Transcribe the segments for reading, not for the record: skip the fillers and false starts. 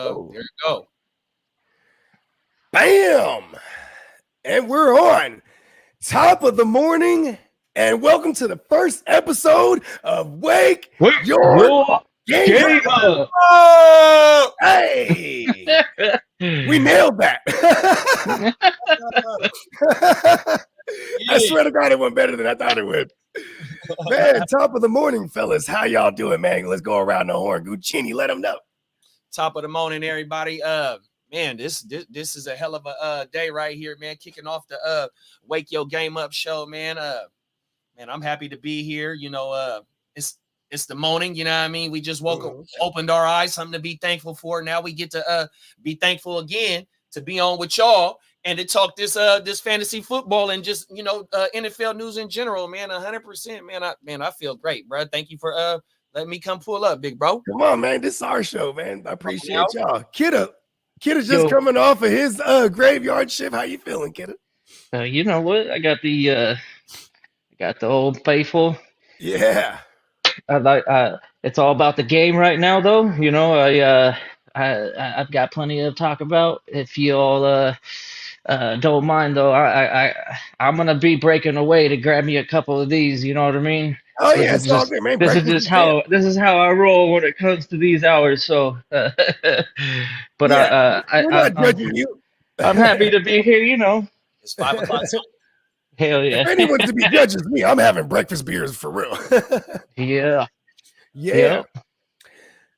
there you go. Bam! And we're on top of the morning. And welcome to the first episode of Wake Your Game Up. Oh, hey! We nailed that. I swear to God, it went better than I thought it would. Man, top of the morning, fellas. How y'all doing, man? Let's go around the horn. Guccini, let them know. Top of the morning, everybody. Man, this is a hell of a day right here, man. Kicking off the Wake Your Game Up show, man. Man, I'm happy to be here. You know, it's the morning, you know what I mean? We just opened our eyes, something to be thankful for. Now we get to be thankful again to be on with y'all and to talk this fantasy football and just, you know, NFL news in general, man. 100%, man. I feel great, bro. Thank you for letting me come pull up, big bro. Come on, man. This is our show, man. I appreciate y'all. Kidda just coming off of his graveyard shift. How you feeling, Kidda? You know what? I got the old faithful. Yeah. It's all about the game right now, though. You know, I've got plenty to talk about. If you all don't mind, though, I'm gonna be breaking away to grab me a couple of these. You know what I mean? Oh yeah, it's all good, man. This is how I roll when it comes to these hours. So, but we're not judging you. I'm happy to be here. You know, it's 5 o'clock. Hell yeah! If anyone's to be judges me, I'm having breakfast beers for real. Yeah.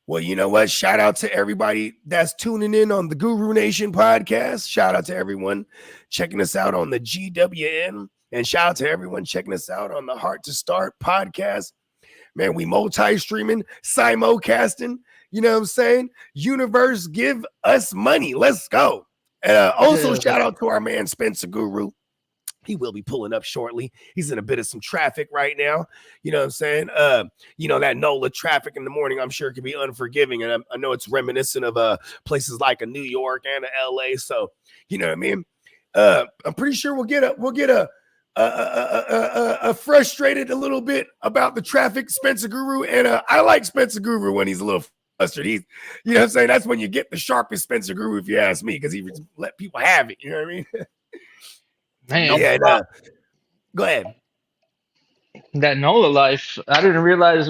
Well, you know what? Shout out to everybody that's tuning in on the Guru Nation podcast. Shout out to everyone checking us out on the GWN. And shout out to everyone checking us out on the Heart to Start podcast. Man, we multi-streaming, simulcasting. You know what I'm saying? Universe, give us money. Let's go. Also, shout out to our man, Spencer Guru. He will be pulling up shortly. He's in a bit of some traffic right now. You know what I'm saying? You know, that NOLA traffic in the morning, I'm sure can be unforgiving. And I know it's reminiscent of places like a New York and a LA. So, you know what I mean? I'm pretty sure we'll get a frustrated a little bit about the traffic, Spencer Guru. And I like Spencer Guru when he's a little flustered. He's, you know what I'm saying? That's when you get the sharpest Spencer Guru, if you ask me, because he just let people have it. You know what I mean? Man, go ahead. That NOLA life, I didn't realize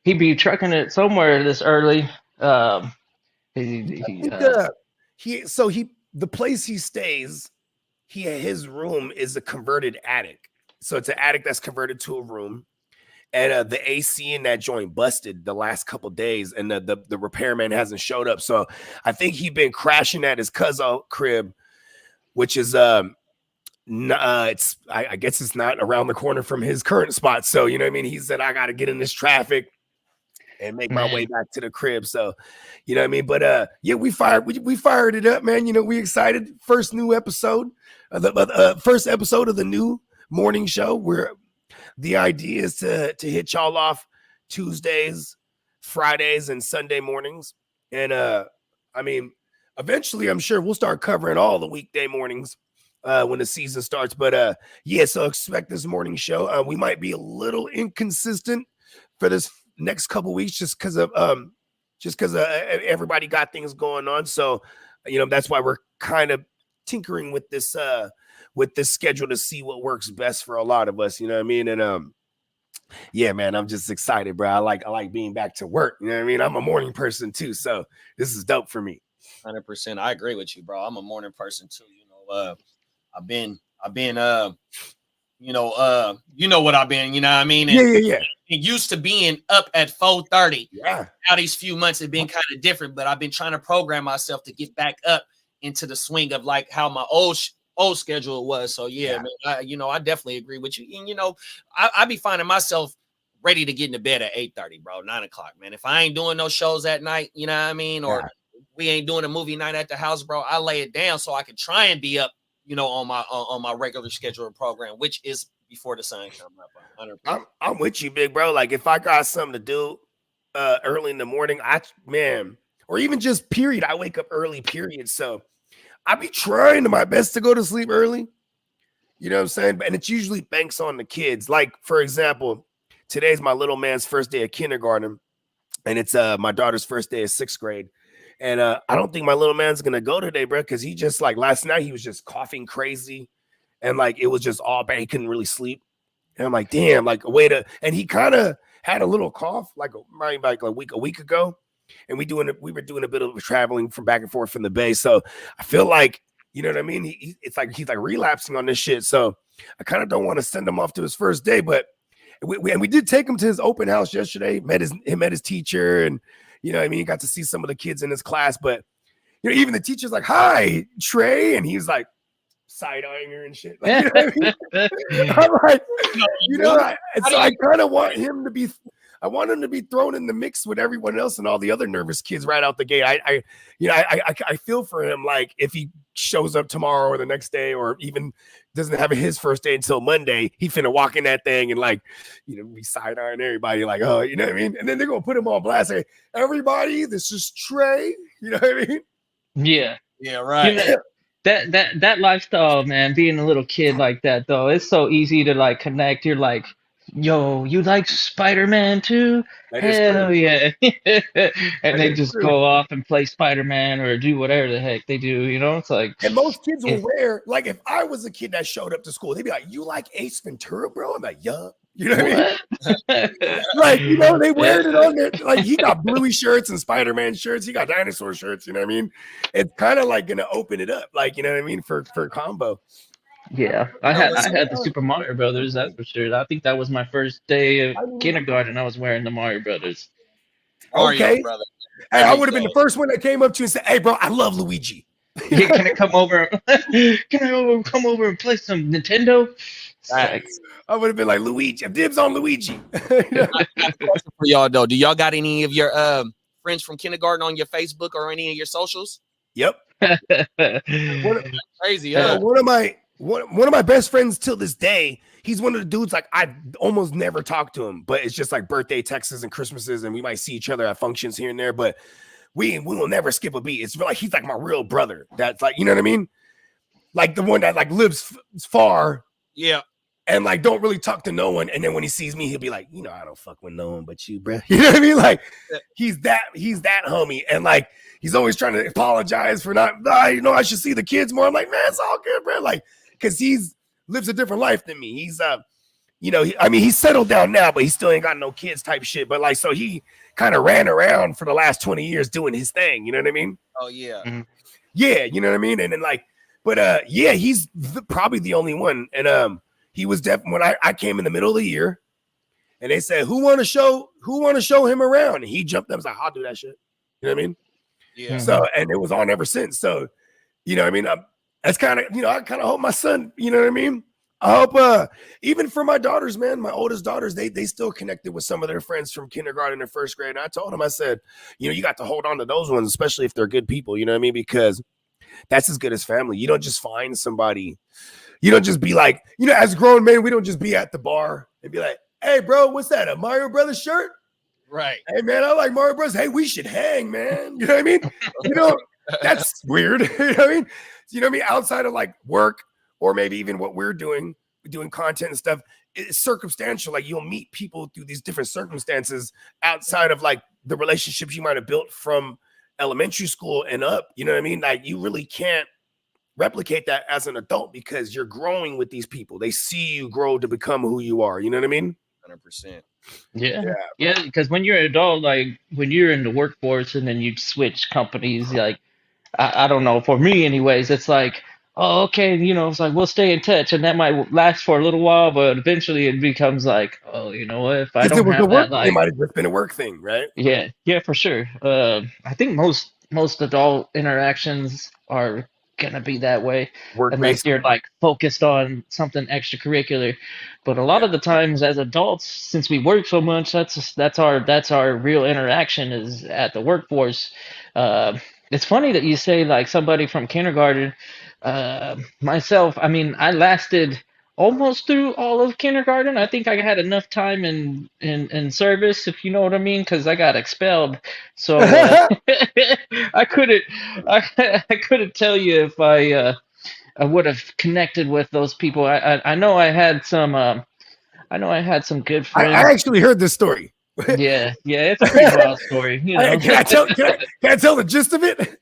he'd be trucking it somewhere this early. The place he stays, his room is a converted attic. So it's an attic that's converted to a room. And the AC in that joint busted the last couple days, and the repairman hasn't showed up. So I think he'd been crashing at his cousin crib, which is I guess it's not around the corner from his current spot. So, you know what I mean? He said, I got to get in this traffic and make my way back to the crib. So, you know what I mean? But we fired it up, man. You know, we excited. First episode of the new morning show, where the idea is to hit y'all off Tuesdays, Fridays, and Sunday mornings. And I mean, eventually I'm sure we'll start covering all the weekday mornings when the season starts. But so expect this morning show. We might be a little inconsistent for this next couple weeks just because everybody got things going on. So, you know, that's why we're kind of tinkering with this schedule to see what works best for a lot of us. You know what I mean? And yeah, man, I'm just excited, bro. I like being back to work. You know what I mean? I'm a morning person too, so this is dope for me. 100%. I agree with you, bro. I'm a morning person too. You know, I've been, you know what I've been, you know what I mean? And yeah. It used to being up at 4:30. Yeah. Now these few months have been kind of different, but I've been trying to program myself to get back up into the swing of like how my old schedule was. So yeah. Man, I definitely agree with you. And you know, I be finding myself ready to get into bed at 8:30, bro, 9 o'clock, man. If I ain't doing no shows at night, you know what I mean? Or we ain't doing a movie night at the house, bro, I lay it down so I can try and be up, you know, on my regular schedule and program, which is before the sun comes up. 100%. I'm with you, big bro. Like if I got something to do early in the morning, or even just period, I wake up early, period. So I be trying my best to go to sleep early. You know what I'm saying? And it's usually banks on the kids. Like, for example, today's my little man's first day of kindergarten, and it's my daughter's first day of 6th grade. And I don't think my little man's gonna go today, bro, because he just like last night he was just coughing crazy, and like it was just all bad. He couldn't really sleep. And I'm like, damn, like a way to. And he kind of had a little cough like a week ago, and we were doing a bit of traveling from back and forth from the Bay. So I feel like, you know what I mean. It's like he's like relapsing on this shit. So I kind of don't want to send him off to his first day, but we did take him to his open house yesterday. Met his teacher, and you know what I mean. He got to see some of the kids in his class, but you know, even the teacher's like, "Hi, Trey," and he's like side-eyeing her and shit. Like, you know what I mean? I'm like, you know, so I kind of want him to be. I want him to be thrown in the mix with everyone else and all the other nervous kids right out the gate. I feel for him. Like if he shows up tomorrow or the next day, or even doesn't have his first day until Monday, he finna walk in that thing and like, you know, be side-eyeing everybody like, oh, you know what I mean? And then they're gonna put him on blast. Say, everybody, this is Trey. You know what I mean? Yeah. Yeah, right. You know, that lifestyle, man, being a little kid like that though, it's so easy to like connect. You're like, yo, you like Spider-Man too? Hell yeah. And they just go off and play Spider-Man or do whatever the heck they do, you know? It's like, and most kids will wear, like if I was a kid that showed up to school, they'd be like, you like Ace Ventura, bro? I'm like, yeah. You know what I mean? Like, you know, they wear it on there. Like he got Bluey shirts and Spider-Man shirts. He got dinosaur shirts. You know what I mean? It's kind of like gonna open it up, like, you know what I mean, for combo. Yeah, I had the Super Mario Brothers, that's for sure. I think that was my first day of kindergarten. I was wearing the Mario Brothers. Okay, brother. Hey, I would have been the first one that came up to you and said, "Hey, bro, I love Luigi. Yeah, can I come over? Come over and play some Nintendo?" I would have been like, Luigi, dibs on Luigi. I got a question for y'all though. Do y'all got any of your friends from kindergarten on your Facebook or any of your socials? Yep. Crazy. One of my best friends till this day. He's one of the dudes like I almost never talk to him, but it's just like birthday texts and Christmases, and we might see each other at functions here and there, but we will never skip a beat. It's like he's like my real brother. That's like, you know what I mean? Like the one that like lives far. Yeah. And like don't really talk to no one, and then when he sees me, he'll be like, you know, I don't fuck with no one but you, bro. You know what I mean? Like he's that homie, and like he's always trying to apologize for not. You know, I should see the kids more. I'm like, man, it's all good, bro. Like, cause lives a different life than me. He's you know, he's settled down now, but he still ain't got no kids type shit. But like, so he kind of ran around for the last 20 years doing his thing. You know what I mean? Oh yeah, yeah. You know what I mean? And then like, but yeah, he's probably the only one, and he was definitely when I came in the middle of the year, and they said, who want to show him around? And he jumped up and was like, I'll do that shit. You know what I mean? Yeah. So, and it was on ever since. So, you know what I mean? That's kind of, you know, I kind of hope my son, you know what I mean? I hope even for my daughters, man, my oldest daughters, they still connected with some of their friends from kindergarten and first grade. And I told them, I said, you know, you got to hold on to those ones, especially if they're good people, you know what I mean? Because that's as good as family. You don't just find somebody. You don't just be like, you know, as grown men, we don't just be at the bar and be like, hey, bro, what's that? A Mario Brothers shirt? Right. Hey, man, I like Mario Brothers. Hey, we should hang, man. You know what I mean? You know, that's weird. You know what I mean? You know what I mean? Outside of like work or maybe even what we're doing content and stuff, it's circumstantial. Like you'll meet people through these different circumstances outside of like the relationships you might have built from elementary school and up. You know what I mean? Like you really can't replicate that as an adult because you're growing with these people. They see you grow to become who you are. You know what I mean? 100%. Yeah. Because when you're an adult, like when you're in the workforce and then you switch companies, like I don't know, for me anyways, it's like, oh, okay, you know, it's like we'll stay in touch, and that might last for a little while, but eventually it becomes like, oh, you know what, if I don't have that, like, it might have just been a work thing, right? Yeah, for sure. I think most adult interactions are gonna be that way, unless you're like focused on something extracurricular. But a lot of the times, as adults, since we work so much, that's our real interaction is at the workforce. It's funny that you say like somebody from kindergarten. Myself, I mean, I lasted almost through all of kindergarten. I think I had enough time in service, if you know what I mean, because I got expelled. So I couldn't tell you if I would have connected with those people. I know I had some good friends. I actually heard this story. Yeah, it's a pretty wild story, you know. Can I tell the gist of it?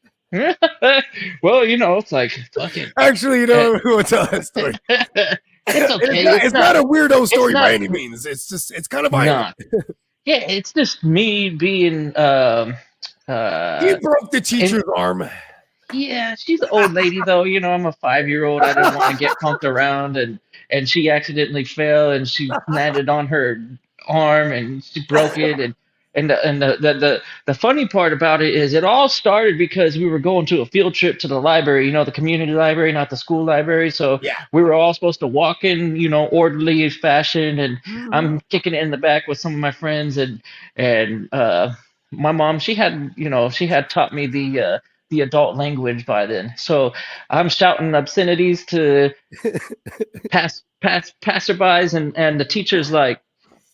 Well, it's like fucking. Actually, who will tell that story? It's And okay. it's not a weirdo It's story by not. any means. It's kind of violent. Not. Yeah, it's just me being He broke the and teacher's arm. yeah, she's an old lady though. I'm a 5-year-old. I didn't want to get punked around, and she accidentally fell and she landed on her arm and she broke it. And the funny part about it is it all started because we were going to a field trip to the library, the community library, not the school library. So Yeah. we were all supposed to walk in, orderly fashion, and Mhm. I'm kicking it in the back with some of my friends, and my mom, she had taught me the adult language by then. So I'm shouting obscenities to passerbys, and the teacher's like,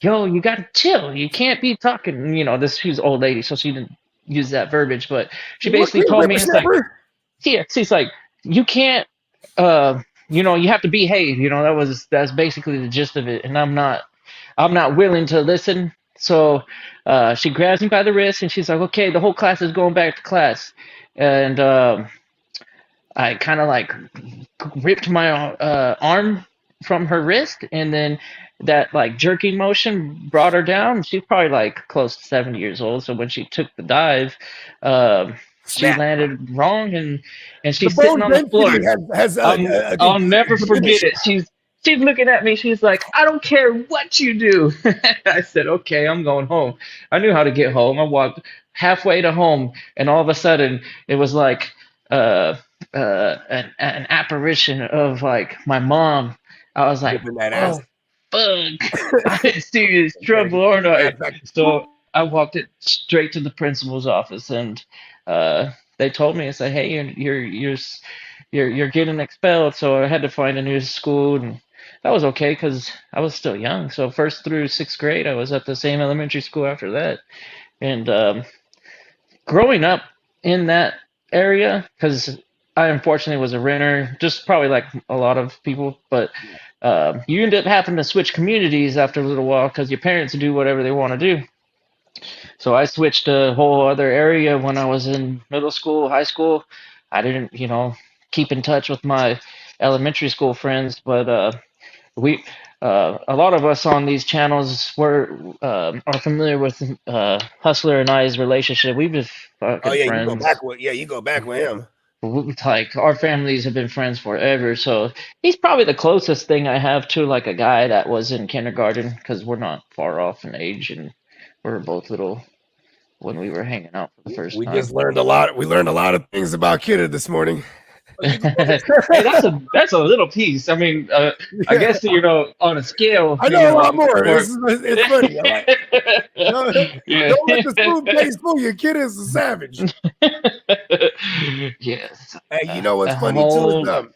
"Yo, you gotta chill. You can't be talking." She's an old lady, so she didn't use that verbiage, but she Look, basically you told me, it's like, whippersnapper. yeah, she's like, you can't, you have to behave. That's basically the gist of it, and I'm not willing to listen. So she grabs me by the wrist and she's like, "Okay, the whole class is going back to class," and I kind of like ripped my arm from her wrist, and then that like jerking motion brought her down. She's probably like close to 70 years old. So when she took the dive, she Snap. landed wrong, and The she's sitting bone on the floor. density has I'll never forget diminished. it. She's looking at me. She's like, "I don't care what you do." I said, "Okay, I'm going home." I knew how to get home. I walked halfway to home, and all of a sudden, it was like an apparition of like my mom. I was like, Whipping that ass. "Oh, fuck. I'm in serious You gotta trouble, aren't get I?" that back to So school. I walked it straight to the principal's office, and they told me, I said, "Hey, you're getting expelled." So I had to find a new school, and that was okay because I was still young. So first through sixth grade, I was at the same elementary school after that. And growing up in that area, because I unfortunately was a renter, just probably like a lot of people, but you end up having to switch communities after a little while because your parents do whatever they want to do. So I switched a whole other area when I was in middle school, high school. I didn't, keep in touch with my elementary school friends, but we, a lot of us on these channels are familiar with Hustler and I's relationship. We've been Oh fucking yeah, you go friends. back with you go back with him. Like our families have been friends forever, so he's probably the closest thing I have to like a guy that was in kindergarten because we're not far off in age, and we're both little when we were hanging out for the first We time. just learned a lot. We learned a lot of things about Kidda this morning. Hey, that's a little piece. I mean, I Yeah, guess on a scale, I know a lot more. It's funny. yeah, Don't let the smooth face fool you. Kid is a savage. yes, Hey, you know what's a funny too is whole lot.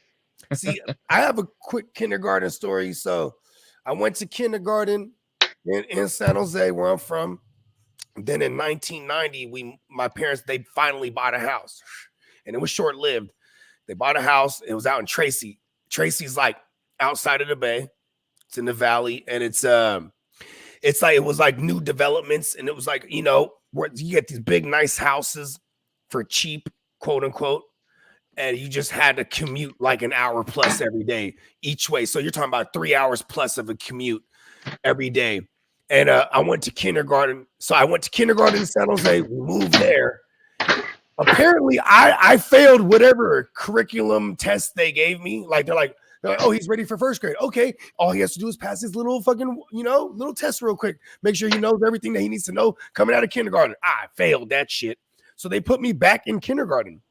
see, I have a quick kindergarten story. So I went to kindergarten in San Jose, where I'm from. Then in 1990, my parents, they finally bought a house, and it was short lived. They bought a house. It was out in Tracy. Tracy's like outside of the bay. It's in the valley, and it's like it was like new developments, and it was like where you get these big nice houses for cheap, quote unquote, and you just had to commute like an hour plus every day each way. So you're talking about 3 hours plus of a commute every day. And I went to kindergarten. So I went to kindergarten in San Jose. We moved there. Apparently, I failed whatever curriculum test they gave me. Like they're like, "Oh, he's ready for first grade." Okay, all he has to do is pass his little fucking, little test real quick. Make sure he knows everything that he needs to know coming out of kindergarten. I failed that shit. So they put me back in kindergarten.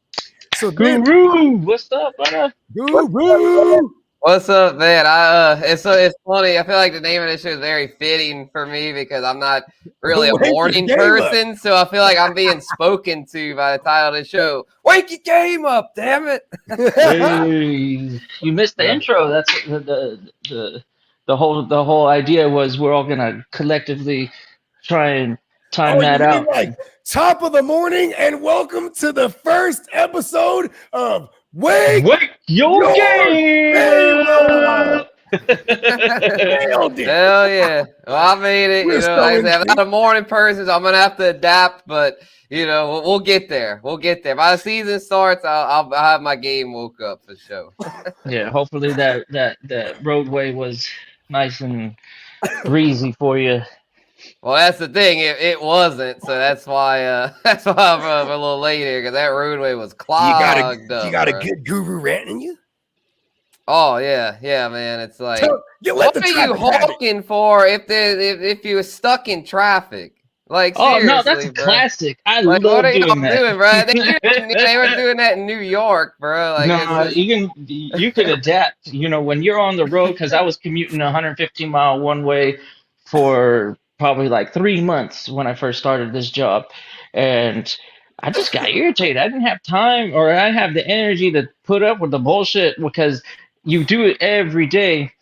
So then, Guru, what's up, brother? Guru. What's up, man? It's funny. I feel like the name of this show is very fitting for me because I'm not really a Wake your morning game person, so I feel like I'm being spoken to by the title of the show. Wake your game up, damn it! Hey, you missed the intro. That's the whole idea was we're all gonna collectively try and time Oh, that you out. mean like top of the morning, and welcome to the first episode of Wake Wake your game Game up! Up! Nailed it. Hell yeah. Well, I made it. We're You know, so like I said, I'm intrigued. not a morning person, so I'm going to have to adapt, but, you know, we'll get there. We'll get there. By the season starts, I'll have my game woke up for sure. Yeah, hopefully that roadway was nice and breezy for you. Well, that's the thing. It wasn't, so that's why that's why I'm a little late here, because that roadway was clogged You up, got a bro. good guru ranting you? Oh yeah, man. It's like, You let what the are you traffic have it. honking for if you were stuck in traffic? Like Oh no, that's seriously, a bro. classic. I Like what love are doing y'all that. doing, bro? They were doing that in New York, bro. Like it's No, just, you can adapt. You know, when you're on the road, because I was commuting 115-mile one way for probably like 3 months when I first started this job, and I just got irritated. I didn't have time, or I didn't have the energy to put up with the bullshit because you do it every day,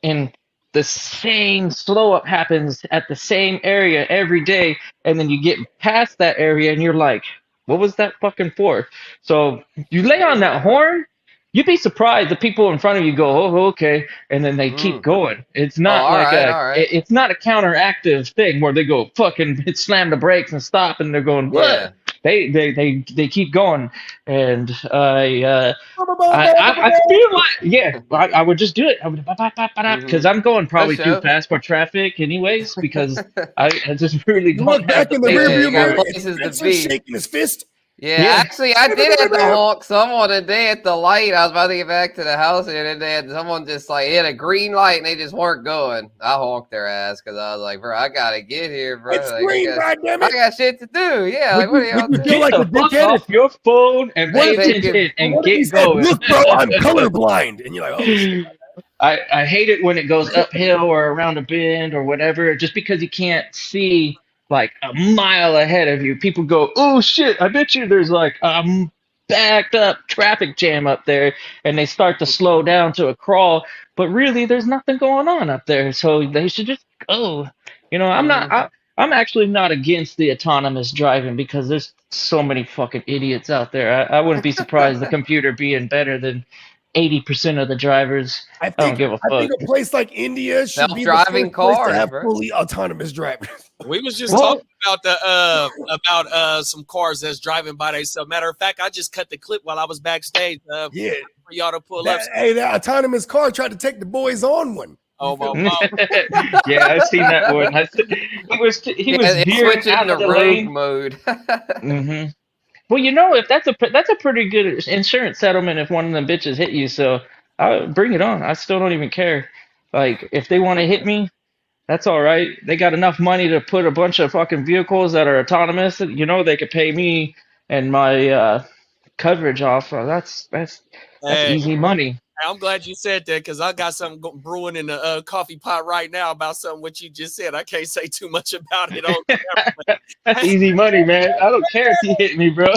and the same slow up happens at the same area every day, and then you get past that area, and you're like, "What was that fucking for?" So you lay on that horn, you'd be surprised the people in front of you go, "Oh, okay," and then they keep going. It's oh, not all like right, all right. it's not a counteractive thing where they go fucking slam the brakes and stop, and they're going, Yeah. "What?" They keep going, and I feel like, yeah, I would just do it. I would because I'm going For probably too sure. fast for traffic anyways because I just really You don't look have back the in the Yeah, patience rearview you got for mirror, it. it's places to Spencer be. shaking his fist. Yeah, Yeah. actually, I did have to honk someone today at the light. I was about to get back to the house, and then they had someone just like hit a green light, and they just weren't going. I honked their ass because I was like, "Bro, I gotta get here, bro. It's Like, green, I goddammit. got shit to do." Yeah, Would like, what are you y'all feel doing? like Get a the fuck dickhead off your phone and What pay if they attention and what if he get said, going. "Look, bro, I'm colorblind," and you're like, "Oh shit." I hate it when it goes uphill or around a bend or whatever, just because you can't see like a mile ahead of you. People go, "Oh shit, I bet you there's like a backed up traffic jam up there," and they start to slow down to a crawl. But really, there's nothing going on up there, so they should just go. You know, I'm actually not against the autonomous driving because there's so many fucking idiots out there. I wouldn't be surprised the computer being better than 80% of the drivers. I I don't think give a fuck. a place like India should be the Self-driving first place to cars, have bro. fully autonomous drivers. We was just Well, talking about some cars that's driving by themselves. Matter of fact, I just cut the clip while I was backstage Yeah, for y'all to pull up. that autonomous car tried to take the boys on one. Oh my yeah, I've seen that one. He was It's veering switching out to of the rogue lane. mode. hmm Well, you know, if that's a pretty good insurance settlement if one of them bitches hit you. So I bring it on. I still don't even care. Like if they want to hit me, that's all right. They got enough money to put a bunch of fucking vehicles that are autonomous. You know, they could pay me and my coverage off. That's Hey, easy money. I'm glad you said that because I got something brewing in the coffee pot right now about something what you just said. I can't say too much about it on camera. That's easy money, man. I don't care if you hit me, bro.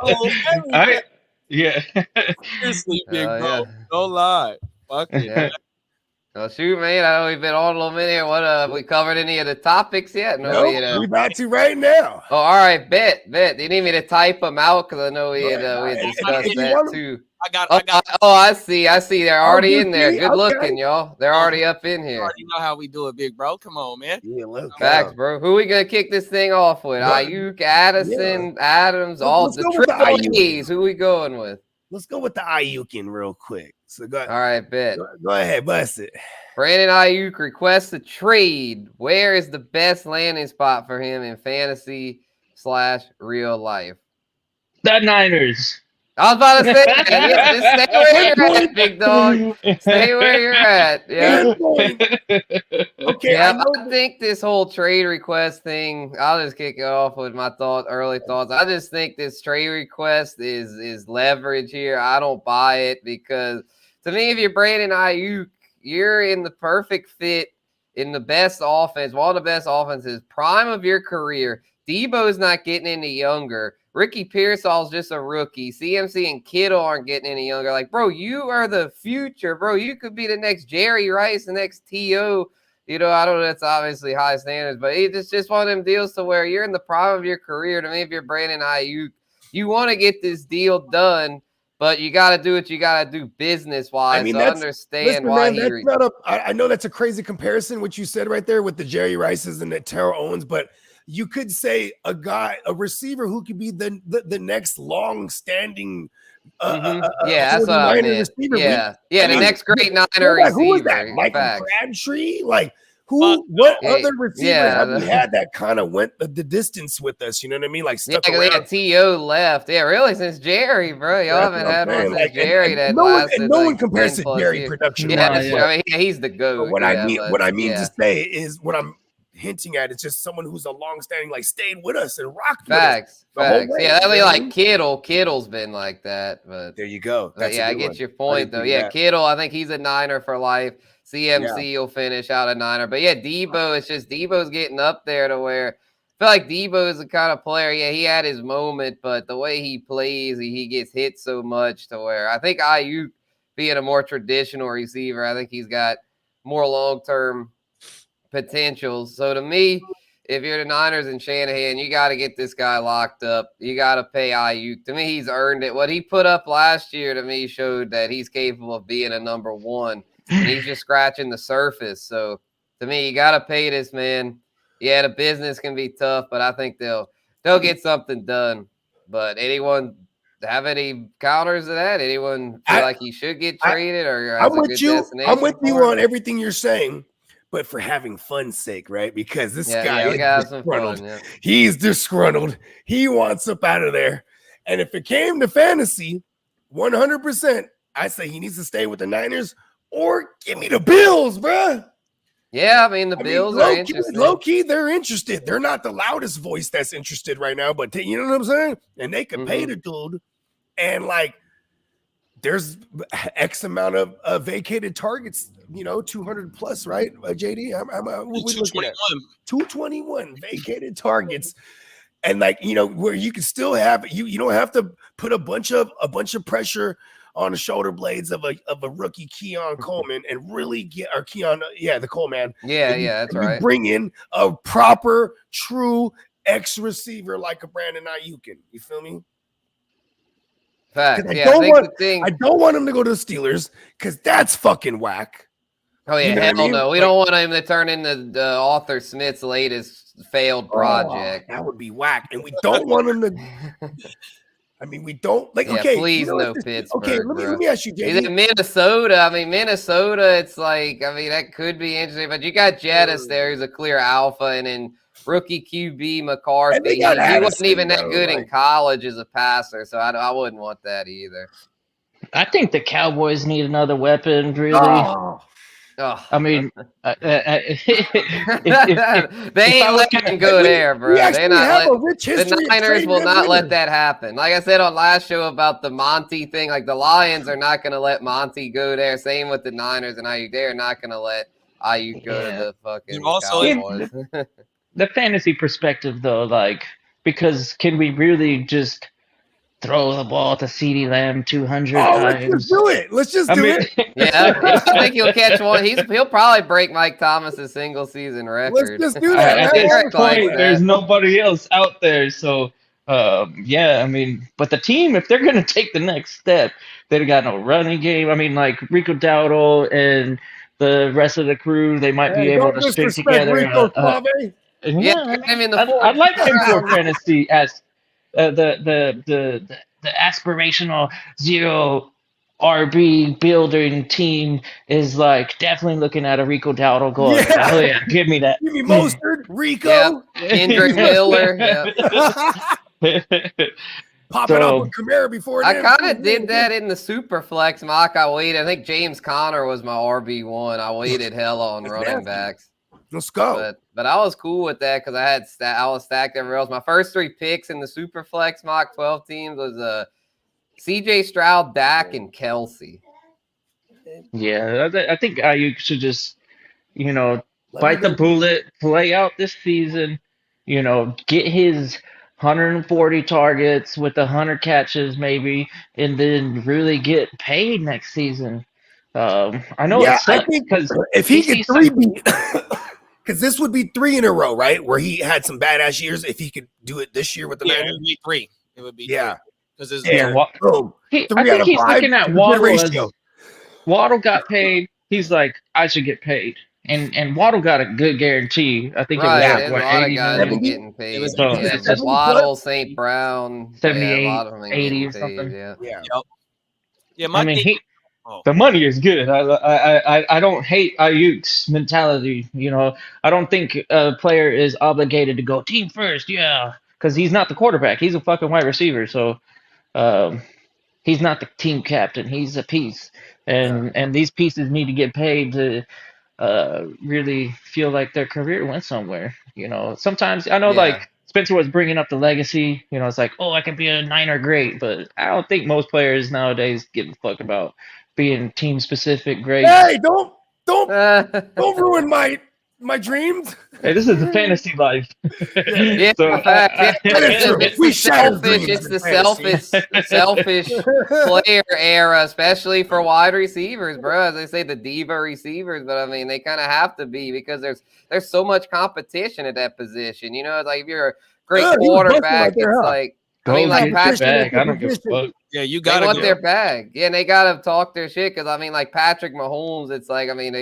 Oh, I yeah. seriously, big bro. Yeah. Don't lie. Fuck it. Yeah. Well, shoot, man. I know we've been on a little minute. What have we covered any of the topics yet? No, We about to right now. Oh, all right. Bet. Do you need me to type them out? Because I know we had If discussed you that want 'em- too. I got I see. They're already in there. see, Good okay. looking, y'all. They're already up in you here. already know how we do it, big bro. Come on, man. Yeah, let's Facts, go. bro. Who we gonna kick this thing off with? Right. Aiyuk, Addison, Adams, all Let's the go with the triple Aiyuk. A's. Who we going with? Let's go with the Aiyukin real quick. So go All right, bet. ahead, bust it. Brandon Aiyuk requests a trade. Where is the best landing spot for him in fantasy / real life? The Niners. I was about to say, yeah, just stay where you're at, big dog. Stay where you're at. Yeah. Okay, Yeah, I know I think this whole trade request thing, I'll just kick it off with my early thoughts. I just think this trade request is leverage here. I don't buy it because to me, if you're Brandon Aiyuk, you're in the perfect fit in the best offense, one of the best offenses, prime of your career. Debo's not getting any younger. Ricky Pearsall's just a rookie. CMC and Kittle aren't getting any younger. Like, bro, you are the future, bro. You could be the next Jerry Rice, the next T.O. You know, I don't know. That's obviously high standards, but it's just one of them deals to where you're in the prime of your career. To me, if you're Brandon Aiyuk, you want to get this deal done, but you got to do what you got to do business wise. I mean, so understand why that's not a. I know that's a crazy comparison, what you said right there with the Jerry Rices and the Terrell Owens, but you could say a receiver who could be the next long-standing. Yeah, that's what I meant. Receiver. Yeah, the next great Niner receiver. Who was that? Michael Crabtree? Like what other receiver have we had that kind of went the distance with us? You know what I mean? Like stuck around. T.O. left. Yeah, really since Jerry, bro. Y'all haven't had one since Jerry that lasted. No one compares to Jerry production. Yeah, I mean, he's the GOAT. What I mean to say is what I'm hinting at. It's just someone who's a long-standing, like stayed with us and rocked facts. Yeah, I mean, like Kittle's been like that, but there you go. Yeah, I get your point though. Yeah, Kittle, I think he's a Niner for life. CMC will finish out a Niner, but yeah, Debo. It's just Debo's getting up there to where I feel like Debo is the kind of player. Yeah, he had his moment, but the way he plays, he gets hit so much to where I think Aiyuk being a more traditional receiver, I think he's got more long-term potential. So to me, if you're the Niners and Shanahan, you got to get this guy locked up. You got to pay Aiyuk. To me, he's earned it. What he put up last year to me showed that he's capable of being a number one, and he's just scratching the surface. So to me, you got to pay this man. Yeah, the business can be tough, but I think they'll get something done. But anyone have any counters to that? Anyone feel like he should get traded or I'm with you. I'm with you on everything you're saying. But for having fun's sake, right? Because this guy is disgruntled. Fun, He's disgruntled. He wants up out of there. And if it came to fantasy, 100%, I say he needs to stay with the Niners or give me the Bills, bro. Yeah, I mean, the Bills are interested. Low-key, they're interested. They're not the loudest voice that's interested right now, but you know what I'm saying? And they can pay the dude. And, like, there's X amount of vacated targets, 200 plus, right? JD, what we looking at? 221 vacated targets, and where you can still have you don't have to put a bunch of pressure on the shoulder blades of a rookie Keon Coleman and really get the Coleman. Yeah, that's right. Bring in a proper, true X receiver like a Brandon Aiyuk. You feel me? Fact. I don't want him to go to the Steelers because that's fucking whack. Oh yeah, hell no. We don't want him to turn into Arthur Smith's latest failed project. That would be whack, and we don't want him to. I mean, we don't like. Yeah, okay, please no Pittsburgh. Okay, let me ask you, JD. Is it Minnesota? I mean, Minnesota. It's like, that could be interesting, but you got Jettis there, who's a clear alpha, and then rookie QB McCarthy. He wasn't even that good in college as a passer, so I wouldn't want that either. I think the Cowboys need another weapon, really. I mean, they ain't letting him go there, bro. The Niners will not let that happen. Like I said on last show about the Monty thing, like the Lions are not going to let Monty go there. Same with the Niners and Aiyuk. They're not going to let Aiyuk go to the fucking Cowboys. The fantasy perspective, though, like, because can we really just throw the ball to CeeDee Lamb 200 times? Let's just do it. Let's just do it. Yeah, I think he'll catch one. He'll probably break Mike Thomas's single season record. Let's just do that. At this point, there's nobody else out there. So, I mean, but the team, if they're going to take the next step, they've got no running game. I mean, like Rico Dowdle and the rest of the crew, they might be able to string together. I'd like him for fantasy as the aspirational zero RB building team is like definitely looking at a Rico Dowdle going, oh yeah, give me that. Give me Mostert, Rico. Kendrick Miller. Popping up with Kamara before I kind of did that in the super flex mock. I think James Conner was my RB1. I waited hell on running backs. Let's go. But I was cool with that because I was stacked everywhere else. My first 3 picks in the super flex mock 12 teams was CJ Stroud, Dak, and Kelsey. Yeah, I think Aiyuk should just, bite the bullet, play out this season, get his 140 targets with 100 catches maybe, and then really get paid next season. I know it's because if he could 3 beat, because this would be 3 in a row, right? Where he had some badass years. If he could do it this year with the man, it would be 3. It would be 3. Because I 3 out think of he's 5. looking It's at a good Waddle ratio. as Waddle got paid. He's like, I should get paid. And Waddle got a good guarantee. I think it was Right. Yeah. like There's a what, lot of 80 guys million? been getting paid. was- So Yeah, it's just 70 Waddle, plus. St. Brown. 78, Yeah, a lot of them been 80 getting or paid. something. Yeah. Yeah. Yep. Yeah, I my mean, thing. Oh, the money is good. I don't hate Ayuk's mentality. You know, I don't think a player is obligated to go team first. Yeah, because he's not the quarterback. He's a fucking wide receiver. So um, he's not the team captain. He's a piece, and these pieces need to get paid to really feel like their career went somewhere. You know, sometimes I know Yeah. like Spencer was bringing up the legacy. You know, it's like, oh, I can be a Niner great, but I don't think most players nowadays give a fuck about being team specific great. Hey, don't ruin my dreams. Hey, this is the fantasy life. Yeah, So fact. Yeah, That is true. it's We the shatter selfish. dreams It's in the fantasy. selfish player era, especially for wide receivers, bro. As they say, the diva receivers, but I mean, they kind of have to be because there's so much competition at that position. You know, it's like if you're a great He was busting quarterback, right there, it's huh? like go I mean, like get your Patrick. bag. I don't give a fuck. yeah, you They gotta want go. their bag. Yeah, and they gotta talk their shit because I mean, like Patrick Mahomes, it's like I mean,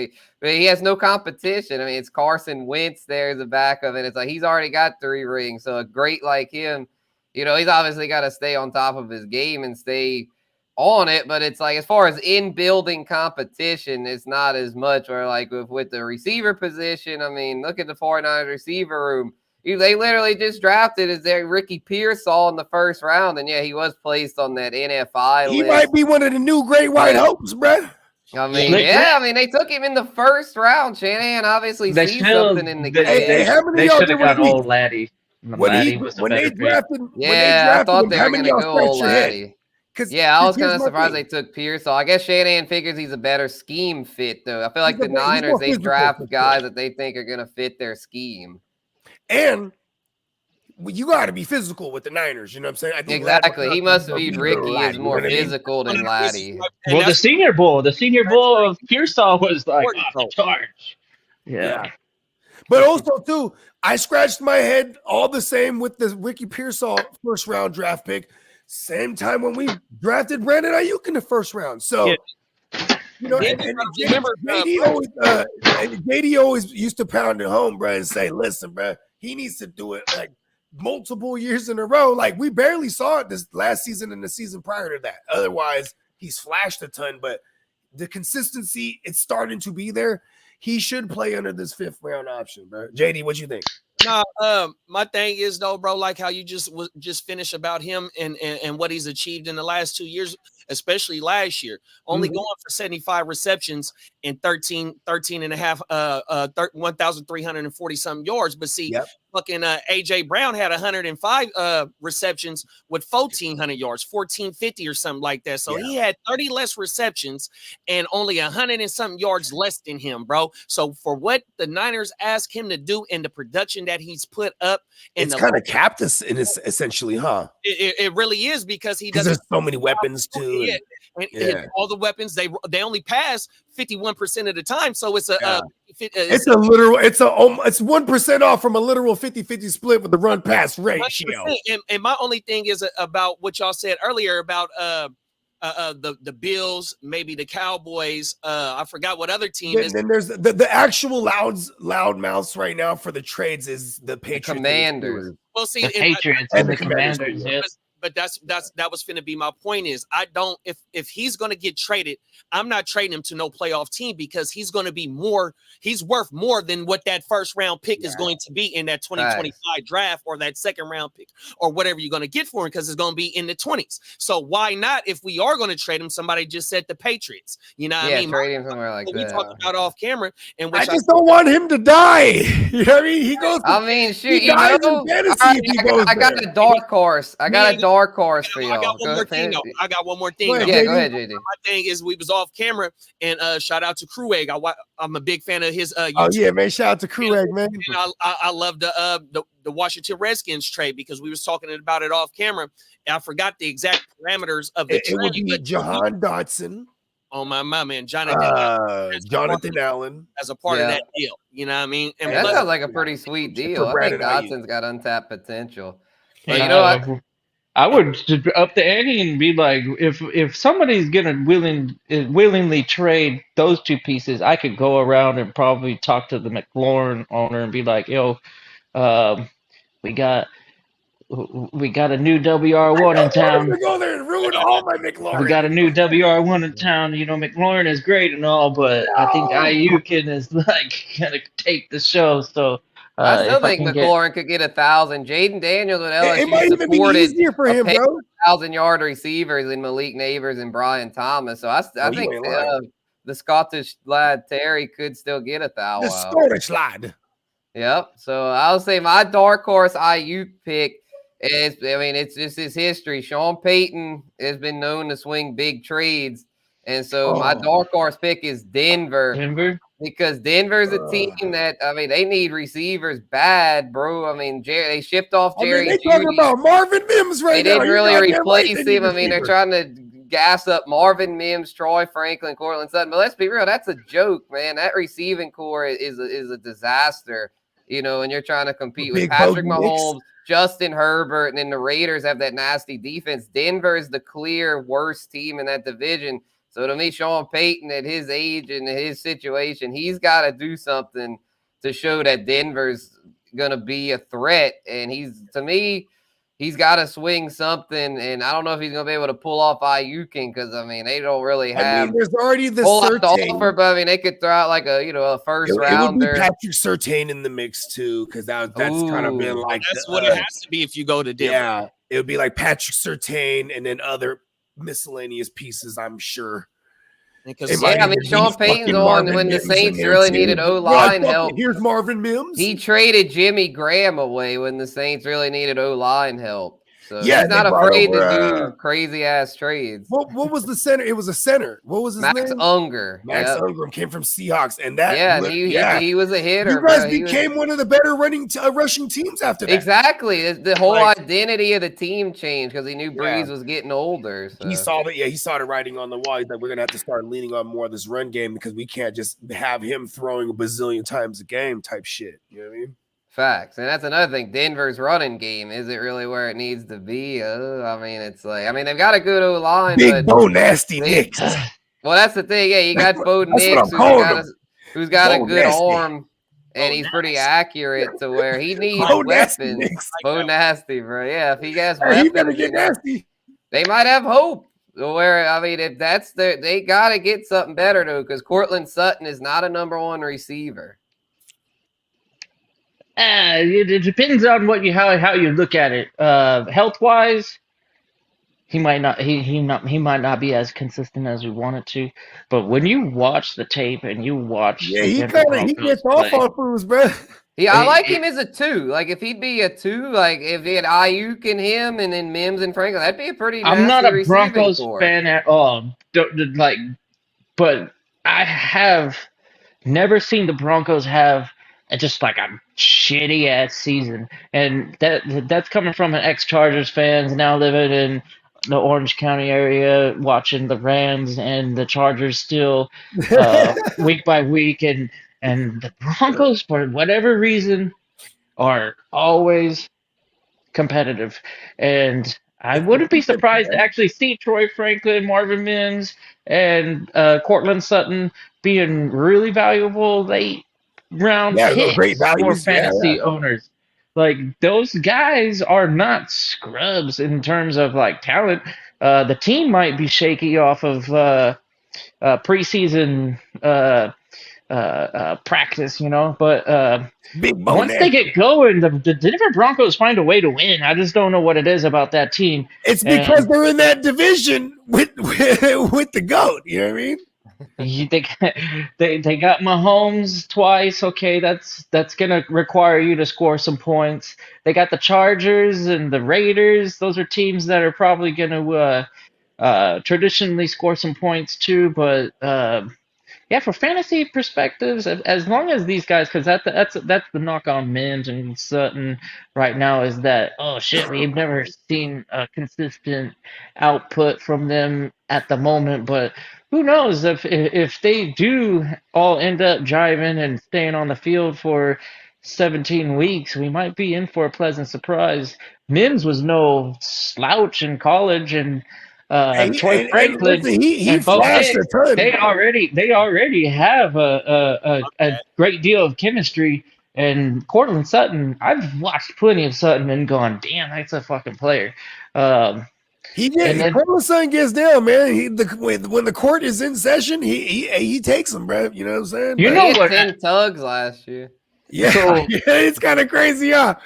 he has no competition. I mean, it's Carson Wentz there's the back of it. It's like he's already got 3 rings. So a great like him, you know, he's obviously got to stay on top of his game and stay on it. But it's like as far as in building competition, it's not as much. Or like with the receiver position, I mean, look at the 49ers receiver room. They literally just drafted is there Ricky Pearsall in the first round, and yeah, he was placed on that NFI He list. might be one of the new great white hopes, bruh. I mean, Slick yeah, I mean, they took him in the first round. Shanahan obviously They sees should something in the kid. Hey, how many they of y'all should did have got with me? old Laddie. Laddie was a When they better pick. drafted Yeah, I thought him, they how were many going of to y'all go old scratched your head? Laddie. 'Cause Yeah, I was kind here's of my surprised thing. they took Pearsall. I guess Shanahan figures he's a better scheme fit, though. I feel like He's the more Niners, they physical, draft for sure. guys that they think are going to fit their scheme. And you got to be physical with the Niners. You know what I'm saying? I think Exactly. He must Laddie- view Ricky as you know more what I mean? physical than Laddie. And Well, the that's Senior Bowl of Pearsall was like off the charge. Yeah. But also, too, I scratched my head all the same with the Ricky Pearsall first round draft pick. Same time when we drafted Brandon Aiyuk in the first round. So, Yeah. you know, Yeah, and you remember, JD always used to pound it home, bro, and say, listen, bro, he needs to do it like multiple years in a row. Like we barely saw it this last season and the season prior to that. Otherwise, he's flashed a ton, but the consistency, it's starting to be there. He should play under this 5th round option, bro. JD, what you think? No, my thing is though, bro, like how you just finished about him and what he's achieved in the last 2 years, especially last year, only going for 75 receptions and 13 and a half, 1,340 something yards. But see, fucking AJ Brown had 105 receptions with 1,400 yards, 1,450 or something like that. So he had 30 less receptions and only 100 and something yards less than him, bro. So for what the Niners ask him to do and the production that he's put up, it's kind of capped us in this essentially, huh? It really is because he doesn't. There's so many weapons too. And all the weapons they only pass 51% of the time. So it's it's 1% off from a literal 50-50 split with the run pass ratio. And my only thing is about what y'all said earlier about the Bills, maybe the Cowboys. I forgot what other team is. Then there's the actual loud mouths right now for the trades is the Patriots, the Commanders. Well, see, the Patriots and the Commanders. But that was finna be my point is I don't if he's gonna get traded, I'm not trading him to no playoff team because he's gonna be he's worth more than what that first round pick is going to be in that 2025 draft or that second round pick or whatever you're gonna get for him because it's gonna be in the 20s. So why not if we are gonna trade him? Somebody just said the Patriots. You know what I mean? Trade him somewhere like that. We talked about off camera, and I just don't want him to die. You know what I mean? He goes. I mean, shoot, he dies in fantasy. I got a dark horse. I got a dark horse for y'all. I got one more thing. Go ahead, go ahead, JD. My thing is we was off camera and shout out to Krewegg. I'm a big fan of his YouTube. Oh yeah, man! Shout out to Krewegg, man. And I love the Washington Redskins trade because we was talking about it off camera. And I forgot the exact parameters of the trade. It would be Jahan Dotson. Oh my man, Jonathan Allen as a part of that deal. You know what I mean? And that sounds like a pretty sweet deal. I think Brandon Dotson's got untapped potential. But Yeah, you know what? I would up the ante and be like, if somebody's gonna willingly trade those two pieces, I could go around and probably talk to the McLaurin owner and be like, yo, um, we got we got a new I WR1 in don't want him town. to go there and ruin all my We McLaurin. got a new WR1 in town. You know, McLaurin is great and all, but I think No. Ayukin is like gonna take the show. So I still if I think can get McLaurin could get 1,000. Jaden Daniels with It LSU might even be supported easier for a him, bro. 1,000-yard receivers in Malik Neighbors and Brian Thomas. So I Oh, you think ain't lying. the Scottish lad Terry could still get The 1,000. Scottish lad. Yep. So I'll say my dark horse Ayuk pick is, I mean, it's just his history. Sean Payton has been known to swing big trades. And so my dark horse pick is Denver. Because Denver's a team that, I mean, they need receivers bad, bro. I mean, they shipped off Jerry they Jeudy. talking about Marvin Mims right They now. didn't really replace right, him. I mean, they're trying to gas up Marvin Mims, Troy Franklin, Cortland Sutton. But let's be real, that's a joke, man. That receiving core is a disaster, you know, and you're trying to compete with Patrick Mahomes, Justin Herbert, and then the Raiders have that nasty defense. Denver is the clear worst team in that division. So to me, Sean Payton at his age and his situation, he's got to do something to show that Denver's going to be a threat. And to me, he's got to swing something. And I don't know if he's going to be able to pull off Ayukin because, I mean, they don't really have. I mean, there's already the offer, but I mean, they could throw out like a first rounder. It would be Patrick Surtain in the mix too, because that's kind of been like that's what it has to be if you go to Denver. Yeah, it would be like Patrick Surtain and then other miscellaneous pieces, I'm sure. Because I mean, Sean Payton's on when the Saints really needed O-line help. Here's Marvin Mims. He traded Jimmy Graham away when the Saints really needed O-line help. So he's not afraid to do crazy ass trades. What was the center? It was a center. What was his name? Max Unger. Max Unger came from Seahawks, and that he was a hitter. You guys became one of the better rushing teams after that. Exactly. The whole identity of the team changed because he knew Breeze was getting older. So. He saw that. Yeah, he saw the writing on the wall. He's like, we're gonna have to start leaning on more of this run game because we can't just have him throwing a bazillion times a game type shit. You know what I mean? Facts. And that's another thing. Denver's running game, is it really where it needs to be? I mean, it's like, I mean, they've got a good O-line. Big Bo Nasty Nix. Well, that's the thing. Yeah, you got Bo Nix who's got a good arm, and he's pretty accurate to where he needs weapons. Bo Nasty, bro. Yeah, if he has weapons, get nasty. They might have hope. Where, I mean, if that's they got to get something better, though, because Cortland Sutton is not a number one receiver. It depends on how you look at it. Health wise, he might not be as consistent as we wanted to. But when you watch the tape and you watch, he gets off on fools, bro. Yeah, I like him as a 2. Like if he'd be a 2, like if he had Ayuk and him, and then Mims and Franklin, that'd be a pretty. I'm not a Broncos core. fan at all. But I have never seen the Broncos have just like a shitty ass season, and that's coming from an ex-Chargers fans now living in the Orange County area, watching the Rams and the Chargers still week by week, and the Broncos for whatever reason are always competitive, and I wouldn't be surprised to actually see Troy Franklin, Marvin Mims, and Cortland Sutton being really valuable late round picks for fantasy owners. Like those guys are not scrubs in terms of like talent. The team might be shaky off of preseason practice, but once they get going, the Denver Broncos find a way to win. I just don't know what it is about that team. It's because they're in that division with the GOAT. You know what I mean? They got Mahomes twice. Okay, that's gonna require you to score some points. They got the Chargers and the Raiders. Those are teams that are probably gonna traditionally score some points too. But for fantasy perspectives, as long as these guys, because that's the knock on Mims and Sutton right now is that we've never seen a consistent output from them at the moment, but. Who knows if they do all end up jiving and staying on the field for 17 weeks, we might be in for a pleasant surprise. Mims was no slouch in college, and Troy And Franklin listen, he and Bo flashed a Nix, ton. they already have a great deal of chemistry. And Cortland Sutton, I've watched plenty of Sutton and gone, damn, that's a fucking player. And then Cortland Sutton gets down, man. When the court is in session, he takes them, bro. You know what I'm saying? You He know had what? 10 tugs last year. Yeah, So- yeah, it's kind of crazy, huh?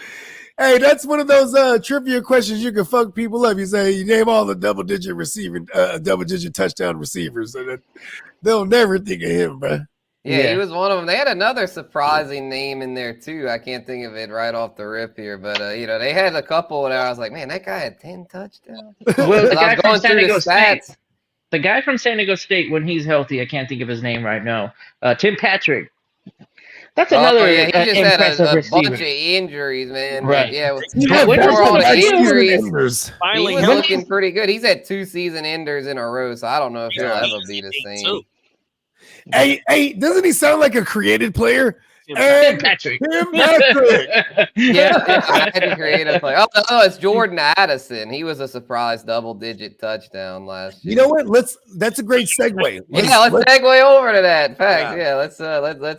Hey, that's one of those trivia questions you can fuck people up. You say you name all the double-digit touchdown receivers, so that they'll never think of him, bro. Yeah, he was one of them. They had another surprising name in there too. I can't think of it right off the rip here, but they had a couple that I was like, man, that guy had 10 touchdowns. Well, the I guy was from going San through Diego the State. stats. The guy from San Diego State, when he's healthy, I can't think of his name right now. Tim Patrick. That's another He just had impressive a receiver. bunch of injuries, man. Right. But yeah, He But had when he's on the back-to-back field- season injuries, enders. he Finally, was when looking he's- pretty good. He's had 2 season enders in a row, so I don't know if he'll ever be the same. Hey, doesn't he sound like a created player? Tim And Patrick. Tim Patrick. Yeah, I had to create a play. Oh, it's Jordan Addison. He was a surprise double-digit touchdown last year. You know what? That's a great segue. Let's segue over to that. In fact, let's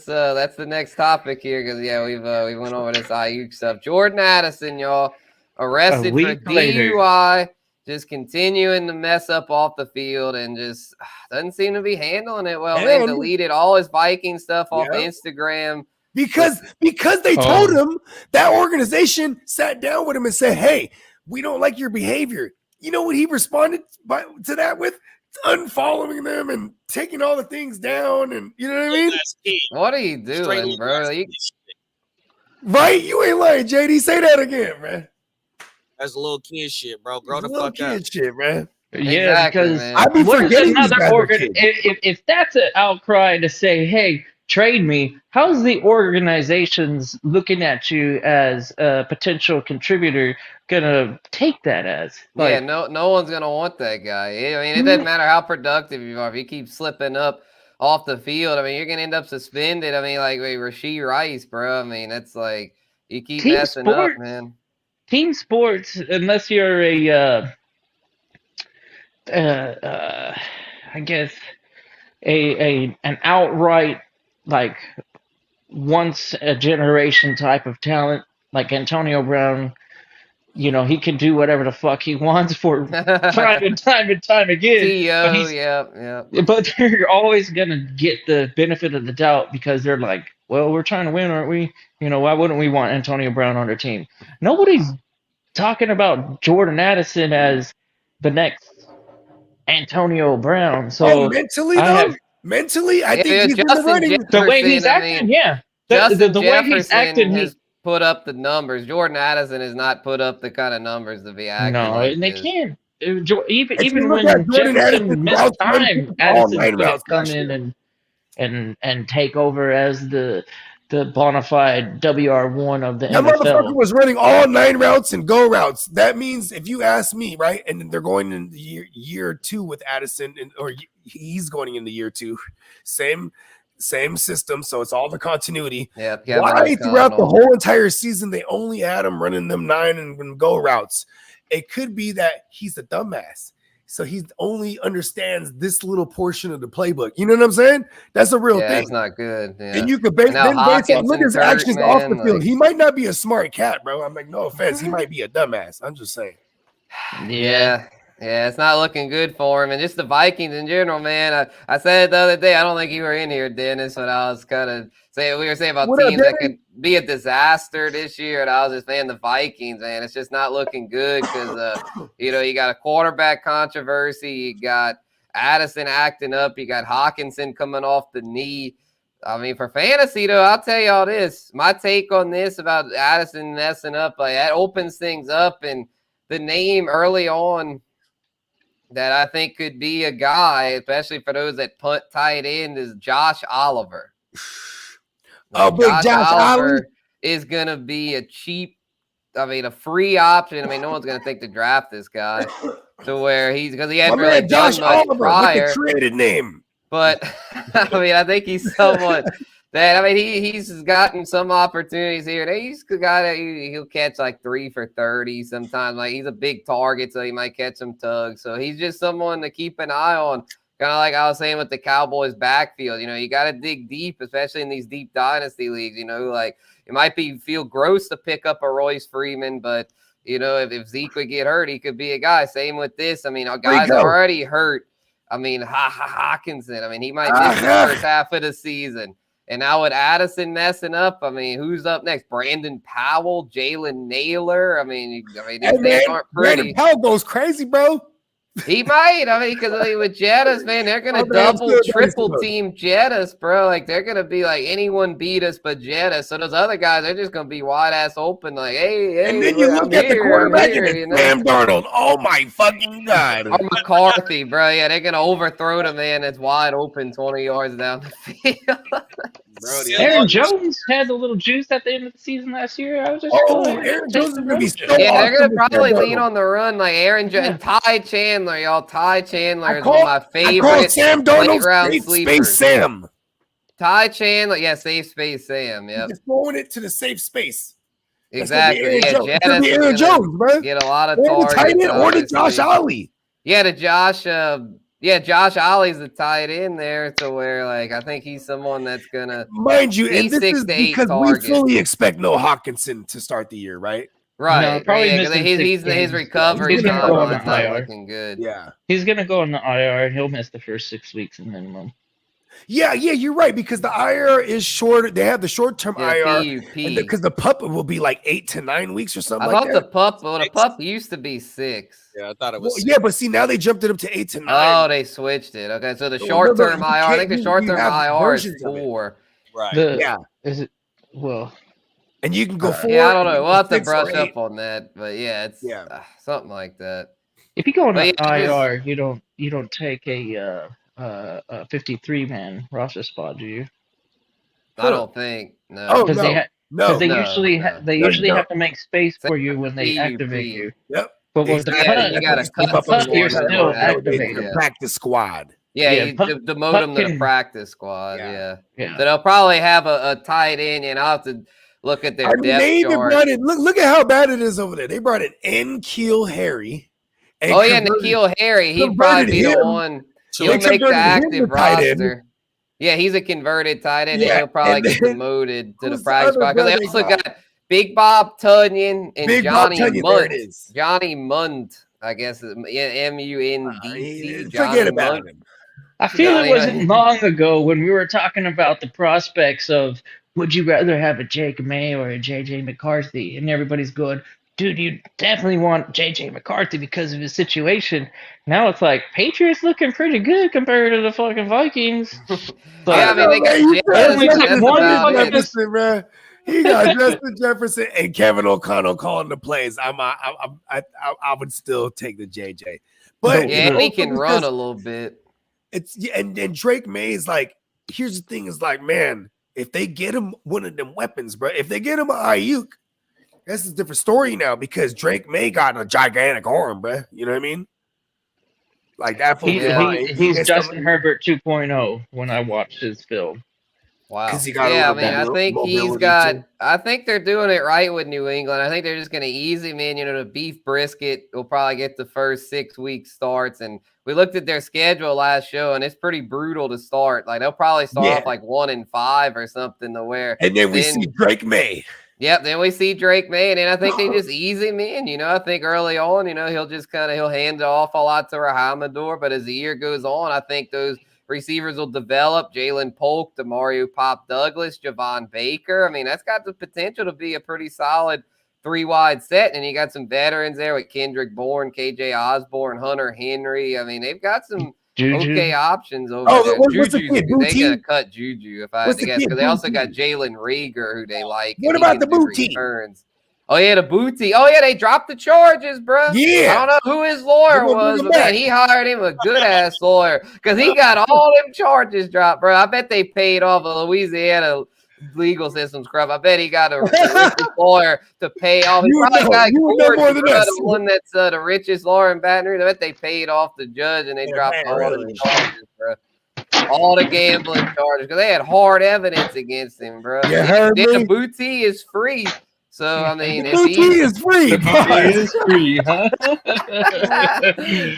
that's the next topic here because we went over this Aiyuk stuff. Jordan Addison, y'all, arrested for week later. DUI, just continuing to mess up off the field and just doesn't seem to be handling it well. Man, And- deleted all his Viking stuff off Yeah. Instagram. Because they told him, that organization sat down with him and said, hey, we don't like your behavior. You know what he responded to that with? Unfollowing them and taking all the things down, and you know what I mean? What are you doing, bro? Right? You ain't lying, JD. Say that again, man. That's a little kid shit, bro. Grow the Little fuck up. kid shit, man. Yeah, Exactly, because man. I be what is forgetting these another guys are organ? kids. If that's an outcry to say, "Hey, trade me," how's the organizations looking at you as a potential contributor gonna take that as? Yeah, no one's gonna want that guy. I mean, it doesn't matter how productive you are. If you keep slipping up off the field, I mean, you're gonna end up suspended. I mean, like Rashee Rice, bro. I mean, that's like you keep Team messing sport. up, man. Team sports, unless you're I guess an outright like once a generation type of talent like Antonio Brown, he can do whatever the fuck he wants for time and time again. T.O., yeah. But they're always gonna get the benefit of the doubt because they're like, well, we're trying to win, aren't we? Why wouldn't we want Antonio Brown on our team? Nobody's talking about Jordan Addison as the next Antonio Brown. So mentally, I think he's in the Justin running. the way he's Jefferson, I acting, mean, yeah. Justin The way he's Jefferson acting, has put up the numbers. Jordan Addison has not put up the kind of numbers to be acting. no, like and they this. can't. If you Even look when at Jordan Jefferson Addison's missed routes, time, all Addison's nine gonna routes come last year. in and take over as the bona fide WR1 of the That motherfucker NFL. was running all 9 routes and go routes. That means if you ask me, right, and they're going in the year 2 with Addison, or he's going in the year 2, same system, so it's all the continuity. Yeah, Why throughout the whole entire season they only had him running them 9 and go routes? It could be that he's a dumbass. So he only understands this little portion of the playbook. You know what I'm saying? That's a real thing. It's not good. Yeah. And you could base Now on look at his Hawkinson's actions hurt, off the man, field. like- He might not be a smart cat, bro. I'm like, no offense. He might be a dumbass. I'm just saying. Yeah. Yeah, it's not looking good for him. And just the Vikings in general, man. I said it the other day. I don't think you were in here, Dennis, when I was kind of saying, we were saying about What up, teams that Dennis? could be a disaster this year. And I was just saying the Vikings, man. It's just not looking good because, you got a quarterback controversy. You got Addison acting up. You got Hawkinson coming off the knee. I mean, for fantasy, though, I'll tell y'all this. My take on this about Addison messing up, like that opens things up. And the name early on that I think could be a guy, especially for those that punt tight end, is Josh Oliver. Oh, big Josh Oliver is going to be a free option. I mean, no one's going to think to draft this guy to where because he hadn't really done much prior. With the created name. But I mean, I think he's someone that. I mean, he's gotten some opportunities here. He'll catch like 3 for 30 sometimes. Like he's a big target, so he might catch some tugs. So he's just someone to keep an eye on. Kind of like I was saying with the Cowboys backfield. You got to dig deep, especially in these deep dynasty leagues. Like it might feel gross to pick up a Royce Freeman, but if Zeke would get hurt, he could be a guy. Same with this. I mean, our guys are already hurt. I mean, Hawkinson. I mean, he might miss the first half of the season. And now with Addison messing up, I mean, who's up next? Brandon Powell, Jalen Naylor. I mean, these names aren't pretty. Brandon Powell goes crazy, bro. He might. I mean, because with Jettas, man, they're going to double, triple team Jettas, bro. Like, they're going to be like, anyone beat us but Jettas. So those other guys, they're just going to be wide-ass open, like, hey, and then you look at the quarterback and Sam Darnold. Oh, my fucking God. Or McCarthy, bro. Yeah, they're going to overthrow the man that's wide open 20 yards down the field. Bro, Aaron Jones had a little juice at the end of the season last year. I was just Aaron Jones is gonna be so they're gonna probably lean on the run like Aaron Jones and Ty Chandler, y'all. Ty Chandler is one of my favorite Sam Darnold space Sam. Ty Chandler, yeah, safe space Sam. Yeah, just throwing it to the safe space. Exactly. Yeah, Aaron Jones, bro. Get a lot of targets. Tight end or the Josh Ollie. Yeah, the Josh. Josh Ollie's the tight end there to where, like, I think he's someone that's going to mind you, and this is because we fully expect no Hawkinson to start the year, right? Right. No, probably his recovery time is not looking good. Yeah. He's going to go on the IR, and he'll miss the first 6 weeks minimum. Yeah, you're right, because the IR is shorter. They have the short-term IR because the pup will be like 8 to 9 weeks or something like that. I thought the pup used to be 6. Yeah, I thought it was 6. Yeah, but see, now they jumped it up to 8 to 9. Oh, they switched it. Okay, so the short-term IR, I think the short-term IR is 4. Right. Is it? Well. And you can go 4. Yeah, I don't know. We'll have to brush up on that, but yeah, it's something like that. If you go on the IR, you don't take a 53-man roster spot, do you? I don't think. No. Oh, because they usually have to make space for you when they activate you. Yep. But with the cut, you got to cut. You're still activated. Practice squad. Yeah, you demote them to the practice squad. Yeah. So they'll probably have a tight end, and I'll have to look at their depth chart. Look at how bad it is over there. They brought in N'Keal Harry. N'Keal Harry. He'd probably be the one. He'll make the active roster. Yeah, he's a converted tight end, and he'll probably get demoted to the practice squad. Because they also got Big Bob Tunyon and Johnny Munt. Johnny Munt, I guess, M-U-N-D-T. Forget about him. I feel it wasn't long ago when we were talking about the prospects of would you rather have a Jake May or a J.J. McCarthy? And everybody's going, dude, you definitely want J.J. McCarthy because of his situation. Now it's like, Patriots looking pretty good compared to the fucking Vikings. I mean, they got Jefferson, bro. He got Justin Jefferson and Kevin O'Connell calling the plays. I would still take the JJ, but he can run a little bit. And Drake May is like, here's the thing: is like, man, if they get him one of them weapons, bro, if they get him an Aiyuk, that's a different story now because Drake May got a gigantic arm, bro. You know what I mean? Like that. He's Justin Herbert 2.0 when I watched his film. Wow. I think they're doing it right with New England. I think they're just going to ease him in. The beef brisket will probably get the first 6 week starts. And we looked at their schedule last show, and it's pretty brutal to start. Like they'll probably start off like 1-5 or something to where. And then we see Drake May. Yep. Then we see Drake May, and then I think they just ease him in. I think early on, he'll just he'll hand it off a lot to Rahamador. But as the year goes on, I think those receivers will develop. Jalen Polk, Demario Pop Douglas, Javon Baker. I mean, that's got the potential to be a pretty solid 3-wide set. And you got some veterans there with Kendrick Bourne, KJ Osborne, Hunter Henry. I mean, they've got some okay options over there. What's the kid, they gotta cut Juju if I had to guess, because they also got Jalen Rieger, who they like. What about the Booty? Oh, yeah, the Booty. Oh, yeah, they dropped the charges, bro. Yeah. I don't know who his lawyer was, but man, he hired him a good-ass lawyer because he got all them charges dropped, bro. I bet they paid off a Louisiana legal system scrub. I bet he got a lawyer to pay off. He probably got the one that's the richest lawyer in Baton Rouge. I bet they paid off the judge and they dropped all of the charges, bro. all the gambling charges because they had hard evidence against him, bro. You heard me? The booty is free. So I mean, if Booty he is free. It is free, huh?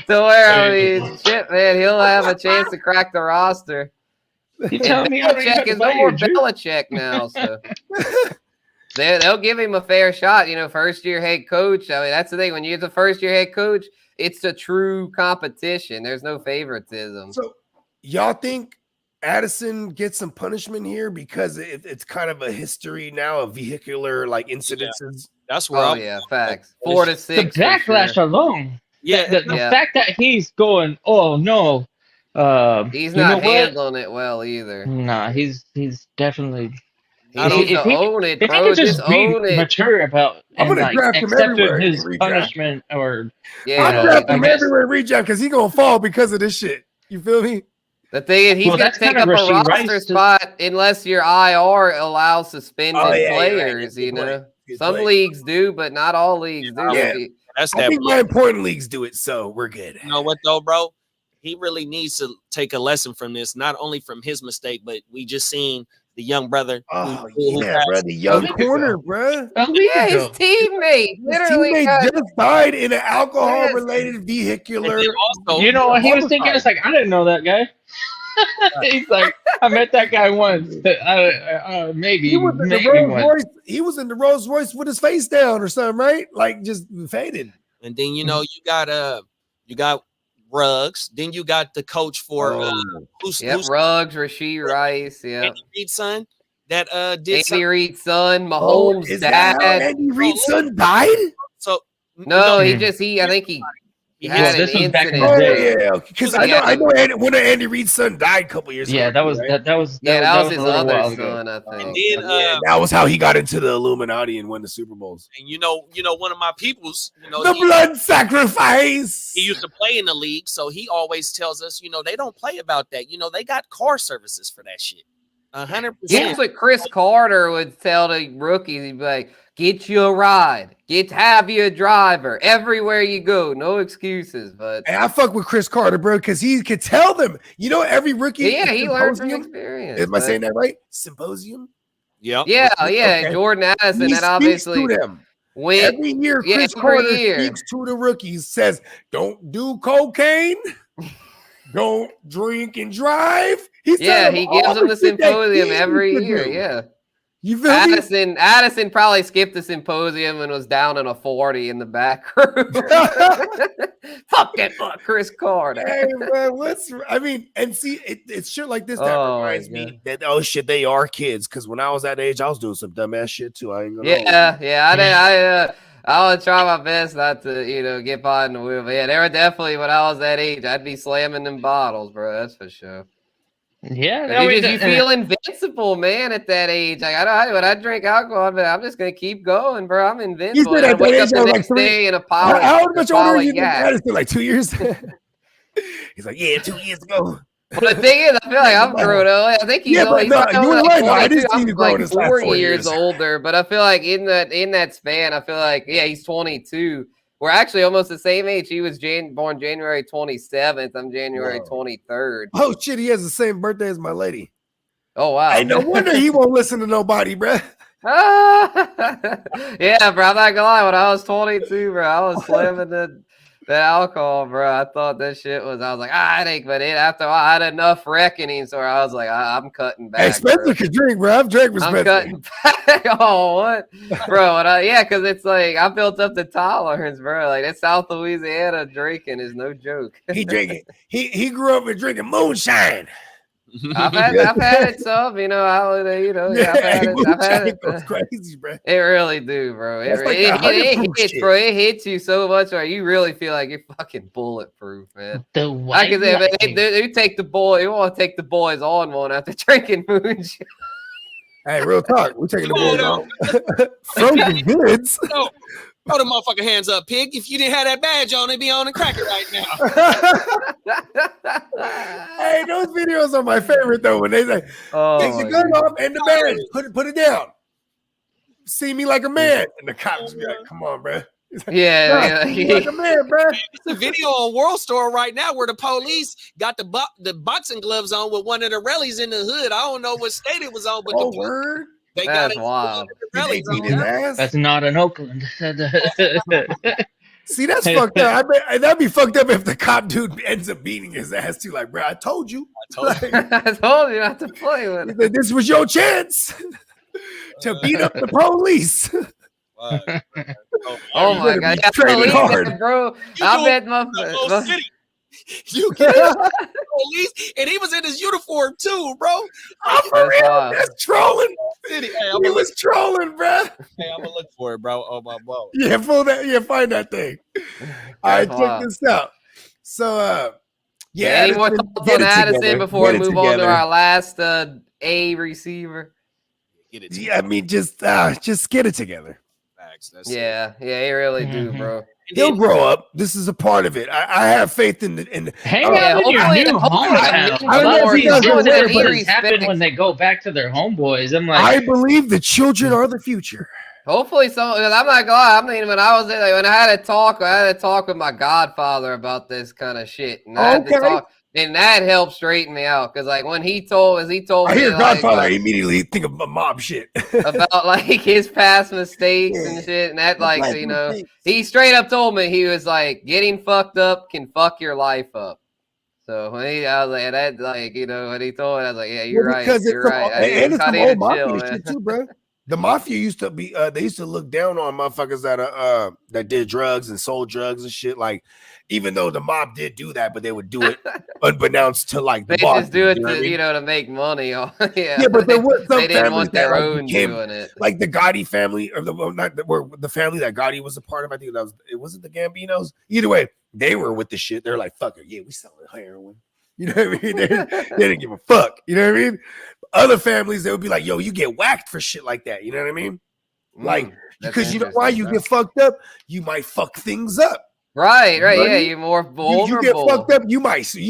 to where I mean, shit, man, he'll have a chance to crack the roster. You telling me I don't even have Belichick to is buy no more your jersey? Belichick now, so they'll give him a fair shot. First year head coach. I mean, that's the thing. When you're the first year head coach, it's a true competition. There's no favoritism. So y'all think Addison gets some punishment here because it's kind of a history now of vehicular like incidences? That's where Oh I'm. yeah, facts. 4 to 6. The backlash alone. Yeah, The fact that he's going, oh no. He's you know not what? handling it well either. Nah, he's definitely. He needs to own it, If he bro. could just be own it. mature about I'm and gonna like draft him accepted everywhere in his redraft. punishment or Yeah, I'm drafting I him guess- everywhere in redraft because he's gonna fall because of this shit. You feel me? the thing is, he's Well, gonna that's take kinda up a Rasheed roster Rice. spot unless your IR allows suspended Oh, yeah, you're right. players. That's a good point. Good Some point. leads do, but not all leagues do. Yeah. that's I that. think my important leagues do it, so we're good. You know what though, bro? He really needs to take a lesson from this, not only from his mistake, but we just seen the young brother. Oh who yeah, passed. bro, the young week corner, ago. bro. A week Yeah, his ago. teammate His literally teammate got just died in an alcohol-related vehicular. And then also, You know what he was homicide. thinking? It's like I didn't know that guy. He's like, I met that guy once. Maybe He was in the maybe Rolls once. Royce. He was in the Rolls Royce with his face down or something, right? Like just faded. and then you got Ruggs. Then you got the coach for who's Ruggs, Rasheed Rice, Andy Reid's son that did Andy Reid's son, Oh, Mahomes' is that how dad. Andy Reid's son died? so No, he I think he he had had this an was back in the Oh incident. day. yeah, because I know when Andy Reid's son died a couple years Yeah, ago. that was right? that was His a little other while ago. son, I and think. then Yeah, that was how he got into the Illuminati and won the Super Bowls. and one of my peoples, The blood sacrifice. he used to play in the league, so he always tells us, they don't play about that. They got car services for that shit. 100%. That's what Chris Carter would tell the rookies. He'd be like, get you a ride. Have you a driver. Everywhere you go. No excuses. But And I fuck with Chris Carter, bro, because he could tell them. Every rookie. yeah, he learned from symposium- experience. Am I saying that right? Symposium. Yep. Yeah, Okay. Jordan Addison. He That speaks obviously to them. went. Every year, Yeah, Chris every Carter year. speaks to the rookies, says, don't do cocaine, don't drink and drive. He's Yeah, telling he them all gives them the shit that symposium he every needs to year. do. Yeah. You feel me? Addison probably skipped the symposium and was down in a 40 in the back room. Fuck that fuck Chris Carter. Hey, man, and see, it's shit like this that Oh, reminds my me that, oh shit, they are kids. Because when I was that age, I was doing some dumbass shit too. I ain't gonna hold you. I would try my best not to, get behind the wheel. But yeah, they were definitely, when I was that age, I'd be slamming them bottles, bro. That's for sure. Yeah, You feel invincible, man, at that age. Like, when I drink alcohol, I'm just going to keep going, bro. I'm invincible. said I at that wake age, up the I was next like day in a pile of How much older are you than gas. Addison? Like 2 years? He's like, yeah, 2 years ago. But the thing is, I feel like I'm grown up. I think he's Yeah, only but no, you were right, though. I didn't see you growing like this last 4 4 years years. older. But I feel like in that span, I feel like, yeah, he's 22. We're actually almost the same age. He was born January 27th. I'm January 23rd. Oh shit, he has the same birthday as my lady. Oh, wow. Hey, no wonder he won't listen to nobody, bruh. Yeah, bro. I'm not gonna lie. When I was 22, bro, I was slamming the alcohol, bro. I thought that shit was. I was like, it ain't. But after I had enough reckoning, so I was like, I'm cutting back. Hey, Spencer bro. could drink, bro. I've drank with I'm Spencer. cutting back. Oh, what, bro? Because it's like I built up the tolerance, bro. Like that South Louisiana drinking is no joke. He drinking. He grew up with drinking moonshine. I've had it some, I've had it. I've had it. Goes crazy, bro. It really do, bro. That's like It that 100% hits, shit. bro. It hits you so much, where you really feel like you're fucking bulletproof, man. The Like I said, they take the boy. You want to take the boys on one after drinking moonshine. Hey, real talk. We're taking the Come boys out. Frozen goods. No, throw the motherfucking hands up, pig. If you didn't have that badge on, they'd be on and crack it right now. Hey, those videos are my favorite though. When they say, take the gun off and the badge, put it down. See me like a man, and the cops be like, "Come on, bro." Yeah, He's like a man, bro. It's a video on World Store right now where the police got the boxing gloves on with one of the rallies in the hood. I don't know what state it was on, but Oh, word. they That's got it. wild. Did they beat on. his ass? That's not in Oakland. See, that's fucked up. I bet that'd be fucked up if the cop dude ends up beating his ass too. Like, bro, I told you. I told you. I told you not to play with it. This was your chance to beat up the police. Wow. Oh my better god, be I training believe hard. that, bro. You I doing bet the whole my city. You get police, and he was in his uniform too, bro. Oh, for That's real? wild. That's trolling. City. Hey, He was trolling, bro. I'm gonna look for it, bro. Oh my bro. Yeah, find that thing. All right, check wild. this out. So, yeah, Any more Addison, thoughts get on it Addison together. before Get we it move on to together. our last A receiver? Get it. Yeah, I mean, just get it together. Facts. That's Yeah, he really do, Mhm. bro. He'll grow up. This is a part of it. I have faith in Hang Oh, out in your hopefully- new hopefully hometown. I don't know A lot if of you guys these are aware, kids but what he has happened respects- when they go back to their homeboys. I'm like, I believe the children are the future. Hopefully, so because I'm not gonna lie. I mean, when I was there, when I had a talk with my godfather about this kind of shit, and I had to Okay. talk, and that helped straighten me out. Because like when he told I me hear like, Godfather, I immediately think of mob shit. about like his past mistakes and shit, and that like Like, you know, he straight up told me he was like, getting fucked up can fuck your life up. So when I was like, that like you know, when he told me, I was like, yeah, you're right, Because you're right. and it's some I need old to chill, mafia man. shit too, bro. The mafia used to be they used to look down on motherfuckers that did drugs and sold drugs and shit. Like, even though the mob did do that, but they would do it unbeknownst to like the They boss. just do it what I to mean? you know to make money. Yeah, Yeah, but there were some they didn't families want that their like own became doing it. like the Gotti family, or the family that Gotti was a part of. I think it wasn't the Gambinos. Either way, they were with the shit. They're like, fuck it, yeah, we selling heroin. You know what I mean? They didn't give a fuck. You know what I mean? Other families, they would be like, yo, you get whacked for shit like that. You know what I mean? Like, because you know why you get fucked up? You might fuck things up. Right. Right? Yeah, you're more vulnerable. You get fucked up, you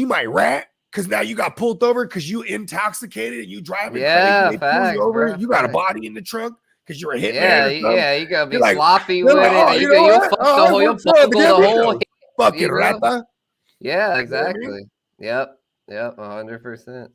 might rat because now you got pulled over because you intoxicated and you driving Yeah, crazy. They pull facts, you over. bro, You got a facts. body in the trunk because you're a hitman. Yeah, you gotta be You're like- sloppy you're with like, it. oh, And you know you'll what? fuck Oh, the whole, you'll what's up, buckle the Gambino? whole. Fucking you know? rata. Yeah, You know what I exactly. mean? Yep, 100%.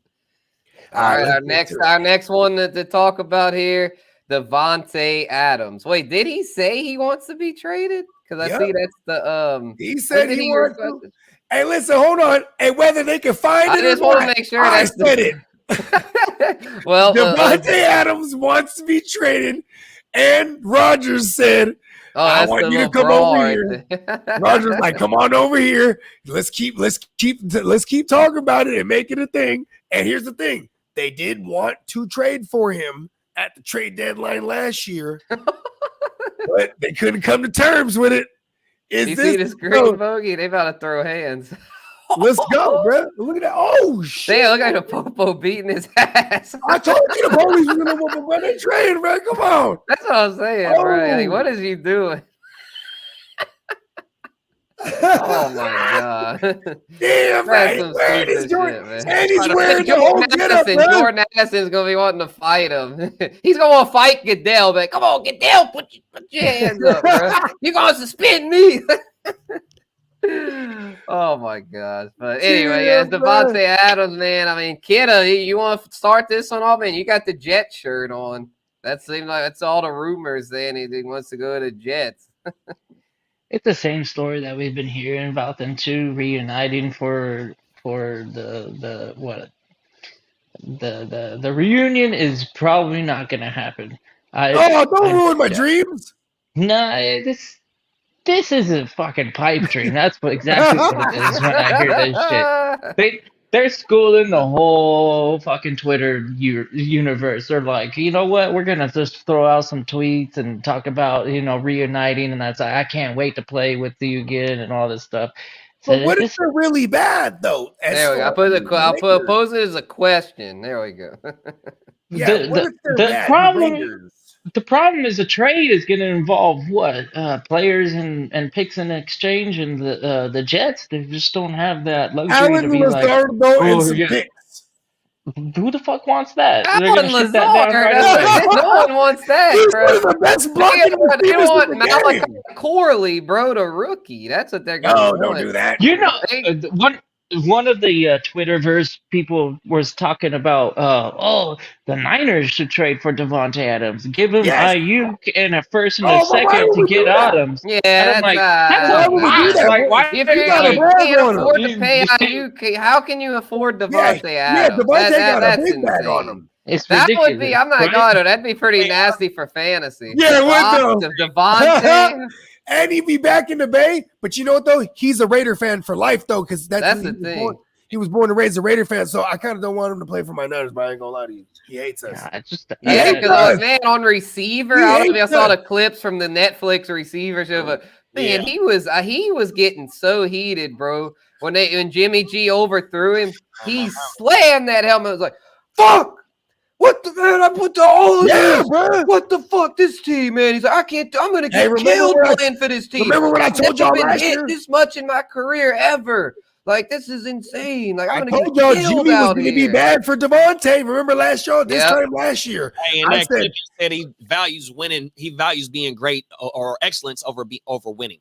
All All right, right, let's get to our next one to talk about here, Devontae Adams. Wait, did he say he wants to be traded? Because I Yep. see that's the He said did he he wants to. request Hey, listen, hold on. And whether they can find I it just or want to not, make sure I that's said it. it. Well, Devontae Adams wants to be traded, and Rogers said, I that's want the you to little come brawl over right here. there. Rogers like, come on over here. Let's keep talking about it and make it a thing. And here's the thing: they did want to trade for him at the trade deadline last year, but they couldn't come to terms with it. Is You this see this green bogey? They about to throw hands. Let's go, bro. Look at that. Oh shit! Damn, look at the Popo beating his ass. I told you the police were gonna whoop him when they trade, man. Come on. That's what I'm saying, bro. Like, Oh. what is he doing? Oh my god. Damn, That's right. some Man, he's stupid doing, shit, man. and he's wearing the whole Jordan getup, Addison, bro. Jordan Addison's gonna be wanting to fight him. He's gonna want to fight Goodell, but come on, Goodell, put your hands up, bro. You're gonna suspend me. Oh my gosh. But anyway, yeah, it's Yeah, Devontae Adams, man. I mean, Kidda, you want to start this one off, man? You got the Jet shirt on. That seems like that's all the rumors saying he wants to go to the Jets. it's the same story that we've been hearing about them two reuniting for the what the reunion is probably not gonna happen. Oh, don't ruin my dreams. No, this is a fucking pipe dream. That's exactly what it is when I hear this shit. They're schooling the whole fucking Twitter universe. They're like, you know what? We're gonna just throw out some tweets and talk about reuniting, and that's like, I can't wait to play with you again and all this stuff. But what if they're really bad though? There we go. I'll pose it as a question. There we go. Yeah, what if they're bad? The problem is the trade is going to involve what players and picks in exchange, and the Jets they just don't have that luxury to be like, and some picks. Who the fuck wants that? They're Alan gonna shoot that down right away. Lazard. No one wants that, He's bro. one of the best They blocking don't receivers want in the Malachi game. Corley, bro, to rookie. That's what they're gonna No, want. don't do that. You know, They- one of the Twitterverse people was talking about, the Niners should trade for Devontae Adams, give him Yes. Aiyuk and a first and Oh, a but why second would to we get do that? Adams. Yeah, And I'm that's like, that's Why a would we do lot. that? Like, why if are You you got a you bag can't on him. afford to You- pay you- Aiyuk, how can you afford Yeah, Devontae yeah, Adams? Devontae got a That's big bag on insane. him. It's That ridiculous. would be, I'm not right? gonna, that'd be pretty Hey, nasty for fantasy. Yeah, it would, though. Devontae. And he'd be back in the Bay. But you know what, though? He's a Raider fan for life, though, because That's the thing. He was born and raised a Raider fan, so I kind of don't want him to play for my Niners, but I ain't gonna lie to you. He hates us. God, it's just Yeah, he because does. man, on receiver, He I don't know if y'all hates saw us. the clips from the Netflix receiver show, but man, Yeah. he was getting so heated, bro. When Jimmy G overthrew him, he slammed that helmet. It was like, fuck. What the man? I put the all of Yeah, this. bro. What the fuck? This team, man. He's like, I can't. I'm gonna Hey, get remember killed when I- playing for this team. Remember when I I've told never y'all been last hit year? this much in my career ever. Like, this is insane. Like, I I'm gonna told get y'all killed Jimmy was out going to be here. bad for Devontae. Remember last year? This Yep. time last year. Hey, and I that said- clip said he values winning. He values being great or excellence over winning.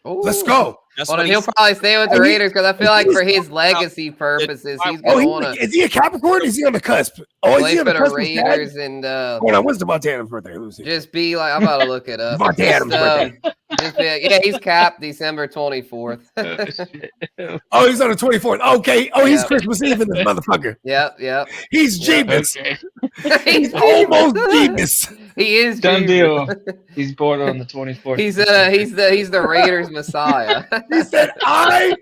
Let's Ooh. go. That's Well, what then he he'll said. probably stay with the Oh, he- Raiders because I feel like for his legacy purposes, he's Oh, gonna want to is he a Capricorn? Is he on the cusp? Oh, is play he on for the the cusp? with Dad? Raiders and Hold on, when's Devontae Adams' birthday? Let me see. just be like, I'm about to look it up. Devontae Adams' birthday. Just be like, yeah, he's capped December 24th. Oh, he's on the 24th. Okay. Oh, he's Yeah. Christmas Eve in this motherfucker. Yep. He's Yeah. Jeebus. Okay. He's almost Jeebus. He is Done Jeebus. deal. He's born on the 24th. He's the Raiders Messiah. He said, I'm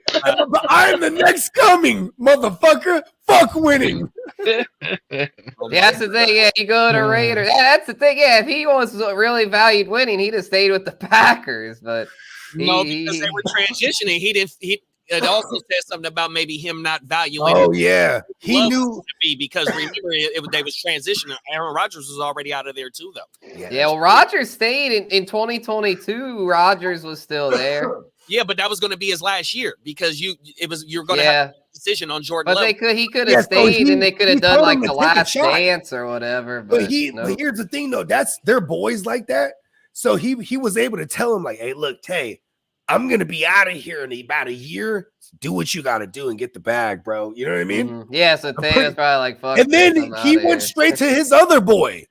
the next coming, motherfucker. Fuck winning. Yeah, that's the thing. Yeah, you go to Raiders. Yeah, that's the thing. Yeah, if he was really valued winning, he'd have stayed with the Packers. But No, he- because they were transitioning. It also said something about maybe him not valuing. Oh, yeah. He love knew. to be because remember they was transitioning. Aaron Rodgers was already out of there too, though. yeah, well, Rodgers stayed in 2022. Rodgers was still there. Yeah, but that was going to be his last year because you're going to Yeah, have a decision on Jordan. but Love. he could Yeah, have so stayed he- and they could he have done told like him to the take a last shot. dance or whatever. But no. here's the thing, though. They're boys like that. So he was able to tell him, like, hey, look, Tay, I'm gonna be out of here in about a year. Do what you gotta do and get the bag, bro. You know what I mean? Mhm. Yeah, so Tay was probably like, fuck. And then this, I'm he outta went here. straight to his other boy,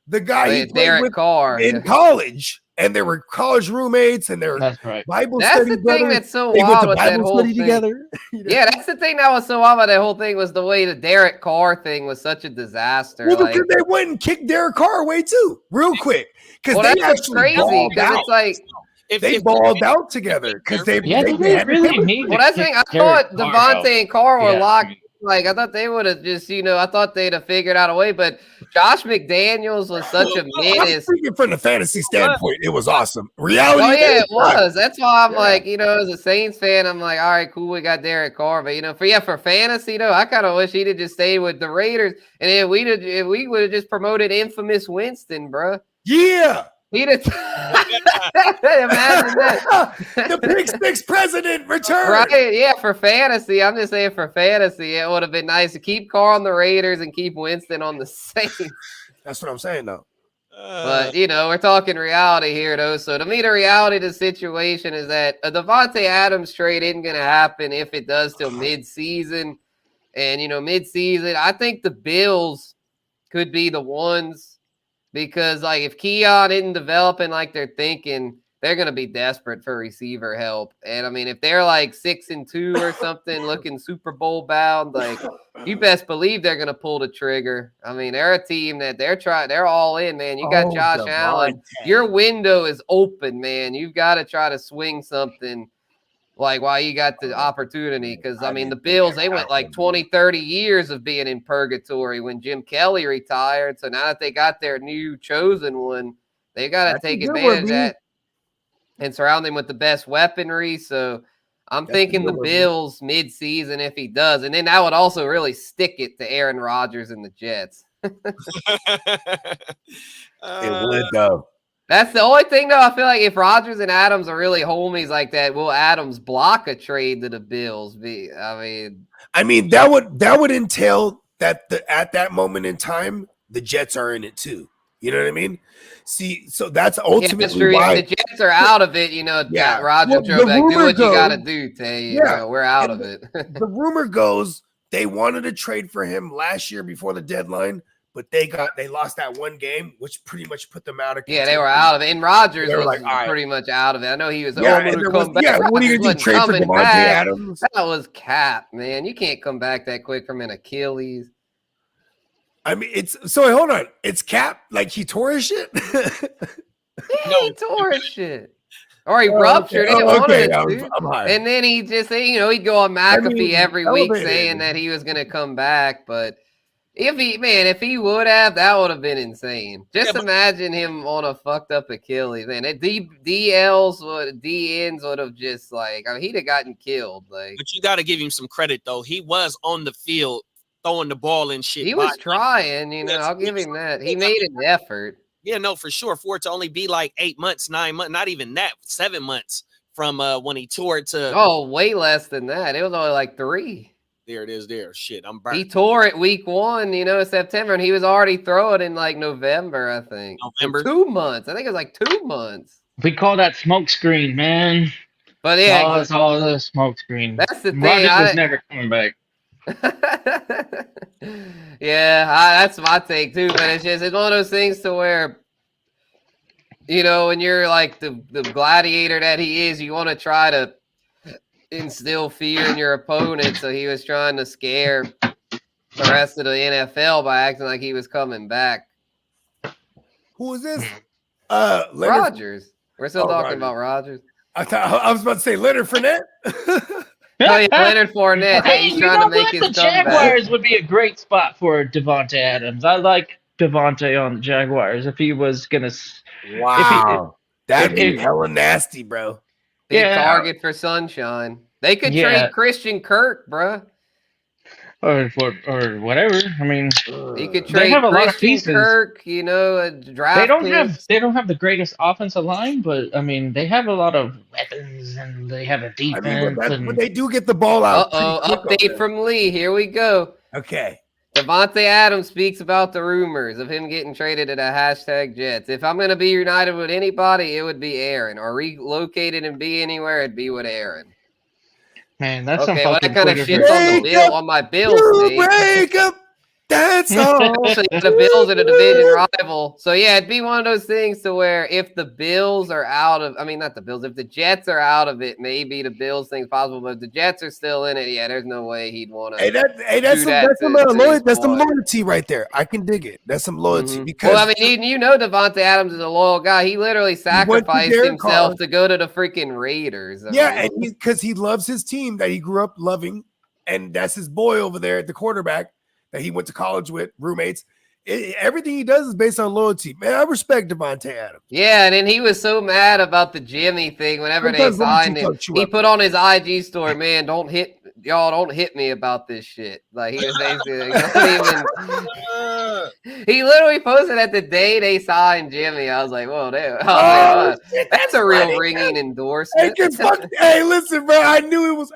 the guy he played Derek with Carr. in college, and they were college roommates, and they're That's right. Bible That's study the thing brothers. that's so They went wild to with that Bible whole study thing. together. You know? Yeah, that's the thing that was so wild about that whole thing was the way the Derek Carr thing was such a disaster. Well, like, because they went and kicked Derek Carr away too, real quick. Because well, they that's what's actually crazy balled because out. it's like, They balled out together because they Yeah, they they had really chemistry. need well, to that's the thing. I kick Derek thought Carr out. Devontae and Carr were Yeah. locked. Like, I thought they would have just, I thought they'd have figured out a way. But Josh McDaniels was such a I'm menace. speaking from the fantasy standpoint, it was awesome. Reality, Oh yeah, it is not. was. That's why I'm Yeah. like, as a Saints fan, I'm like, all right, cool, we got Derek Carr, but for fantasy though, I kind of wish he'd have just stayed with the Raiders, and if we would have just promoted infamous Winston, bro. Yeah. He'd have imagine that. The Pick Six president returned. Right? Yeah, for fantasy, I'm just saying for fantasy, it would have been nice to keep Carr on the Raiders and keep Winston on the Saints. That's what I'm saying, though. But we're talking reality here, though. So to me, the reality of the situation is that a Devontae Adams trade isn't going to happen if it does till mid-season. And mid-season, I think the Bills could be the ones because, like, if Keon isn't developing like they're thinking, they're going to be desperate for receiver help. And I mean, if they're like 6-2 or something, looking Super Bowl bound, like, you best believe they're going to pull the trigger. I mean, they're a team that they're all in, man. You got Josh Allen. Your window is open, man. You've got to try to swing something like while you got the opportunity. Because, I mean, the Bills, they went like 20, 30 years of being in purgatory when Jim Kelly retired. So now that they got their new chosen one, they got to take advantage of that and surround him with the best weaponry. So I'm thinking the Bills mid-season if he does. And then that would also really stick it to Aaron Rodgers and the Jets. It would, though. That's the only thing, though. I feel like if Rodgers and Adams are really homies like that, will Adams block a trade to the Bills? I mean, that would entail that at that moment in time, the Jets are in it too. You know what I mean? See, so that's ultimately why the Jets are out of it. Yeah. Roger Well, like, do what you got to goes- do, Tay. Yeah. We're out And of it. the rumor goes they wanted to trade for him last year before the deadline, but they lost that one game, which pretty much put them out of Yeah, they contention. were out of it. And Rodgers They were was like, all right. pretty much out of it. I know he was, Yeah, I'm going and to there was, come back. yeah, what are you Rodgers going to do? wasn't Trade for coming Devontae back. Adams? That was cap, man. You can't come back that quick from an Achilles. I mean, hold on. It's Cap, like he tore his shit. Yeah, he tore his shit. Or he ruptured it. One of the two. I'm high. And then he just, he'd go on McAfee every week elevated. saying that he was going to come back. But if he would have, that would have been insane. Just imagine him on a fucked up Achilles, man. DNs would have just he'd have gotten killed. But you got to give him some credit though. He was on the field throwing the ball and shit. He was trying, I'll give him that. He made an effort. Yeah, no, for sure. For it to only be like 8 months, 9 months, not even that, 7 months from when he tore it to. Oh, way less than that. It was only like 3. There it is. There, shit, I'm burnt. He tore it week 1, September, and he was already throwing in like November, I think. November. 2 months. I think it was like 2 months. We call that smoke screen, man. But yeah, it's all the smoke screen. That's the thing. Rodgers was never coming back. That's my take too. But it's one of those things to where, when you're like the gladiator that he is, you want to try to instill fear in your opponent. So he was trying to scare the rest of the NFL by acting like he was coming back. Who is this? Rodgers. We're still talking Rodgers. about Rodgers. I was about to say Leonard Fournette. Oh yeah, Leonard Fournette. Hey, He's trying to make his the comeback. Jaguars would be a great spot for Devontae Adams. I like Devontae on the Jaguars if he was gonna. Wow, that'd be hella nasty, bro. Big target for Sunshine. They could trade Christian Kirk, bro. Or whatever. I mean, you could trade Christian Kirk. A draft. They don't have the greatest offensive line, but I mean, they have a lot of weapons and they have a defense. But they do get the ball out. Update from Lee. Here we go. Okay. Devontae Adams speaks about the rumors of him getting traded to the #Jets. If I'm going to be united with anybody, it would be Aaron. Or relocated and be anywhere, it'd be with Aaron. Man, that's okay. Some well, that kind of shit's on my Bills. Break up. That's all. The Bills are a division rival. So, yeah, it'd be one of those things to where if the Bills are out of – not the Bills. If the Jets are out of it, maybe the Bills thing's possible. But if the Jets are still in it, yeah, there's no way he'd want to that's some loyalty right there. I can dig it. That's some loyalty. Because Devontae Adams is a loyal guy. He literally sacrificed himself to go to the freaking Raiders. And because he loves his team that he grew up loving, and that's his boy over there at the quarterback that he went to college with, roommates. Everything he does is based on loyalty. Man, I respect Devontae Adams. Yeah, and then he was so mad about the Jimmy thing whenever they signed him. He put on his IG story, man, don't hit me about this shit. Like he was basically he literally posted that the day they signed Jimmy. I was like, whoa, that's a real ringing endorsement. Hey, listen, bro. I knew it was.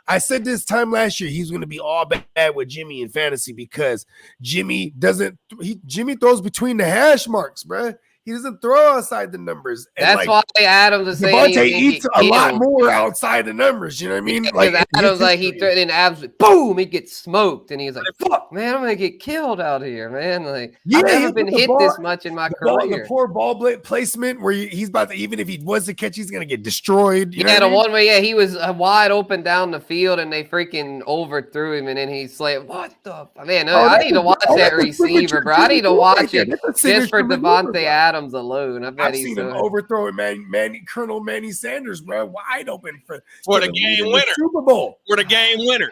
I said this time last year he's going to be all bad with Jimmy in fantasy because Jimmy throws between the hash marks, bro. He doesn't throw outside the numbers. And that's why Adams is saying Devontae eats a lot more outside the numbers. You know what I mean? Because Adams, he threw in Adams, boom, he gets smoked, and he's like, "Fuck, man, I'm gonna get killed out here, man." I've never been hit this much in my career. The poor ball placement where he's about to, even if he was to catch, he's gonna get destroyed. One way, he was wide open down the field, and they freaking overthrew him, and then he's like, "What the man? I need to watch that receiver, bro. I need to watch it just for Devontae Adams alone." I've seen him overthrow Colonel Manny Sanders, bro, wide open for the game winner, Super Bowl, for the game winner.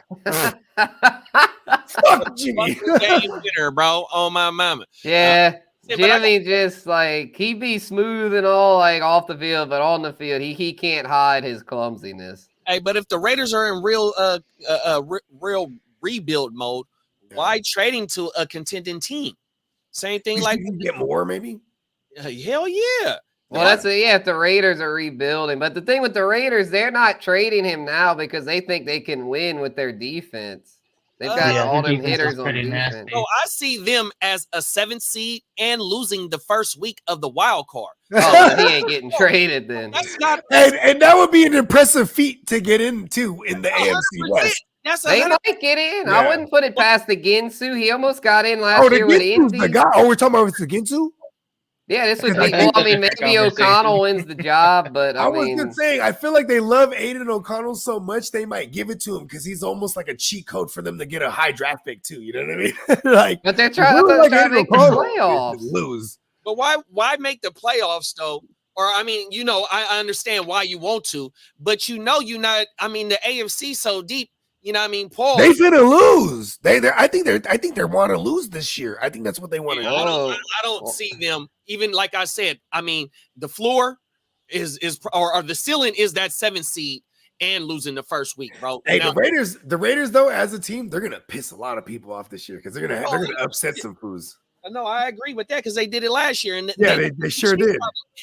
Fuck Jimmy, game winner, bro. Oh my mama. Yeah. Jimmy just he be smooth and all off the field, but on the field he can't hide his clumsiness. Hey, but if the Raiders are in real rebuild mode, why trading to a contending team? Same thing you can get more maybe. Hell yeah. Well, if the Raiders are rebuilding. But the thing with the Raiders, they're not trading him now because they think they can win with their defense. They've got all their them defense is hitters on pretty defense. nasty. So I see them as a 7th seed and losing the first week of the wild card. Oh, then he ain't getting traded then. That's not. and that would be an impressive feat to get into in the AFC 100%. West. That's They 100. might get in. Yeah. I wouldn't put it past the Ginsu. He almost got in last the year with Ginsu's the Indy. guy. Oh, we're talking about the Ginsu? Yeah, this would Because be. I think Well, I mean, that's a maybe different O'Connell conversation. wins the job, but I I was mean, just saying, I feel like they love Aiden O'Connell so much they might give it to him because he's almost like a cheat code for them to get a high draft pick too. You know what I mean? Like, but they're trying who to like make Aiden the O'Connell playoffs. is to lose. But why make the playoffs though? Or I mean, I understand why you want to, but you're not. I mean, the AFC so deep. You know what I mean, Paul? They finna lose. I think they want to lose this year. I think that's what they want to do. I don't see them even like I said. I mean, the floor is or the ceiling is that 7th seed and losing the first week, bro. Hey, Now, the Raiders though, as a team, they're gonna piss a lot of people off this year because they're gonna upset some fools. no, I agree with that because they did it last year, and Yeah, they sure did.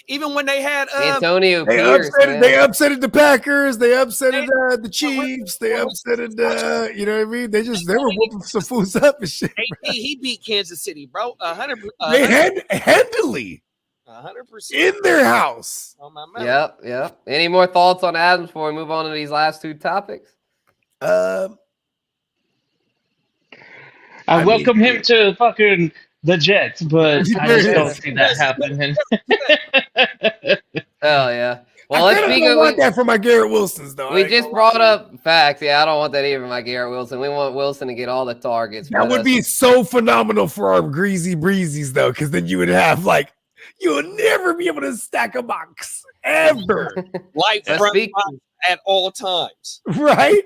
even when they had Antonio They Pierce, man. They upsetted the Packers. They upsetted the Chiefs. They upsetted you know what I mean? They were whooping some fools up and shit. he beat Kansas City, bro. 100%. They handily 100% in their house. on my mouth. Yep. Any more thoughts on Adams before we move on to these last two topics? I I welcome mean- him to fucking the Jets, but I just don't see that happening. Oh yeah. Well, I let's kinda speak don't of. want that for my Garrett Wilsons though. We just brought up facts. Yeah, I don't want that either, my Garrett Wilson. We want Wilson to get all the targets. That would be so phenomenal for our greasy breezes though, because then you would have you would never be able to stack a box ever, Light Let's front speak- box at all times, right?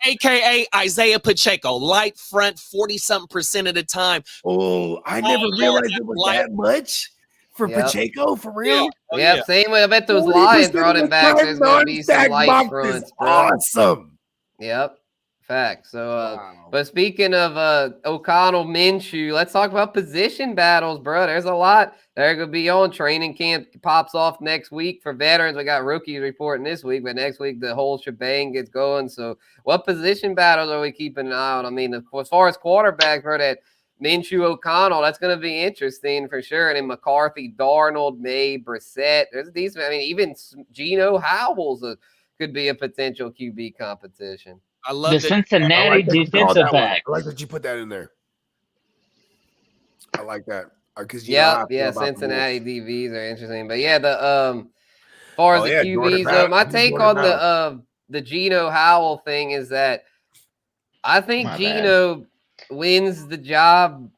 aka Isaiah Pacheco. Light front 40-something% of the time. Oh, I never realized it was that much for Yep. Pacheco for real. Oh, Yeah, same way. I bet those 40% Lions of the running backs. time There's going to be some non-stacked light box fronts, is bro. awesome. Yep, facts. So, Wow. but speaking of O'Connell, Minshew, let's talk about position battles, bro. There's a lot. They're going to be on. Training camp pops off next week for veterans. We got rookies reporting this week, but next week the whole shebang gets going. So, what position battles are we keeping an eye on? I mean, as far as quarterbacks, bro, that Minshew, O'Connell, that's going to be interesting for sure. And then McCarthy, Darnold, May, Brissett. There's these. I mean, even Geno Howell's could be a potential QB competition. I love The that. Cincinnati that you called defensive that one. back. I like that you put that in there. I like that because Yeah, Cincinnati DBs are interesting, but yeah, the as far as Oh, the yeah, QBs, Jordan my Addison, take Jordan on the Geno Howell thing is that I think My bad. Geno wins the job.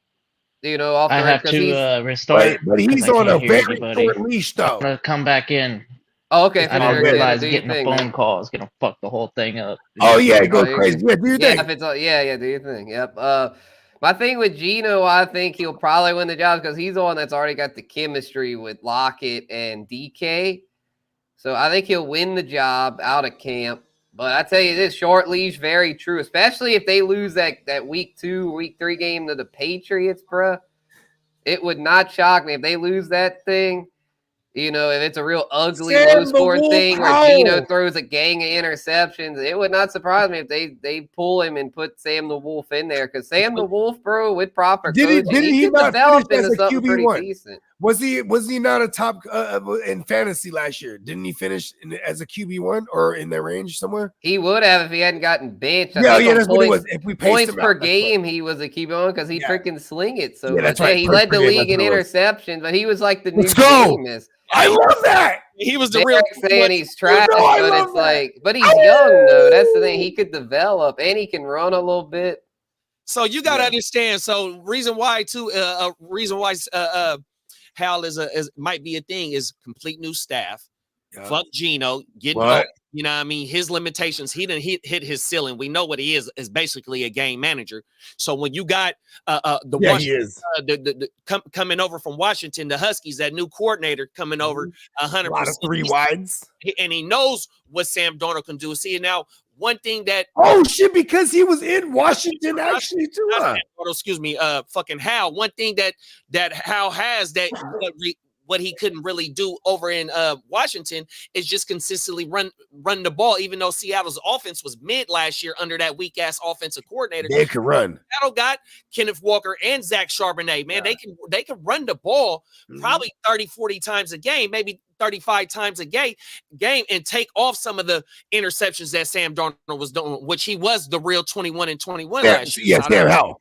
Off the I have to restart. but he's because I on a can't hear very everybody. short leash though. I'm gonna come back in. Oh, okay, I for sure. didn't Yeah, realize do your getting a thing, phone man. call is gonna fuck the whole thing up. Oh yeah, it goes Oh, crazy. Yeah, do your Yeah, thing. if it's yeah, do your thing. Yep. My thing with Geno, I think he'll probably win the job because he's the one that's already got the chemistry with Lockett and DK. So I think he'll win the job out of camp. But I tell you this, short leash, very true, especially if they lose that week 2, week 3 game to the Patriots, bruh. It would not shock me if they lose that thing. If it's a real ugly, Sam the low-scoring Wolf thing where Howell. Geno throws a gang of interceptions, it would not surprise me if they pull him and put Sam the Wolf in there. Because Sam the Wolf, bro, with proper coaching, Didn't he could not develop finish as into a something pretty QB1? decent. Was he not a top in fantasy last year? Didn't he finish as a QB1 or in that range somewhere? He would have if he hadn't gotten benched. Yeah, think on that's what it was. If we paced points him per out, that's game, he was a QB1 because he Yeah. freaking sling it so Yeah, much. that's right. He Points led per the game, league in that's what it was. interceptions, but he was like the new Let's go. Jameis. I love that. He was the real. Derek's saying he's trash, No, I but love it's that. like, but he's young though. That's the thing. He could develop and he can run a little bit. So you got to Yeah. understand. So reason why too. Reason why Hal might be a thing is complete new staff. Yeah. Fuck Geno, getting What? up, you know what I mean? His limitations, he didn't hit his ceiling. We know what he is basically a game manager. So when you got the Yeah, one he is. coming over from Washington, the Huskies, that new coordinator coming over A 100%. lot of 3 wides. And he knows what Sam Darnold can do. See, now one thing that Oh shit! Because he was in Washington actually too. Huh? excuse me, fucking Hal. One thing that Hal has that what he couldn't really do over in Washington is just consistently run the ball, even though Seattle's offense was mid last year under that weak ass offensive coordinator. They can run. Seattle got Kenneth Walker and Zach Charbonnet, man. They can run the ball probably 30, 40 times a game, maybe 35 times a game and take off some of the interceptions that Sam Darnold was doing, which he was the real 21 and 21 last year. Yes, Sam Howell.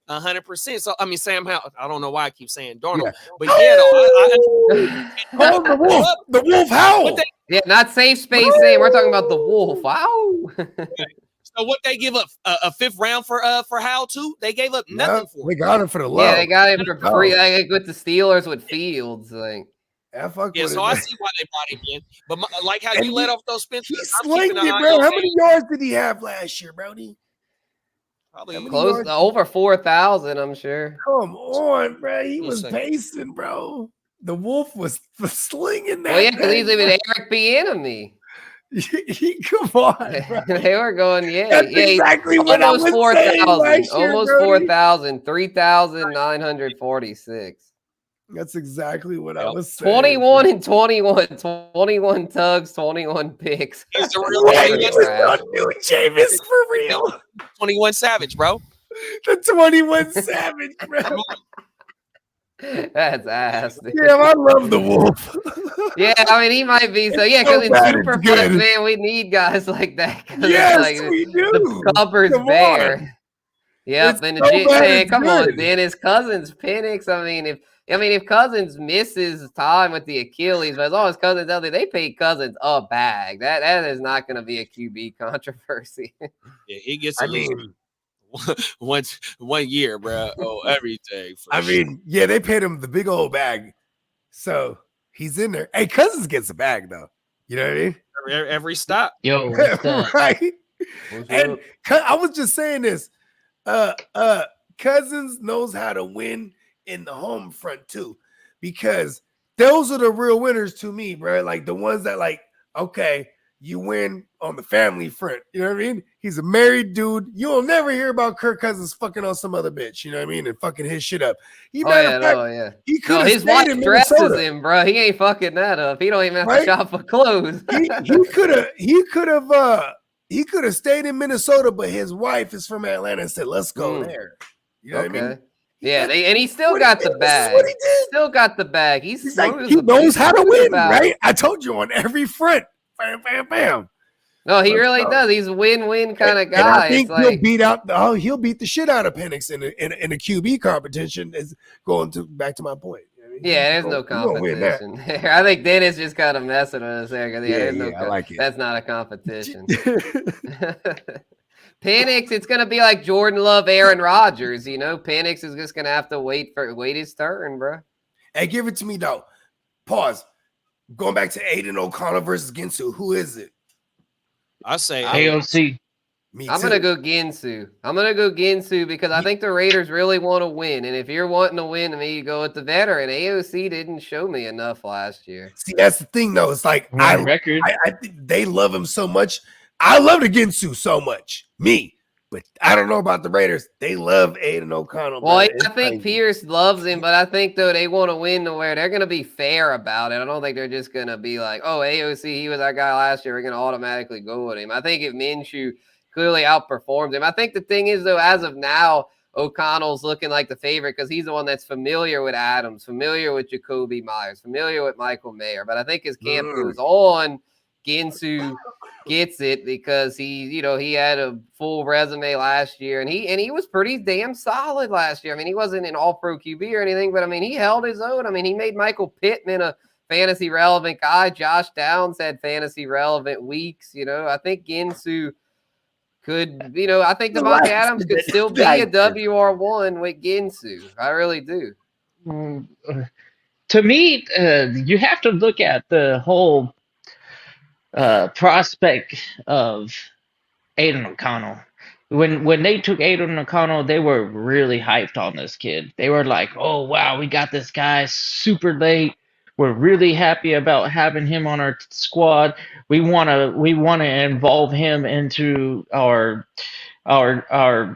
100%. So I mean, Sam Howell. I don't know why I keep saying Darnold, but the wolf howl. Yeah, not safe space. Saying we're talking about the wolf. Wow. So what they give up a 5th round for Howell too? They gave up nothing for. They got him for the low. Yeah, they got him for free. Like with the Steelers with Fields, like. Yeah, so I see why they brought him in. But like how you let off those spins, he slinged it, bro. How many yards did he have last year, Brody? Probably close to over 4,000, I'm sure. Come on, bro. He was pacing, bro. The Wolf was slinging that. Well, yeah, because he's even Eric Bieniemy. Come on, bro. They were going, That's exactly what I was saying last year, almost 4,000, 3,946. That's exactly what I was saying. 21 and 21, 21 tugs, 21 picks. He's the real new Jameis for real. 21 Savage, bro. The 21 Savage, bro. That's ass. Dude. Yeah, I love the Wolf. Yeah, I mean, he might be. So, yeah, because in Superflex, man, we need guys like that. Yes, like, we do. The cupboard's bare. Yep, and the come on, then his Cousins, Penix. I mean, if Cousins misses time with the Achilles, but as long as Cousins out there, they pay Cousins a bag. That is not going to be a QB controversy. Yeah, he gets one year, bro. Oh, everything. Yeah, they paid him the big old bag, so he's in there. Hey, Cousins gets a bag though. You know what I mean? Every stop, yo, right? And I was just saying this. Cousins knows how to win in the home front too, because those are the real winners to me, bro. Like the ones that, like, okay, you win on the family front. You know what I mean? He's a married dude. You'll never hear about Kirk Cousins fucking on some other bitch. You know what I mean? And fucking his shit up. He He could his wife dresses him, bro. He ain't fucking that up. He don't even have to shop for clothes. He could have stayed in Minnesota, but his wife is from Atlanta and said, "Let's go there." You know what I mean? Yeah, and he still got the bag. What he did. Still got the bag. He's like, he knows how to win, right? I told you, on every front. Bam, bam, bam. No, he really does. He's a win-win kind of guy. And I think he'll beat the shit out of Penix in a QB competition. Is going back to my point. Yeah, there's no competition. I think Dennis just kind of messing with us there. I like it. That's not a competition. Penix, it's gonna be like Jordan Love, Aaron Rodgers. You know, Penix is just gonna have to wait his turn, bro. Hey, give it to me though. Pause. Going back to Aiden O'Connell versus Ginsu. Who is it? I say AOC. I'm gonna go Ginsu because I think the Raiders really want to win. And if you're wanting to win, you go with the veteran. AOC didn't show me enough last year. See, that's the thing though. It's like I think they love him so much. I love the Ginsu so much. But I don't know about the Raiders. They love Aiden O'Connell. Well, I think Pierce loves him, but I think though they want to win to where they're going to be fair about it. I don't think they're just going to be like, oh, AOC, he was our guy last year. We're going to automatically go with him. I think if Minshew clearly outperforms him, I think the thing is though, as of now, O'Connell's looking like the favorite because he's the one that's familiar with Adams, familiar with Jacoby Myers, familiar with Michael Mayer. But I think his camp goes on. Ginsu gets it because he had a full resume last year and he was pretty damn solid last year. I mean, he wasn't an all-pro QB or anything, but I mean, he held his own. I mean, he made Michael Pittman a fantasy relevant guy. Josh Downs had fantasy relevant weeks. I think Ginsu could, I think Devontae Adams could still be a WR1 with Ginsu. I really do. To me, you have to look at the whole prospect of Aiden O'Connell. When they took Aiden O'Connell, they were really hyped on this kid. They were like, "Oh wow, we got this guy super late. We're really happy about having him on our squad. We want to involve him into our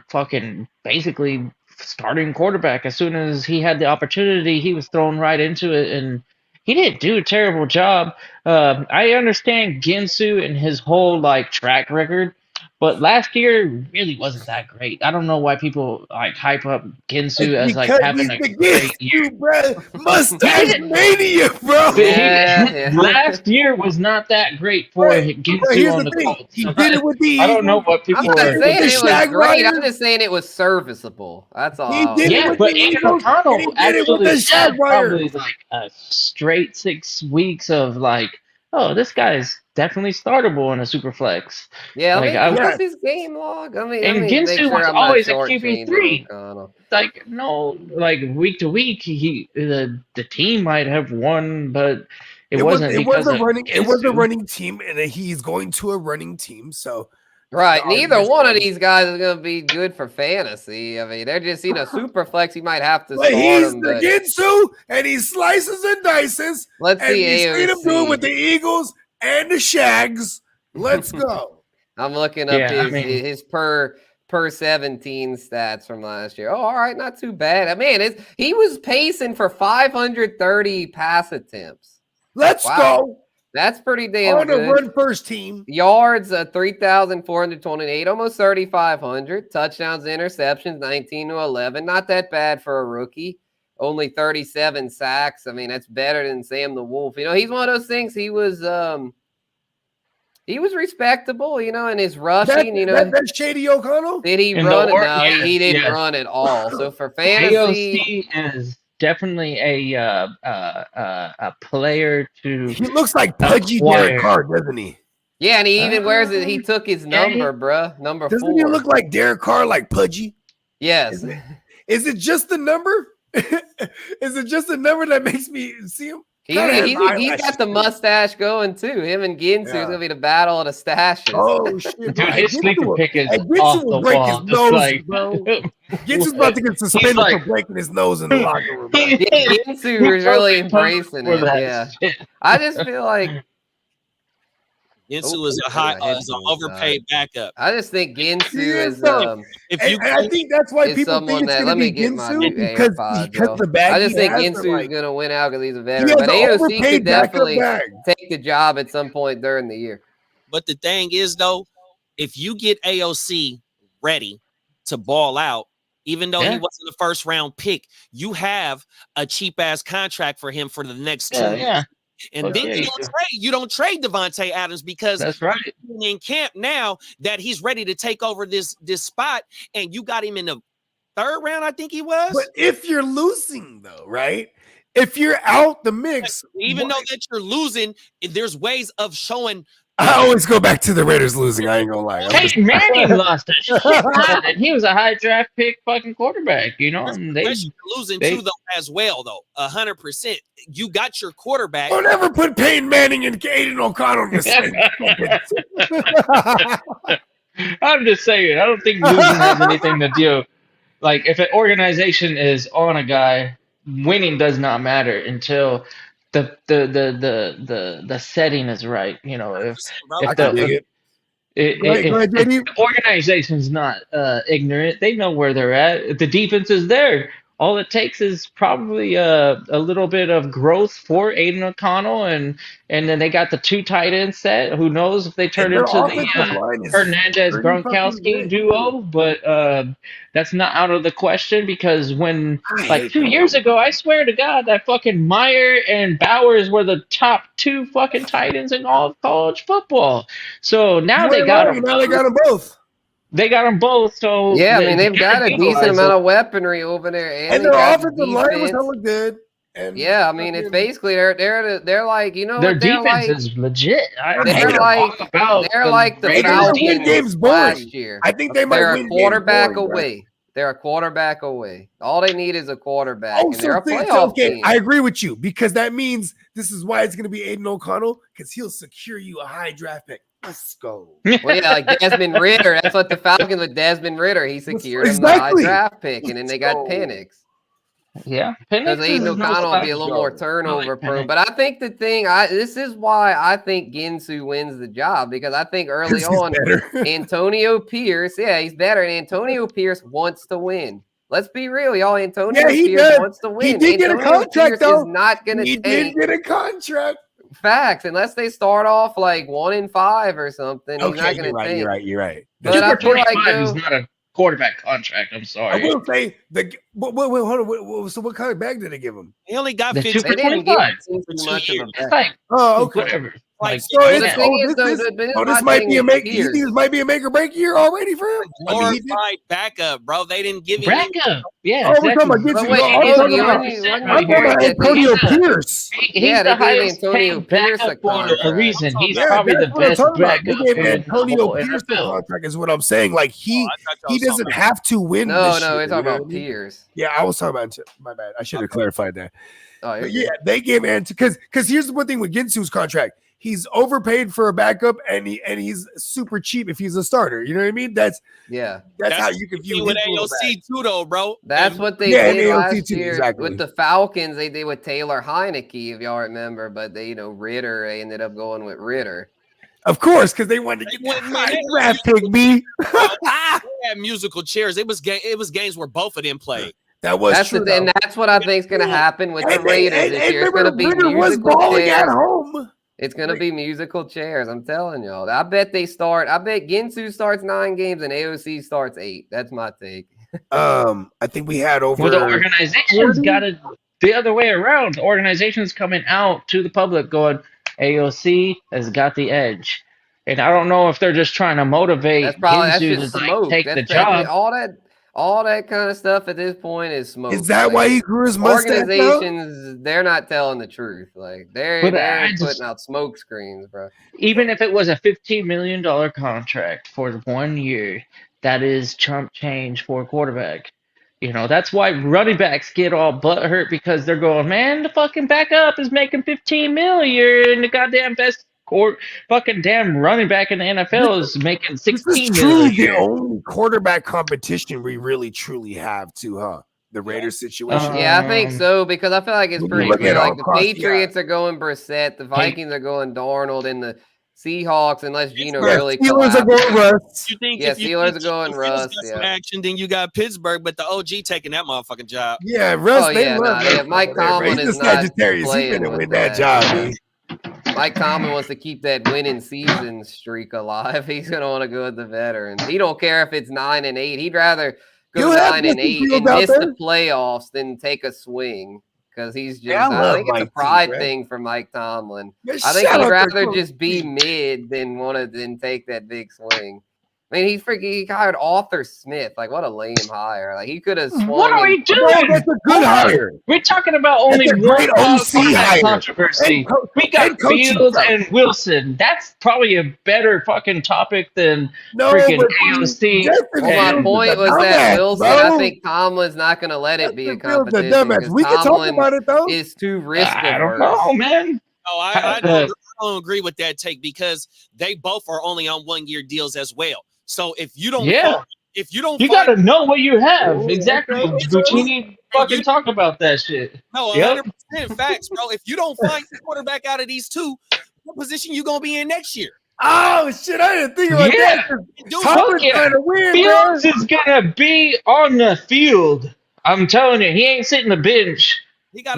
fucking basically starting quarterback. As soon as he had the opportunity, he was thrown right into it, and he didn't do a terrible job. I understand Ginsu and his whole like track record, but last year really wasn't that great. I don't know why people like hype up Ginsu as like Because having he's a the great year. you, bro. Mustache mania, bro. Yeah. Last year was not that great for But Ginsu here's on the the thing. Colts. He So did it with the I don't know Eagles. what I'm people not are. saying it was Shag great. I'm Riders. just saying it was serviceable. That's all. He did it Yeah, with but the Aiden Eagles, and O'Connell he did it with actually the had probably Jaguars. like a straight 6 weeks of like, oh, this guy's definitely startable in a super flex. Yeah, Like let me pull Yeah. up his game log. Let and me make Ginsu sure was I'm not always a shortchanging QB3. O'Connell. Like no, like week to week, the team might have won, but it wasn't because of It was a Ginsu. running team, and he's going to a running team. So Right. the Neither argument one of stands. these guys is going to be good for fantasy. I mean, they're just, super flex. You might have to But start he's them. the But Ginsu, and he slices and dices, let's and see you seen him do it with AOC. the Eagles and the Shags. Let's go. I'm looking up Yeah, I mean, his per 17 stats from last year. Oh, all right, not too bad. I mean, he was pacing for 530 pass attempts. Let's go That's pretty damn on a good. run first team. Yards, 3,428, almost 3,500. Touchdowns, interceptions, 19 to 11. Not that bad for a rookie. Only 37 sacks. I mean, that's better than Sam the Wolf. He's one of those things. He was respectable, in his rushing. That's Shady O'Connell. Did he in run it? the No, he didn't run at all. So for fantasy, AOC is definitely a player to He looks like pudgy Derek acquire. Carr, doesn't he? yeah, and he even wears it. He took his number, bruh, number Doesn't 4. he look like Derek Carr, like pudgy? Yes. Is it just the number? Is it just the number that makes me see him? He's got the mustache going too. Him and Ginsu is gonna be the battle of the stashes. Oh shit! Dude, his sleeper pick is Ginsu off will the break wall. his nose, Like, bro. Ginsu's about to get suspended like, for breaking his nose in the locker room. Bro. Yeah, Ginsu is really embracing it. Yeah, shit. I just feel like Ginsu is an overpaid backup. I just think Ginsu is. And I think that's why people think it's going to be Ginsu because the bag. I just think Ginsu is going to win out because he's a veteran. But AOC could definitely take the job at some point during the year. But the thing is, though, if you get AOC ready to ball out, even though he wasn't a first round pick, you have a cheap ass contract for him for the next 2 years. Yeah. And then you don't trade Devontae Adams because that's right. In camp now that he's ready to take over this spot, and you got him in the 3rd round, I think he was. But if you're losing, though, right? If you're out the mix, even though that you're losing, there's ways of showing. I always go back to the Raiders losing. I ain't gonna lie. Peyton Manning lost a shit ton, and he was a high draft pick fucking quarterback, And they losing too, though, as well, though. 100%. You got your quarterback. Don't ever put Peyton Manning and Aiden O'Connell in the same. I'm just saying. I don't think losing has anything to do. Like if an organization is on a guy, winning does not matter until the setting is right. If the organization's not ignorant, they know where they're at. If the defense is there, all it takes is probably a little bit of growth for Aiden O'Connell, and then they got the 2 tight end set. Who knows if they turn into the Hernandez Gronkowski duo? But that's not out of the question because when 2 years ago, I swear to God, that fucking Meyer and Bowers were the top 2 fucking tight ends in all of college football. So now they got them. Now they got them both. They got them both, so yeah. I mean, they've got a decent amount of weaponry over there, and their offensive line was hella good. And yeah, I mean, it's basically they're like their defense is legit. They're like the Falcons last year. I think they're a quarterback away. They're a quarterback away. All they need is a quarterback, and they're a playoff team. I agree with you because that means this is why it's going to be Aiden O'Connell because he'll secure you a high draft pick. Let's go. Well, yeah, like Desmond Ridder. That's what the Falcons with Desmond Ridder. He secured him the high draft pick, and then they got Penix. Yeah, because Aiden O'Connell will be a little more turnover prone. But I think the thing, this is why I think Ginsu wins the job because I think early on, Antonio Pierce, he's better, and Antonio Pierce wants to win. let's be real, y'all. Antonio Yeah, he Pierce does. wants to He win. did get a Antonio contract, Pierce though. is not going to He take did get a contract. facts unless they start off like 1-5 or something. He's not Okay, going to take. you're right. But I feel like 25 is not a quarterback contract. I'm I sorry. will say wait, hold on. So what kind of bag did they give him? He only got The 50. 2 for they didn't give 25. him For too 2 much of a years. It's bet. like Oh, okay. whatever. Like, So Well, it's, the thing is, this my might thing be a is make. You Pierce. think this might be a make or break year already for him? glorified backup, bro. They didn't give him. Backup. Yeah, Oh, we're talking exactly. about Gibson. But wait, I'm Bogey, talking about, when you I'm right talking about here. Antonio Pierce. He's Yeah, they the gave highest Antonio paid Pierce a backup for a contract. reason. He's Yeah, probably the that's what I'm best talking about. They backup gave in the Antonio whole Pierce the NFL. contract is what I'm saying. Like he doesn't have to win. No, this year, we're you talking know about what I mean? Pierce. Yeah, I was talking about. My bad. I should have clarified that. Oh, you're But good. yeah, they gave because here's the one thing with Ginsu's contract. He's overpaid for a backup, and he's super cheap if he's a starter. You know what I mean? That's how you can view with his little bag. AOC too, though, bro. That's And what they Yeah, and did AOC last too, year exactly. with the Falcons. They did with Taylor Heineke, if y'all remember. But they, Ritter, they ended up going with Ritter. Of course, because they wanted to get that high draft pick, B. they had musical chairs. It was games where both of them played. That's true. And that's what I think is going to happen with the Raiders this year. It's going to be musical chairs. At home. It's going to be musical chairs. I'm telling y'all. I bet Ginsu starts 9 games and AOC starts 8. That's my take. I think we had over. Well, the organization's got it the other way around. The organization's coming out to the public going, AOC has got the edge. And I don't know if they're just trying to motivate Ginsu to smoke. take the job. All that kind of stuff at this point is smoke. Is that why he grew his mustache? Organizations, they're not telling the truth. Like they're putting out smoke screens, bro. Even if it was a $15 million contract for 1 year, that is chump change for a quarterback. That's why running backs get all butthurt because they're going, man, the fucking backup is making $15 million, and the goddamn best fucking damn running back in the NFL is making $16 million. This is truly the only quarterback competition we really truly have to, huh? The Raiders situation. Yeah, I think so because I feel like it's pretty clear. Like the Patriots are going Brissett, the Vikings are going Darnold, and the Seahawks, unless Geno really Steelers are going Russ. Steelers are going Russ. Yeah, action. Then you got Pittsburgh, but the OG taking that motherfucking job. Yeah, Russ. Mike Tomlin is not playing with win that job. Mike Tomlin wants to keep that winning season streak alive. He's gonna want to go with the veterans. He don't care if it's 9-8. He'd rather go 9-8 and miss the playoffs than take a swing. Because he's just, I think it's a pride thing for Mike Tomlin. I think he'd rather just be mid than take that big swing. I mean, he hired Arthur Smith. Like, what a lame hire. Like, he could have swung. What are we doing? No, that's a good hire. We're talking about only one controversy. We got Fields and Wilson. That's probably a better fucking topic than freaking AOC. Well, my point was that Wilson, I think Tomlin's not going to let it be a competition. We can talk about it, though. Is too risk averse. I don't know, man. No, I don't agree with that take because they both are only on 1-year deals as well. So if you don't, you gotta know what you have exactly. Buccini fucking talk about that shit. No, 100% facts, bro. If you don't find the quarterback out of these two, what position you gonna be in next year? Oh shit! I didn't think about that. Fields is gonna be on the field. I'm telling you, he ain't sitting the bench.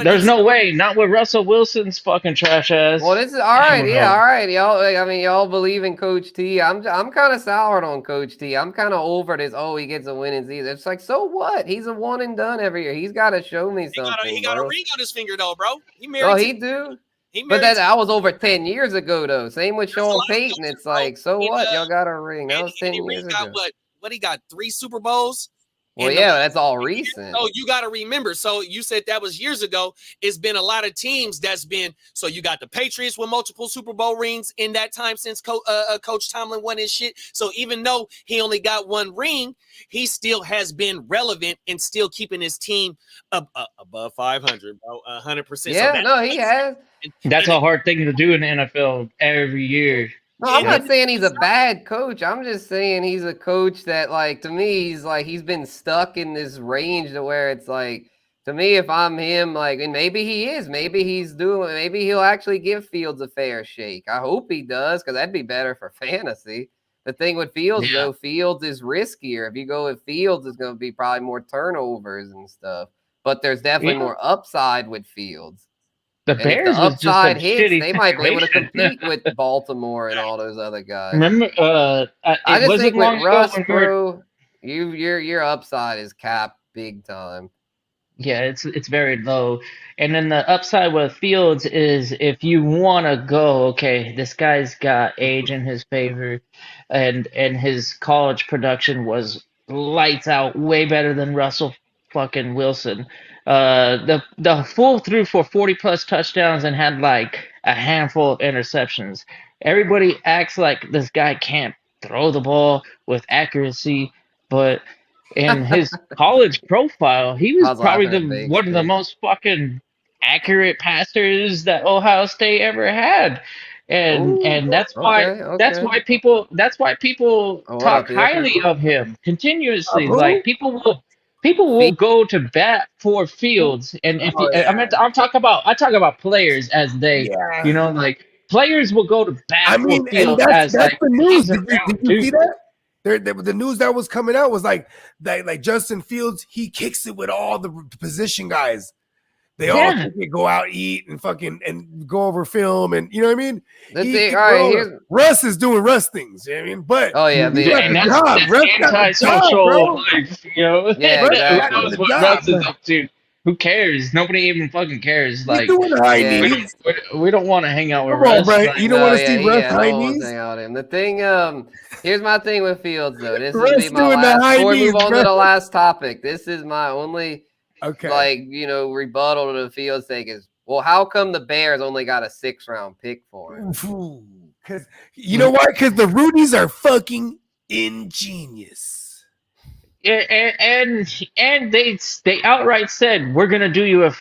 There's no way, not with Russell Wilson's fucking trash ass. Well, this is all right. Yeah, all right, y'all. I mean, y'all believe in Coach T. I'm kind of soured on Coach T. I'm kind of over this. Oh, he gets a winning season. It's like, so what? He's a one and done every year. He's got to show me something. He got a ring on his finger though, bro. He married. Oh, he do. But that was over 10 years ago, though. Same with Sean Payton. It's like, so what? Y'all got a ring. That was 10 years ago. What he got? 3 Super Bowls. Well, yeah, that's all recent. So you got to remember. So you said that was years ago. It's been a lot of teams that's been. So you got the Patriots with multiple Super Bowl rings in that time since Coach Tomlin won his shit. So even though he only got 1 ring, he still has been relevant and still keeping his team above 500, bro, 100%. Yeah, no, he has. That's a hard thing to do in the NFL every year. No, I'm not saying he's a bad coach. I'm just saying he's a coach that, like, to me, he's been stuck in this range to where it's like, to me, if I'm him, like, and maybe he is, maybe he'll actually give Fields a fair shake. I hope he does, because that'd be better for fantasy. The thing with Fields, though, Fields is riskier. If you go with Fields, it's going to be probably more turnovers and stuff. But there's definitely more upside with Fields. The And Bears if the was just a upside hits, shitty they might be able to situation. compete with Baltimore and all those other guys. Remember, I it just wasn't think long with ago Russ, when we were. bro, your upside is capped big time. Yeah, it's very low. And then the upside with Fields is if you want to go, okay, this guy's got age in his favor, and his college production was lights out, way better than Russell fucking Wilson. The fool threw for 40 plus touchdowns and had like a handful of interceptions. Everybody acts like this guy can't throw the ball with accuracy, but in his college profile, he was I was probably laughing at Bake's one of the pick. most fucking accurate passers that Ohio State ever had. And that's why people Oh, what talk up, highly PFF? of him continuously. who? Like people will go to bat for Fields. And if Oh, I talk about players as they, yeah. like players will go to bat I for mean, and Fields as that's like the news. he's Did around you see too. that? The news that was coming out was like Justin Fields, he kicks it with all the position guys. They all go out, eat, and fucking and go over film, and you know what I mean. Russ is doing Russ things. You know what I mean, but that's anti-social life, you know. Yeah, exactly. Who knows what Russ is up to? Who cares? Nobody even fucking cares. Like, doing high knees. We don't want to hang out with Come on, Russ. bro. Like, You don't want to see Russ high no knees? hang out with him. The thing, here's my thing with Fields though. This Russ will be my doing the last. high Before we knees, move on bro. to the last topic, this is my only Okay. rebuttal to the Fields take is, well, how come the Bears only got a 6th-round pick for him? Because you know why? Because the Rudies are fucking ingenious. And they outright said we're gonna do you a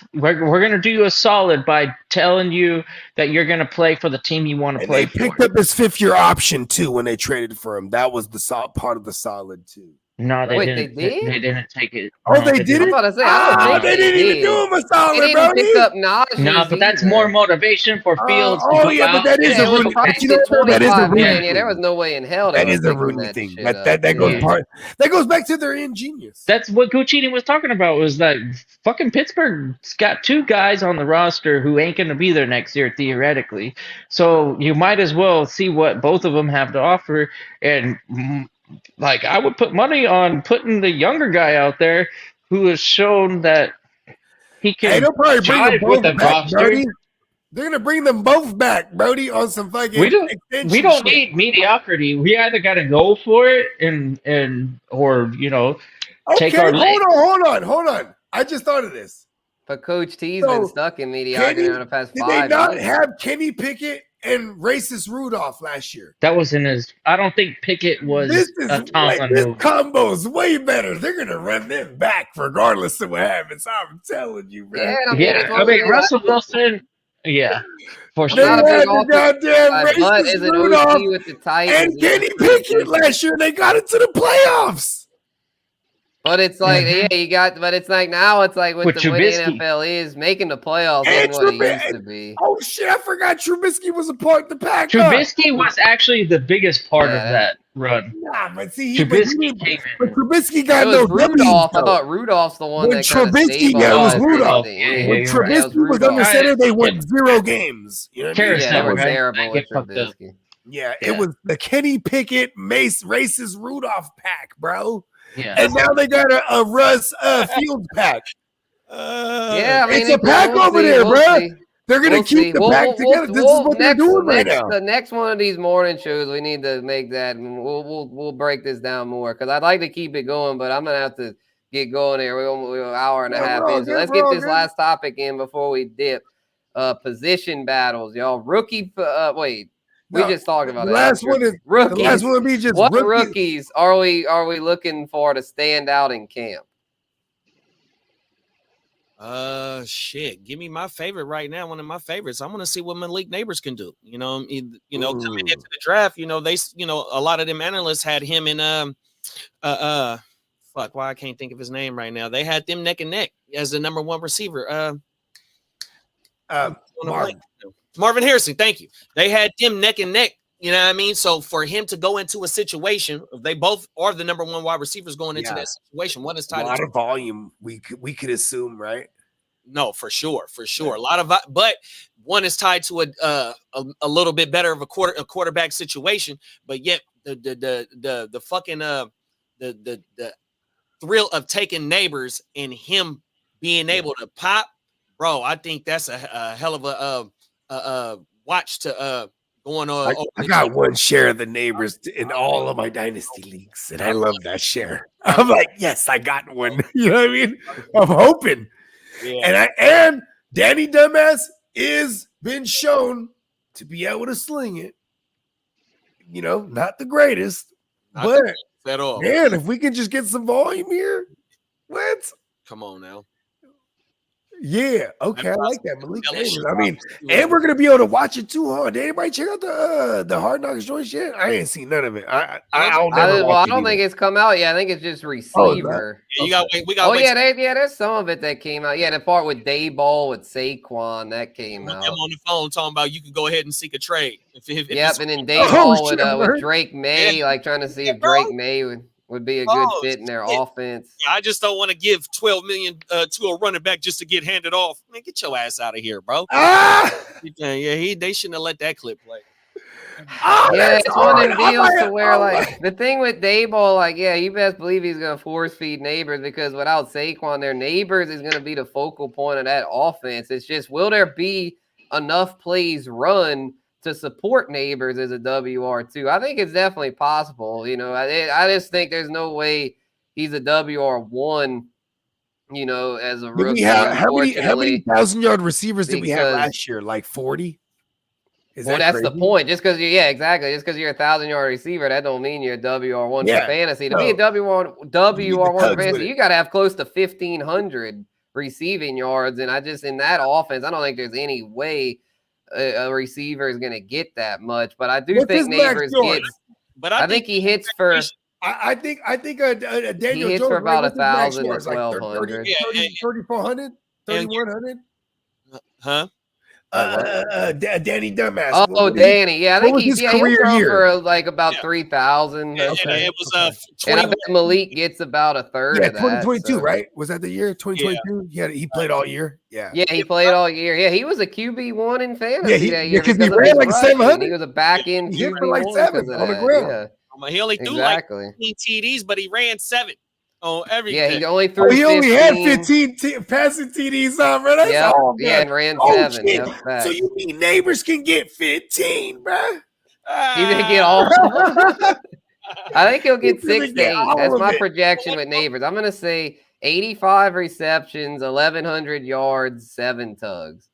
solid by telling you that you're gonna play for the team you want to play for. They picked up his 5th-year option too when they traded for him. That was the part of the solid too. No, they didn't. They didn't take it. Oh, no, they didn't? I was about to say, I don't think they didn't even do him a solid, they bro. didn't pick up Najee. No, but that's more motivation for Fields. But that is a Rooney. That is a Rooney. Yeah, there was no way in hell that is a Rooney thing. That goes back to their ingenious. That's what Guccini was talking about. Was that fucking Pittsburgh's got 2 guys on the roster who ain't gonna be there next year theoretically. So you might as well see what both of them have to offer. And like, I would put money on putting the younger guy out there who has shown that he can jive with the roster. Brody. They're gonna bring them both back, Brody, on some fucking. We don't need mediocrity. We either got to go for it or take our. Hold on. I just thought of this. But Coach T's been stuck in mediocrity in the past 5 years. Did they not have Kenny Pickett and racist Rudolph last year? That was in his. I don't think Pickett was a Tomlin move. This combo's way better. They're gonna run them back regardless of what happens. I'm telling you, bro. I mean Russell Wilson. Yeah, for sure. Not a big goddamn racist Rudolph with the Titans and Kenny Pickett last year. They got into the playoffs. But it's like, but it's like now it's like with the way the NFL is making the playoffs and what it used to be. Oh shit, I forgot Trubisky was a part of the pack. Trubisky was actually the biggest part of that run. Nah, but see, Trubisky got no Rudolph. I thought Rudolph's the one that Trubisky, it was Rudolph. When Trubisky was under center, they won 0 games. You know what I mean? Yeah, it was terrible with Trubisky. Yeah, it was the Kenny Pickett, racist Rudolph pack, bro. Yeah. And now they got a Russ Fields pack. I mean, it's a pack over there, bro. They're gonna keep the pack together. This is what they're doing right now. The next one of these morning shows, we need to make that, and we'll break this down more because I'd like to keep it going, but I'm gonna have to get going here. We're an hour and a half in, so let's get this last topic in before we dip. Position battles, y'all. Rookie. We just talked about the last one is rookies. The last one would be just what rookies are we looking for to stand out in camp? Shit. Give me my favorite right now. One of my favorites. I want to see what Malik Neighbors can do. Coming into the draft, a lot of them analysts had him in why I can't think of his name right now. They had them neck and neck as the number 1 receiver. Marvin Harrison, thank you. They had them neck and neck You know what I mean? So for him to go into a situation, they both are the number one wide receivers going into that situation. One is A tied lot to of volume. We could assume, right? no, for sure. A lot of, but one is tied to a little bit better of a quarterback situation. But yet the fucking the thrill of taking Neighbors and him being able to pop, bro. I think that's a hell of a watch to going on. I got one share of the Neighbors in all of my dynasty leagues, and I love that share. I'm like, yes, I got one. You know what I mean? I'm hoping. Yeah. And Danny Dumbass is been shown to be able to sling it. You know, not the greatest, but at all. Man, if we can just get some volume here, what? Come on now. Yeah, okay, I like that. Malik Davis. I mean, and we're gonna be able to watch it too, huh? Did anybody check out the Hard Knocks joint yet? I ain't seen none of it. I don't think it's come out yet. I think it's just receiver. Yeah, you got wait. We got. Oh yeah, there's some of it that came out. Yeah, the part with Dayball with Saquon that came out. I'm on the phone talking about you can go ahead and seek a trade. Yep, and then Dayball with Drake May, like trying to see if Drake May would be a good fit in their offense. Yeah, I just don't want to give $12 million to a running back just to get handed off. Man, get your ass out of here, bro. They shouldn't have let that clip play. Yeah, it's one of them deals to where, like, the thing with Dayball, like, yeah, you best believe he's going to force feed Neighbors because without Saquon, their Neighbors is going to be the focal point of that offense. It's just, will there be enough plays run to support Neighbors as a WR2? I think it's definitely possible. You know, I just think there's no way he's a WR1, you know, as a rookie. How many 1,000-yard receivers did we have last year? Like 40? That's crazy? The point. Just because exactly. Just because you're a 1,000-yard receiver, that don't mean you're a WR1 for fantasy. To be a WR1 for fantasy, you got to have close to 1,500 receiving yards. And in that offense, I don't think there's any way a receiver is going to get that much. But I do think Neighbors gets. But I think he hits for. I think Daniel he hits Jones for about 1,000 to 1,200, 3,400, 3,100. Huh? Danny Dumbass. Oh, Danny. Yeah, I think he's career year for like about 3,000. Okay. It was and I bet Malik gets about a third of that. 2022, right? Was that the year? 2022? Yeah, he played all year. Yeah, he played all year. Yeah, he was a QB1 in fantasy that year because he ran like 700. He was a back end QB1 for like 7 on the ground. Yeah. He only threw like 15 TDs, but he ran 7. Oh, everything. Yeah, he only threw. He only had 15 passing TDs on, bro. That's all, and ran 7. Yep, so you mean Neighbors can get 15, bro? He's gonna get all. I think he'll get 6 to 8. That's my projection with Neighbors. I'm gonna say 85 receptions, 1,100 yards, 7 tugs.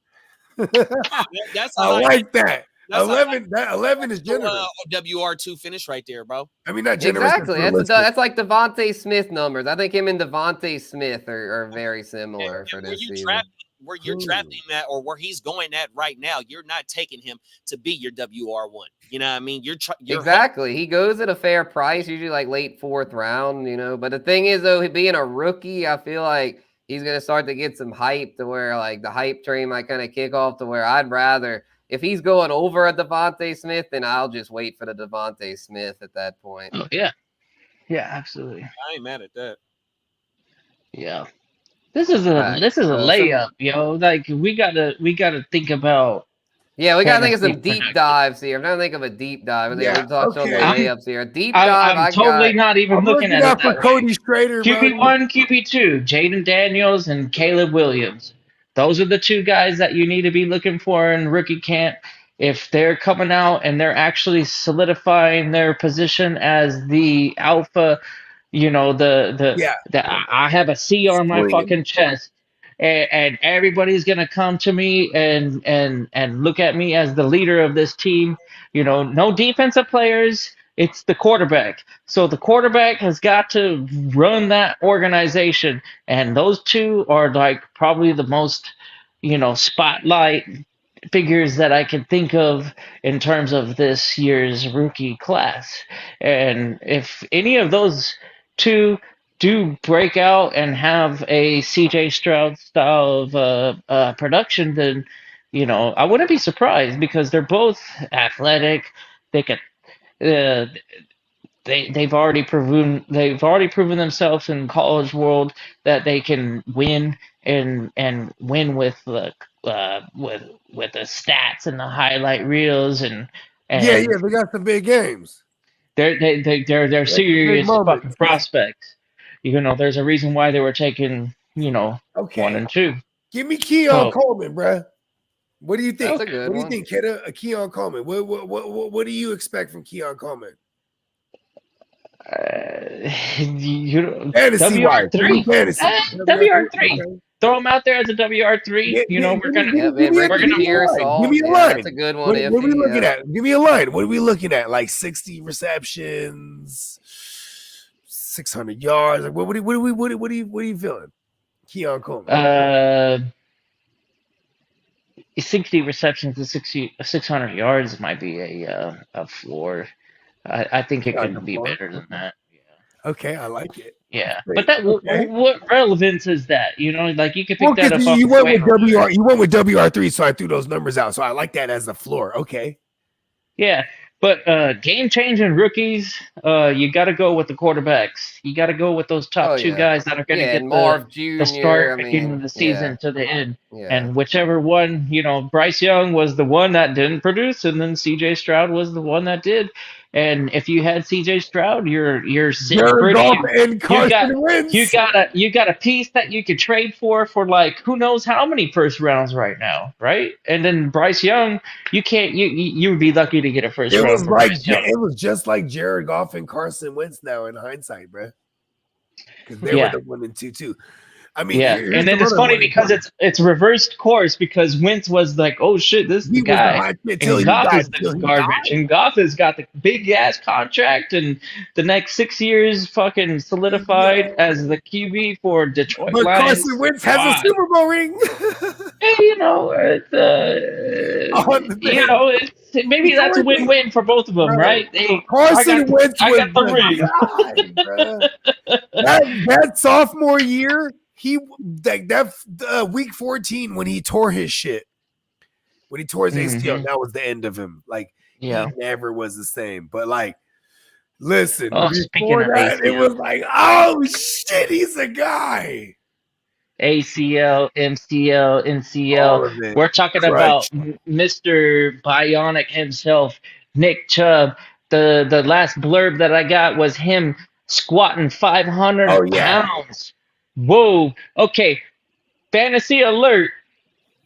I like that. 11 is generous. WR2 finish right there, bro. I mean, not generous. Exactly. That's like Devontae Smith numbers. I think him and Devontae Smith are very similar for this season. Where you're drafting that or where he's going at right now, you're not taking him to be your WR1. You know what I mean? You're exactly. He goes at a fair price, usually like late 4th round, you know. But the thing is, though, being a rookie, I feel like he's going to start to get some hype to where like the hype train might kind of kick off to where I'd rather – if he's going over a Devontae Smith, then I'll just wait for the Devontae Smith at that point. Oh, yeah. Yeah, absolutely. I ain't mad at that. Yeah. This is a layup, yo. Like we gotta think about. Yeah, we gotta think of some deep dives here. I'm trying to think of a deep dive. We talked about the layups here. A deep dive. I'm totally not even looking at it. For Cody Strader, QB1, QB2, Jaden Daniels and Caleb Williams. Those are the 2 guys that you need to be looking for in rookie camp. If they're coming out and they're actually solidifying their position as the alpha, you know, I have a C on my fucking chest, and everybody's gonna come to me and look at me as the leader of this team. You know, no defensive players. It's the quarterback. So the quarterback has got to run that organization. And those 2 are like probably the most, you know, spotlight figures that I can think of in terms of this year's rookie class. And if any of those 2 do break out and have a CJ Stroud style of production, then, you know, I wouldn't be surprised because they're both athletic. they could. Uh, they've already proven themselves in college world that they can win and win with the with the stats and the highlight reels Yeah, and they got some big games. they're They got some big serious moments. fucking prospects. You know, there's a reason why they were taken, 1 Okay. and 2. Give me Keon So- Coleman, bruh. What do you think? That's a good What do you one. think, Kidda? Keon Coleman. What do you expect from Keon Coleman? Fantasy wise, WR3. fantasy. WR3. Okay. Throw him out there as a WR3. We're gonna. Yeah, man, we're Ricky gonna- Give me a yeah, line. that's a good one. What are we Iffy, looking yeah. at? Give me a line. What are we looking at? Like 60 receptions, 600 yards. Like what are you feeling? Keon Coleman. 60 receptions to 600 yards might be a floor. I think it Like a could be floor? better than that. Okay, I like it. Yeah, Great. but that Okay. what relevance is that? Like you could pick that up. Because you off went the with waiver wire. You went with WR3, so I threw those numbers out. So I like that as a floor. Okay. Yeah, but game-changing rookies, you got to go with the quarterbacks. You got to go with those top two yeah. guys that are going to Yeah, get and Marv the Jr. start I beginning mean, of the season to the end. yeah. And whichever one, Bryce Young was the one that didn't produce, and then C.J. Stroud was the one that did. And if you had C.J. Stroud, you're sitting Jared pretty. Goff and Carson Wentz. You got a piece that you could trade for like who knows how many first rounds right now, right? And then Bryce Young, you would be lucky to get a first round for Bryce Young. It was just like Jared Goff and Carson Wentz now in hindsight, bro. Because they Yeah. were the 1 and 2 too. I mean, Yeah, and then it's funny because it's reversed course because Wentz was like, oh shit, this is the guy. And Goff is the garbage. And Goff has got the big ass contract and the next 6 years fucking solidified as the QB for Detroit But Lions. Carson Wentz has a Super Bowl ring. Maybe that's a win-win for both of them, Bro, right? Carson Wentz I was got the ring. God, that sophomore year, week 14 when he tore his shit, when he tore his ACL, that was the end of him. Like he never was the same. But like, listen, before that, it was like, oh shit, he's a guy. ACL, MCL, NCL. We're talking about Mr. Bionic himself, Nick Chubb. The last blurb that I got was him squatting 500 pounds. Whoa. Okay. Fantasy alert.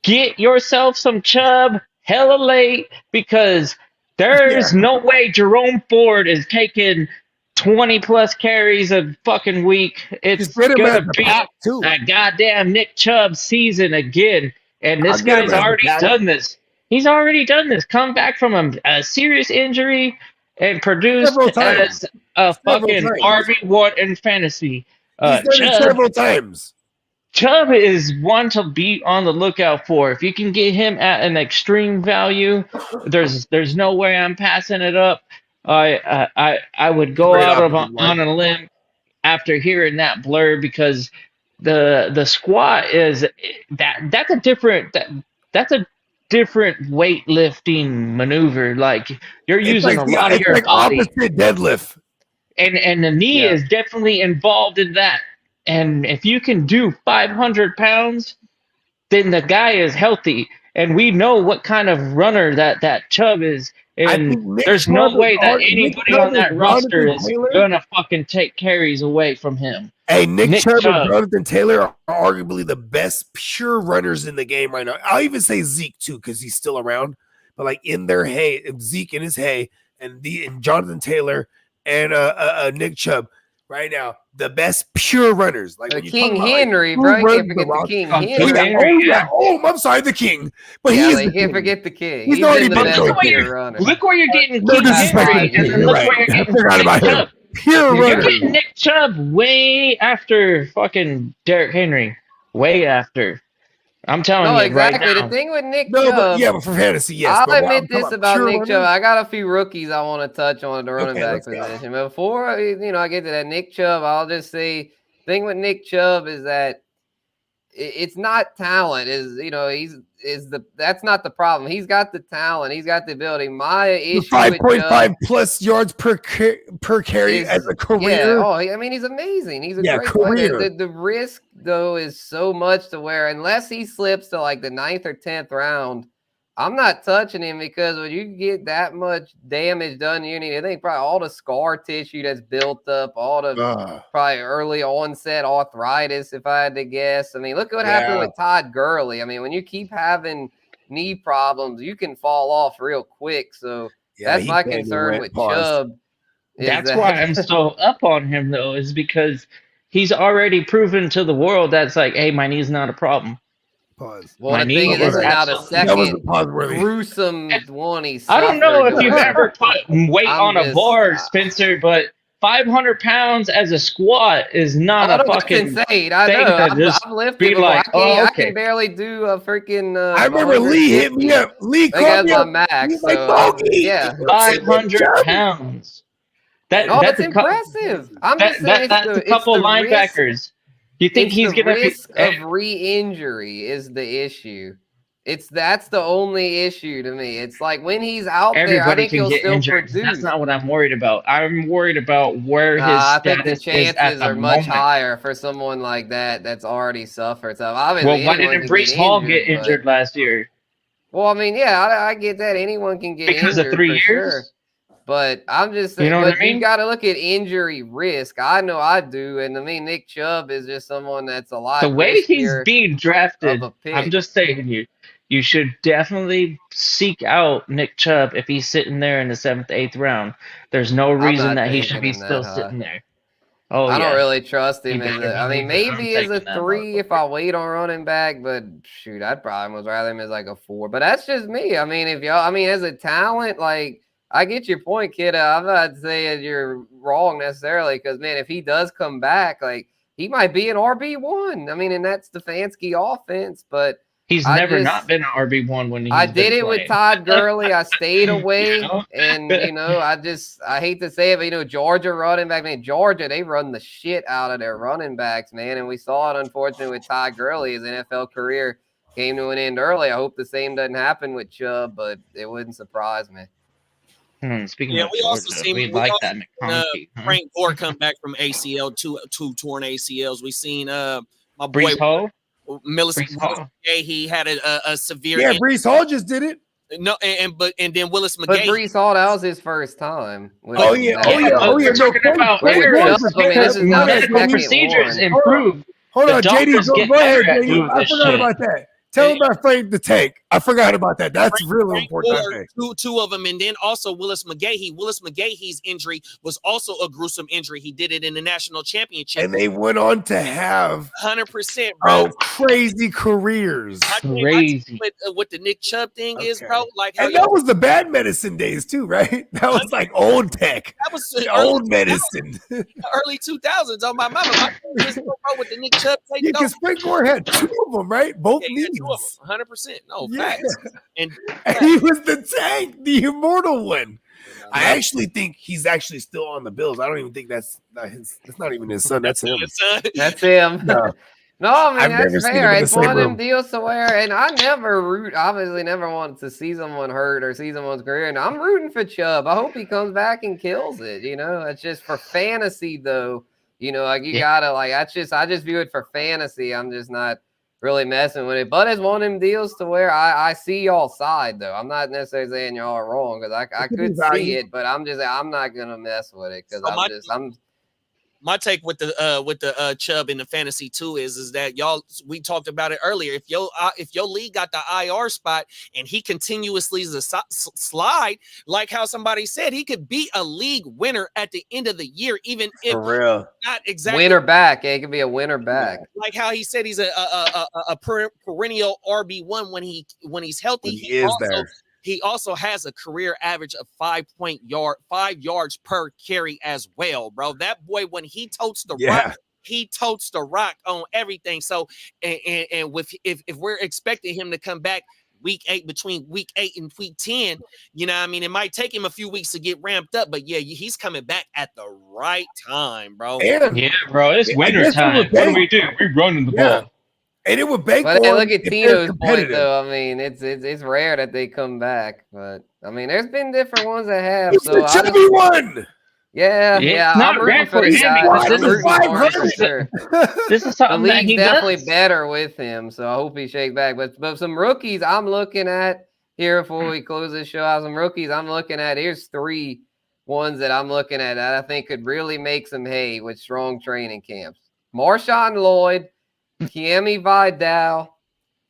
Get yourself some Chubb hella late because there's no way Jerome Ford is taking 20 plus carries a fucking week. It's gonna be a goddamn Nick Chubb season again. And this guy's already done this. He's already done this. Come back from a serious injury and produced as a fucking RB1 in fantasy. He's done it several times. Chubb is one to be on the lookout for. If you can get him at an extreme value, there's no way I'm passing it up. I would go out on a limb after hearing that blur because the squat is that's a different weightlifting maneuver. Like you're using a lot of your body. Opposite deadlift. And the knee is definitely involved in that. And if you can do 500 pounds, then the guy is healthy. And we know what kind of runner that Chubb is. And there's no way that anybody on that roster is going to fucking take carries away from him. Hey, Nick Chubb and Jonathan Taylor are arguably the best pure runners in the game right now. I'll even say Zeke, too, because he's still around. But, like, in their hay, Zeke in his hay, and Jonathan Taylor and Nick Chubb right now, the best pure runners. Like the King Henry, bro. You can't forget the King Henry. I'm sorry, the King. But you can't forget the King. He's already been runner. Look where you're getting King Henry, and then look where you're getting Nick Chubb. You're getting Nick Chubb way after fucking Derrick Henry. Way after. I'm telling you right now. The thing with Nick Chubb, but for fantasy, yes. I'll admit this about Nick Chubb. I got a few rookies I want to touch on the running back position. But before I get to that Nick Chubb, I'll just say, thing with Nick Chubb is that it's not talent. That's not the problem. He's got the talent. He's got the ability. My issue 5.5 plus yards per carry as a career. Yeah. Oh, I mean, he's amazing. He's a great player. The risk though is so much to where unless he slips to like the 9th or 10th round, I'm not touching him because when you get that much damage done, you need, I think, probably all the scar tissue that's built up, all the probably early onset arthritis, if I had to guess. I mean, look at what happened with Todd Gurley. I mean, when you keep having knee problems, you can fall off real quick. So that's my concern with Chubb. That's why I'm so up on him, though, is because he's already proven to the world that's like, hey, my knee's not a problem. Pause. Well, the thing is, this is now the second gruesome one he's I don't know if you've ever put weight on a bar, Spencer, but 500 pounds as a squat is not a fucking insane. I know. I've lifted before. Like, I can barely do a freaking. I remember Lee hit me up. Lee called me up. My max. He's like, yeah, 500 pounds. That's impressive. I'm just saying that's a couple linebackers. You think he's going to be risk of re-injury is the issue. That's the only issue to me. It's like when he's out there, I think he'll still produce. That's not what I'm worried about. I'm worried about where his status I think the chances are much higher for someone like that that's already suffered. So obviously, why didn't Breece Hall get injured last year? Well, I mean, yeah, I get that. Anyone can get because injured of 3 years. Sure. But I'm just saying, you got to look at injury risk. I know I do. And I mean, Nick Chubb is just someone that's a lot. The way he's being drafted, I'm just saying you should definitely seek out Nick Chubb if he's sitting there in the 7th, 8th round. There's no reason that he should be still sitting there. Oh, I don't really trust him I mean, maybe as a 3 if I wait on running back, but shoot, I'd probably almost rather him as like a 4. But that's just me. I mean, as a talent, like, I get your point, kid. I'm not saying you're wrong necessarily because, man, if he does come back, like, he might be an RB1. I mean, and that's Stefanski offense, but he's never not been an RB1 when he's I did it playing. with Todd Gurley. I stayed away, and, I hate to say it, but, Georgia running back, man, Georgia, they run the shit out of their running backs, man, and we saw it, unfortunately, with Todd Gurley. His NFL career came to an end early. I hope the same doesn't happen with Chubb, but it wouldn't surprise me. Speaking of we Georgia, also seen Frank Gore come back from ACL, two torn ACLs. We seen my boy Breece Hall. He had a severe. Yeah, Breece Hall just did it. No, and then Willis McGahee. But Breece Hall, that was his first time. Oh yeah. We're talking about medical procedures improve. Hold on, JD. Go ahead, JD. I forgot about that. Tell him about Frank the Tank. I forgot about that. That's really important. Two of them, and then also Willis McGahee. Willis McGahee's injury was also a gruesome injury. He did it in the national championship, and they went on to have 100%, bro. Crazy careries. Crazy. What the Nick Chubb thing is, bro. Like, and that was the bad medicine days too, right? That was like old tech. That was old medicine. Early 2000s on my mama. With the Nick Chubb take. Yeah, because Frank Gore had 2 of them, right? Both knees. 100%. No, facts. And he was the Tank, the immortal one. I actually think he's actually still on the Bills. I don't even think that's not even his son. That's him. That's him. No, I mean, that's fair. It's one of them room. deals to where, and I obviously never wanted to see someone hurt or see someone's career. And I'm rooting for Chubb. I hope he comes back and kills it. It's just for fantasy, though. Gotta, like, I just view it for fantasy. I'm just not really messing with it. But it's one of them deals to where I see y'all's side, though. I'm not necessarily saying y'all are wrong because I could see it, but I'm not gonna mess with it because my take with the Chubb in the fantasy too is that we talked about it earlier. If your league got the IR spot and he continuously slide, like how somebody said, he could be a league winner at the end of the year, even if for real. Not exactly winner back. It could be a winner back. Like how he said he's a perennial RB1 when he's healthy. He also has a career average of 5 yards per carry as well, bro. That boy, when he totes the rock, he totes the rock on everything. So, and if we're expecting him to come back between week 8 and week 10, it might take him a few weeks to get ramped up, but yeah, he's coming back at the right time, bro. Yeah, bro, it's winter time. What do? We're running the ball. And it would bank But on hey, look at if they're Tino's point, competitive. though. I mean, it's rare that they come back, but I mean, there's been different ones that have. It's So the chubby one. It's I'm not rooting rare for for the him guy. because I'm this is rooting for him for 500. sure. this is The something that league's he definitely does. better with him, so I hope he shakes back. But some rookies I'm looking at here before we close this show out. Some rookies I'm looking at. Here's 3 ones that I'm looking at that I think could really make some hay with strong training camps. Marshawn Lloyd, Kiemi Vidal,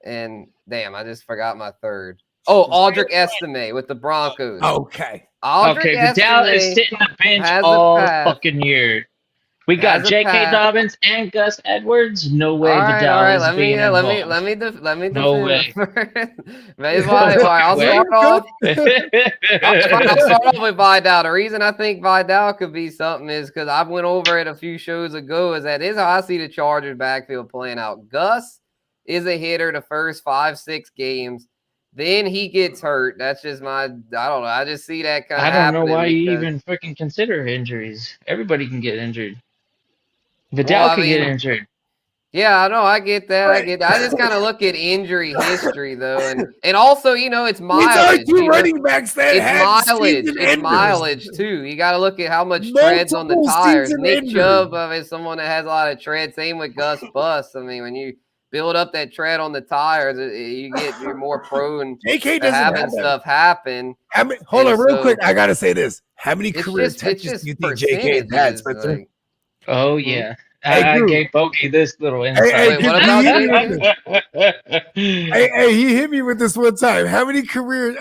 and damn, I just forgot my third. Oh, Aldrich Estime with the Broncos. Okay. Aldrich Okay, Vidal is Estime sitting the bench has a all path. fucking year. We got Has a J.K. path. Dobbins and Gus Edwards. No way All Vidal right. is Let being me involved. let me No defend way. it first. Maybe all right, I'll way. start off. I'll I'll start off with Vidal. The reason I think Vidal could be something is because I went over it a few shows ago. Is that is how I see the Chargers backfield playing out. Gus is a hitter the first 5-6 games. Then he gets hurt. That's just my. I don't know. I just see that kind of. I don't know why you even freaking consider injuries. Everybody can get injured. Vidal I could get mean, injured. yeah, I know. I get that. I just kind of look at injury history though, and also it's mileage. These are 2 running backs that It's had mileage. season It's enders. mileage too. You got to look at how much treads on the Multiple tires. season Nick enders. Chubb is someone that has a lot of tread. Same with Gus Bus. I mean, when you build up that tread on the tires, you're more prone JK to doesn't having have that. stuff happen. Hold on, real so- quick. I gotta say this. How many It's career just touches do you think JK has percentages, had, Spencer? like- Oh yeah. Hey, I Drew. gave Bogey this little Hey, insight. Wait, what about Hey, he hit me with this one time. How many career?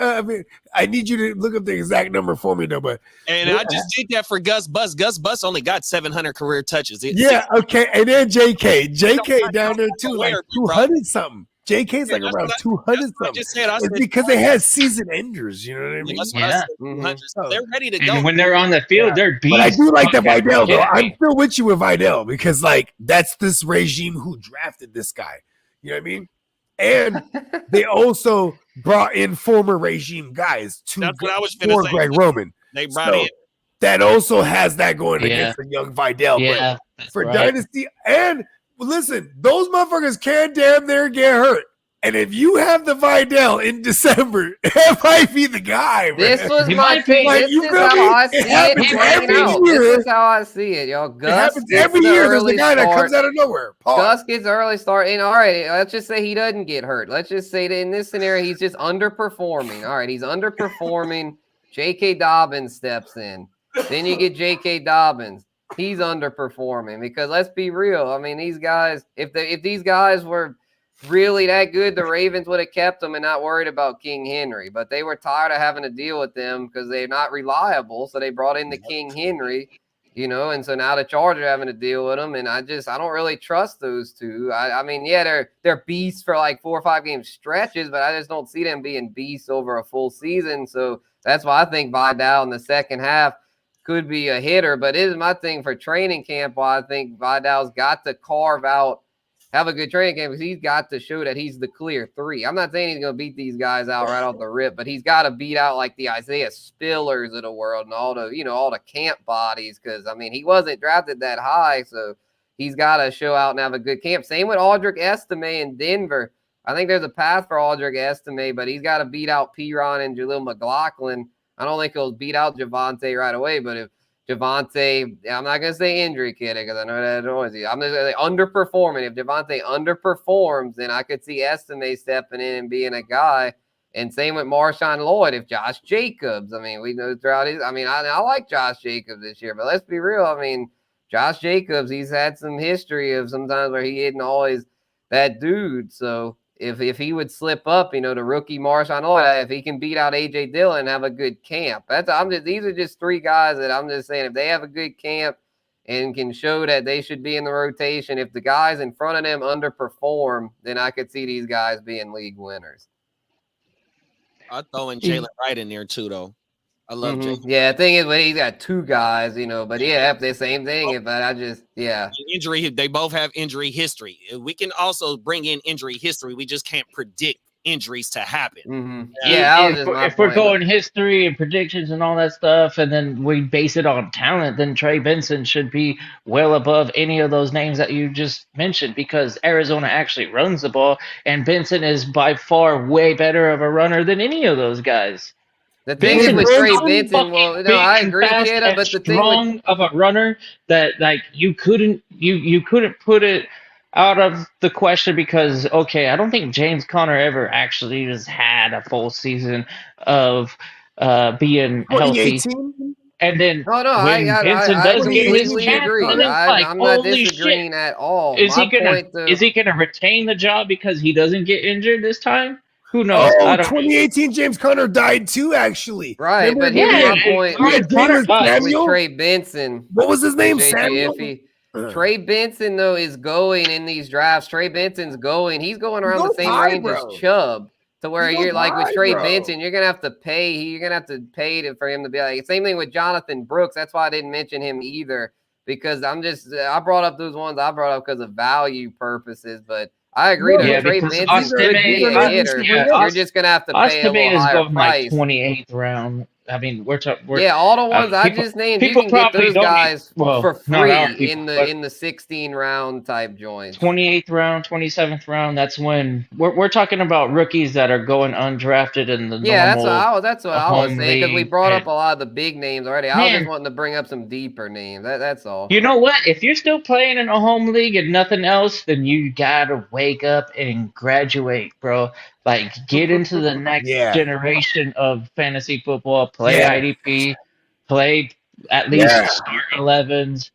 I need you to look up the exact number for me, though. But I just did that for Gus Bus. Gus Bus only got 700 career touches. Okay, and then JK down there too, like 200 something. JK's like around 200 something. Just said, it's because they had season enders. You know what I mean? That's what I said, 200. So they're ready to go. And when they're on the field, they're beasts. But I do like that Vidal, though. Yeah. I'm still with you with Vidal because, like, that's this regime who drafted this guy. You know what I mean? And they also brought in former regime guys to for Greg Roman. They brought in. That also has that going against the young Vidal. Yeah, but for Dynasty, and listen, those motherfuckers can damn near get hurt. And if you have the Vidal in December, it might be the guy. This was He my might be. thing. Like, This you is feel how me? I It see it. happens playing every out. year. This is how I see it, y'all. It Gus happens gets every the year. There's early a guy that start. comes out of nowhere. Pause. Gus gets early start. And all right, let's just say he doesn't get hurt. Let's just say that in this scenario, he's just underperforming. All right, he's underperforming. J.K. Dobbins steps in. Then you get J.K. Dobbins. He's underperforming because let's be real. I mean, these guys, if these guys were really that good, the Ravens would have kept them and not worried about King Henry. But they were tired of having to deal with them because they're not reliable. So they brought in the King Henry, and so now the Chargers are having to deal with them. And I don't really trust those two. I mean, yeah, they're beasts for like 4 or 5 game stretches, but I just don't see them being beasts over a full season. So that's why I think Vidal in the second half could be a hitter. But it is my thing for training camp. Why I think Vidal's got to have a good training camp because he's got to show that he's the clear 3. I'm not saying he's going to beat these guys out right off the rip, but he's got to beat out like the Isaiah Spillers of the world and all the camp bodies because, I mean, he wasn't drafted that high, so he's got to show out and have a good camp. Same with Aldrich Estime in Denver. I think there's a path for Aldrich Estime, but he's got to beat out Piron and Jaleel McLaughlin. I don't think he'll beat out Javonte right away, but if Javonte, I'm not going to say injury kid because I know that noisy. I'm just going to say underperforming. If Javonte underperforms, then I could see Estime stepping in and being a guy. And same with Marshawn Lloyd. If Josh Jacobs, I mean, we know throughout his, I mean, I like Josh Jacobs this year, but let's be real. I mean, Josh Jacobs, he's had some history of sometimes where he isn't always that dude. So if he would slip up, the rookie Marshawn Lloyd, if he can beat out A.J. Dillon and have a good camp, these are just 3 guys that I'm just saying if they have a good camp and can show that they should be in the rotation, if the guys in front of them underperform, then I could see these guys being league winners. I'd throw in Jalen Wright in there too, though. I love Jalen. Yeah, the thing is, when he's got 2 guys, but yeah, the same thing. But injury. They both have injury history. We can also bring in injury history. We just can't predict injuries to happen. Mm-hmm. Yeah, that was just my if we're point. going history and predictions and all that stuff, and then we base it on talent, then Trey Benson should be well above any of those names that you just mentioned, because Arizona actually runs the ball, and Benson is by far way better of a runner than any of those guys. The thing is with Trey Benson, well, no, big I and agree, fast Kiddo, and but the thing strong with of a runner that like you couldn't put it out of the question, because okay, I don't think James Conner ever actually just had a full season of being healthy. 2018. And then no, when Benson I does get his completely chance, agree. then it's like, I'm not holy disagreeing shit. at all. Is My he gonna point, though, is he gonna retain the job because he doesn't get injured this time? Who knows? Oh, I don't 2018 James Conner died too, actually. right? Remember But here's Yeah, my point Conner Jalen died. with Samuel? Trey Benson. What was his name? JG Samuel? Iffy. Trey Benson, though, is going in these drafts. Trey Benson's going. He's going around the same range as Chubb. To where you're like with Trey Benson, you're gonna have to pay. You're gonna have to pay for him to be like. Same thing with Jonathan Brooks. That's why I didn't mention him either, because I brought up those ones I brought up because of value purposes. But I agree that Trey Benson could be a hitter. You're just gonna have to pay a little higher price. Like 28th round. I mean, we're all the ones I just named. You can get those guys for free in the 16 round type joints. 28th round, 27th round. That's when we're talking about rookies that are going undrafted in the normal. That's what I was saying, because we brought up a lot of the big names already. I was just wanting to bring up some deeper names. That's all. You know what? If you're still playing in a home league and nothing else, then you gotta wake up and graduate, bro. Like, get into the next generation of fantasy football. Play IDP, play at least start 11s,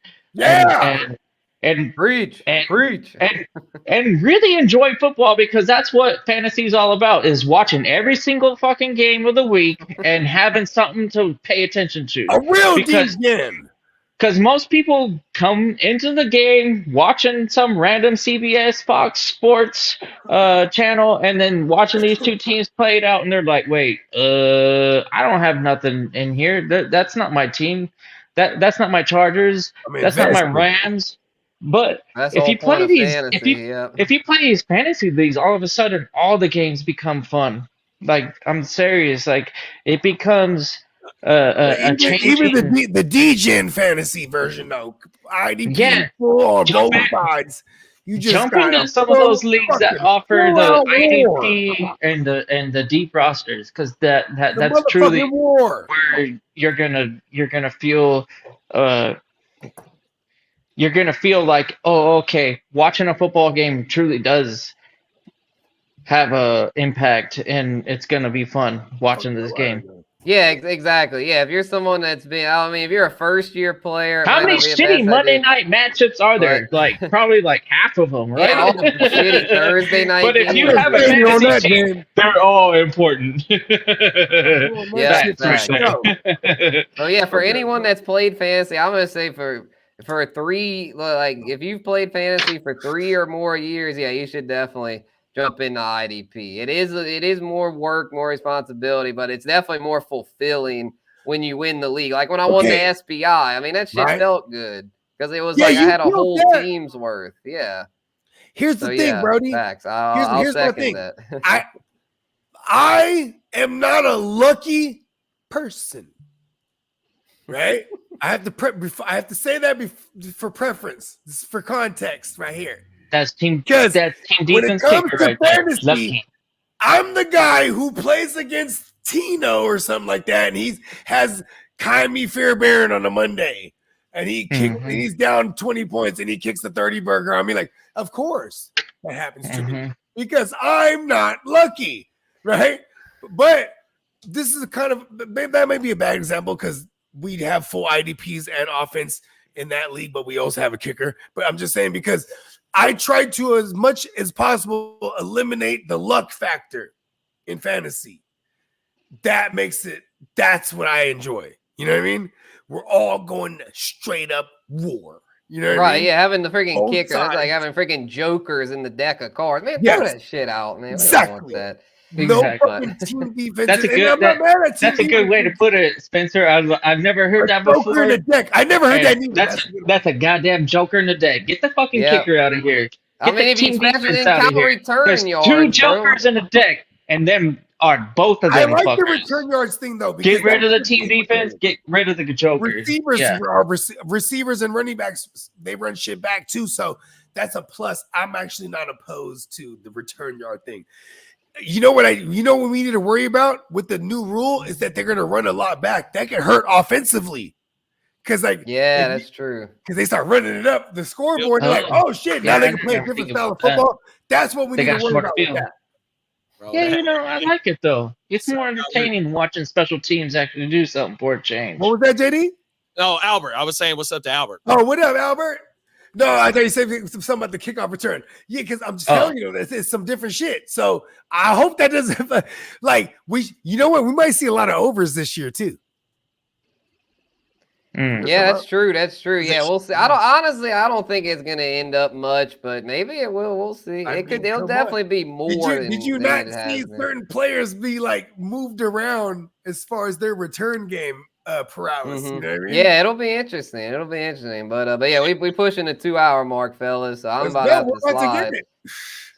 and preach and really enjoy football, because that's what fantasy is all about: is watching every single fucking game of the week and having something to pay attention to. A real deep game. Because most people come into the game watching some random CBS Fox Sports channel, and then watching these two teams play it out, and they're like, "Wait, I don't have nothing in here. That's not my team. That's not my Chargers. That's not my Rams." But if you play these, if you play these fantasy leagues, all of a sudden, all the games become fun. Like, I'm serious. Like, it becomes. Even the DGen fantasy version, though, IDP full on both sides. You just jump into some of those leagues that offer the IDP and the deep rosters, because that's truly where you're gonna feel like, oh, okay, watching a football game truly does have a impact, and it's gonna be fun watching this game. Yeah, exactly. Yeah, if you're someone that's been, if you're a first-year player, how many shitty Monday night matchups are there? Like, probably like half of them, right? Yeah, all the shitty Thursday night. But if you have a fantasy team, they're all important. Yeah, so yeah, for anyone that's played fantasy, I'm gonna say for 3, like, if you've played fantasy for 3 or more years, yeah, you should definitely jump into IDP. It is more work, more responsibility, but it's definitely more fulfilling when you win the league. Like when I won the SPI, I mean, that shit felt good, because it was like I had a whole team's worth. Yeah. Here's the thing, Brody. Facts. I'll second that. I am not a lucky person, right? I have to say that for preference. This is for context right here. That's team defense. When it comes to fantasy, I'm the guy who plays against Tino or something like that, and he has Kyrie Fairbairn on a Monday, and he's down 20 points, and he kicks the 30 burger on me. Like, of course that happens to me, because I'm not lucky, right? But this is that may be a bad example, because we have full IDPs and offense in that league, but we also have a kicker. But I'm just saying, because I try to, as much as possible, eliminate the luck factor in fantasy. That's what I enjoy. You know what I mean? We're all going straight up war. You know what I mean? Yeah, having the freaking kicker. That's like having freaking jokers in the deck of cards. Man, throw that shit out, man. Exactly. We don't want that. No fucking team defense. That's a good way to put it, Spencer. I've never heard that before. Joker in the deck. I never heard that either. That's a goddamn joker in the deck. Get the fucking kicker out of here. If you special in cavalry turn yards, two jokers in the deck. and them are both of I them like the fuckers. return yards thing though. Because Get rid of the that's team defense. Get rid of the jokers. Receivers Yeah. receivers and running backs, they run shit back too. So that's a plus. I'm actually not opposed to the return yard thing. You know what we need to worry about with the new rule is that they're gonna run a lot back. That can hurt offensively. Cause that's true. Because they start running it up the scoreboard. They're like, oh shit, now they can play a different style of football. That's what we need to worry about with that. Bro, Yeah, I like it though. It's more entertaining watching special teams actually do something for a change. What was that, JD? Oh, Albert. I was saying what's up to Albert. Oh, what up, Albert? No, I thought you said something about the kickoff return. Yeah, because I'm just telling you, it's some different shit. So I hope that doesn't you know what? We might see a lot of overs this year too. Yeah, that's true. That's true. Yeah, we'll see. I don't think it's gonna end up much, but maybe it will. We'll see. It'll definitely be more. Did you not see certain players be like moved around as far as their return game paralysis? You know what I mean? Yeah, it'll be interesting. But yeah, we pushing the 2-hour mark, fellas. So I'm about to have to slide.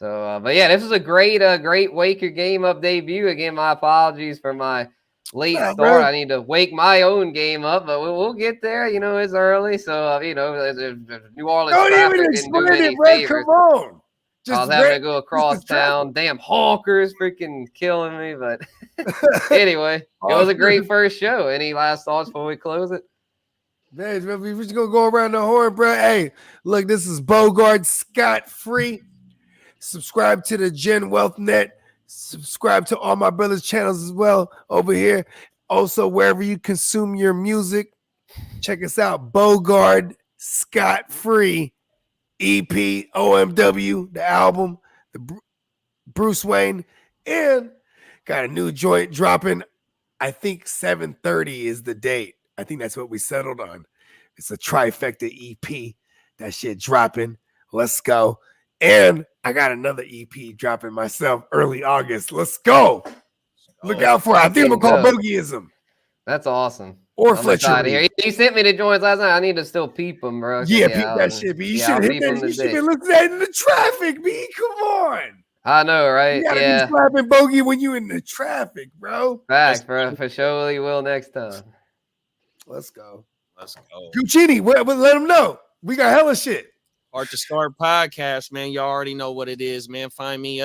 So, but yeah, this was a great Wake Your Game Up debut. Again, my apologies for my late start. Bro. I need to wake my own game up, but we'll get there. It's early, so New Orleans traffic didn't do any favors. Come on. I was having to go across town. Damn honkers freaking killing me. But anyway, it was a great first show. Any last thoughts before we close it? Man, we're just going to go around the horn, bro. Hey, look, this is Bogart scot-free. Subscribe to the Gen Wealth Net. Subscribe to all my brothers' channels as well over here. Also, wherever you consume your music, check us out. Bogart scot-free. EP, OMW, the album, the Bruce Wayne, and got a new joint dropping. I think 7:30 is the date. I think that's what we settled on. It's a trifecta EP. That shit dropping. Let's go. And I got another EP dropping myself early August. Let's go. Look out for it. I think I'm going to call Bogeyism. That's awesome. Or Fletcher. He sent me the joints last night. I need to still peep them, bro. Yeah, peep that shit, B. You should have hit that. You should have looked at it in the traffic, B. Come on. I know, right? You gotta be slapping bogey when you in the traffic, bro. Facts, bro. For sure, he will next time. Let's go. Gucci, let him know. We got hella shit. Hard to Start podcast, man. Y'all already know what it is, man. Find me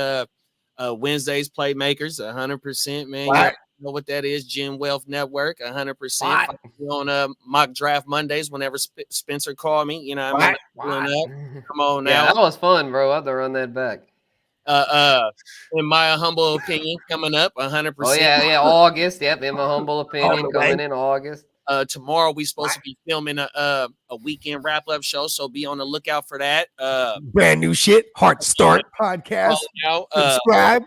Wednesdays Playmakers, 100%, man. Right. Know what that is. Gen Wealth Network, 100%. On Mock Draft Mondays whenever Spencer called me. You know what I mean? Come on now. Yeah, that was fun, bro. I have to run that back. In my humble opinion, coming up 100%. Oh yeah, August. Yep, in my humble opinion, coming in August. Tomorrow we supposed to be filming a weekend wrap-up show, so be on the lookout for that. Brand new shit. Hard to Start podcast. Subscribe.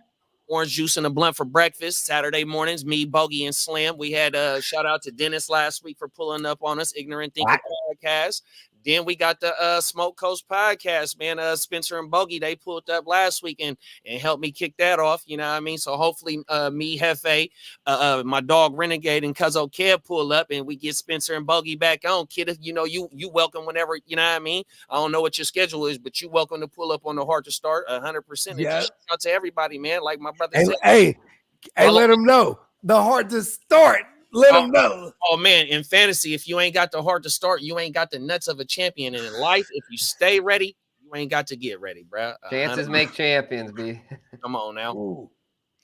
Orange juice and a blunt for breakfast. Saturday mornings, me, Bogey, and Slim. We had a shout out to Dennis last week for pulling up on us, Ignorant Thinker podcast. Then we got the Smoke Coast podcast, man. Spencer and Bogey, they pulled up last week and helped me kick that off. You know what I mean? So hopefully me, Hefe, my dog Renegade, and Cuzzo Kev pull up and we get Spencer and Bogey back on. Kid, you welcome whenever, you know what I mean? I don't know what your schedule is, but you welcome to pull up on the Hard to Start 100%. Yeah. Shout out to everybody, man. Like my brother said. Hey, let them know. The Hard to Start. Let them know. Oh, man, in fantasy, if you ain't got the heart to start, you ain't got the nuts of a champion. And in life, if you stay ready, you ain't got to get ready, bro. Chances make champions, B. Come on now. Ooh,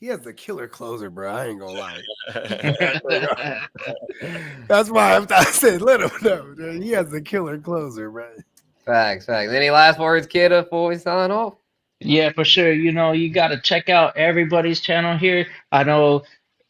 he has the killer closer, bro. I ain't going to lie. That's why I said let him know. He has the killer closer, bro. Facts. Any last words, kiddo, before we sign off? Yeah, for sure. You got to check out everybody's channel here. I know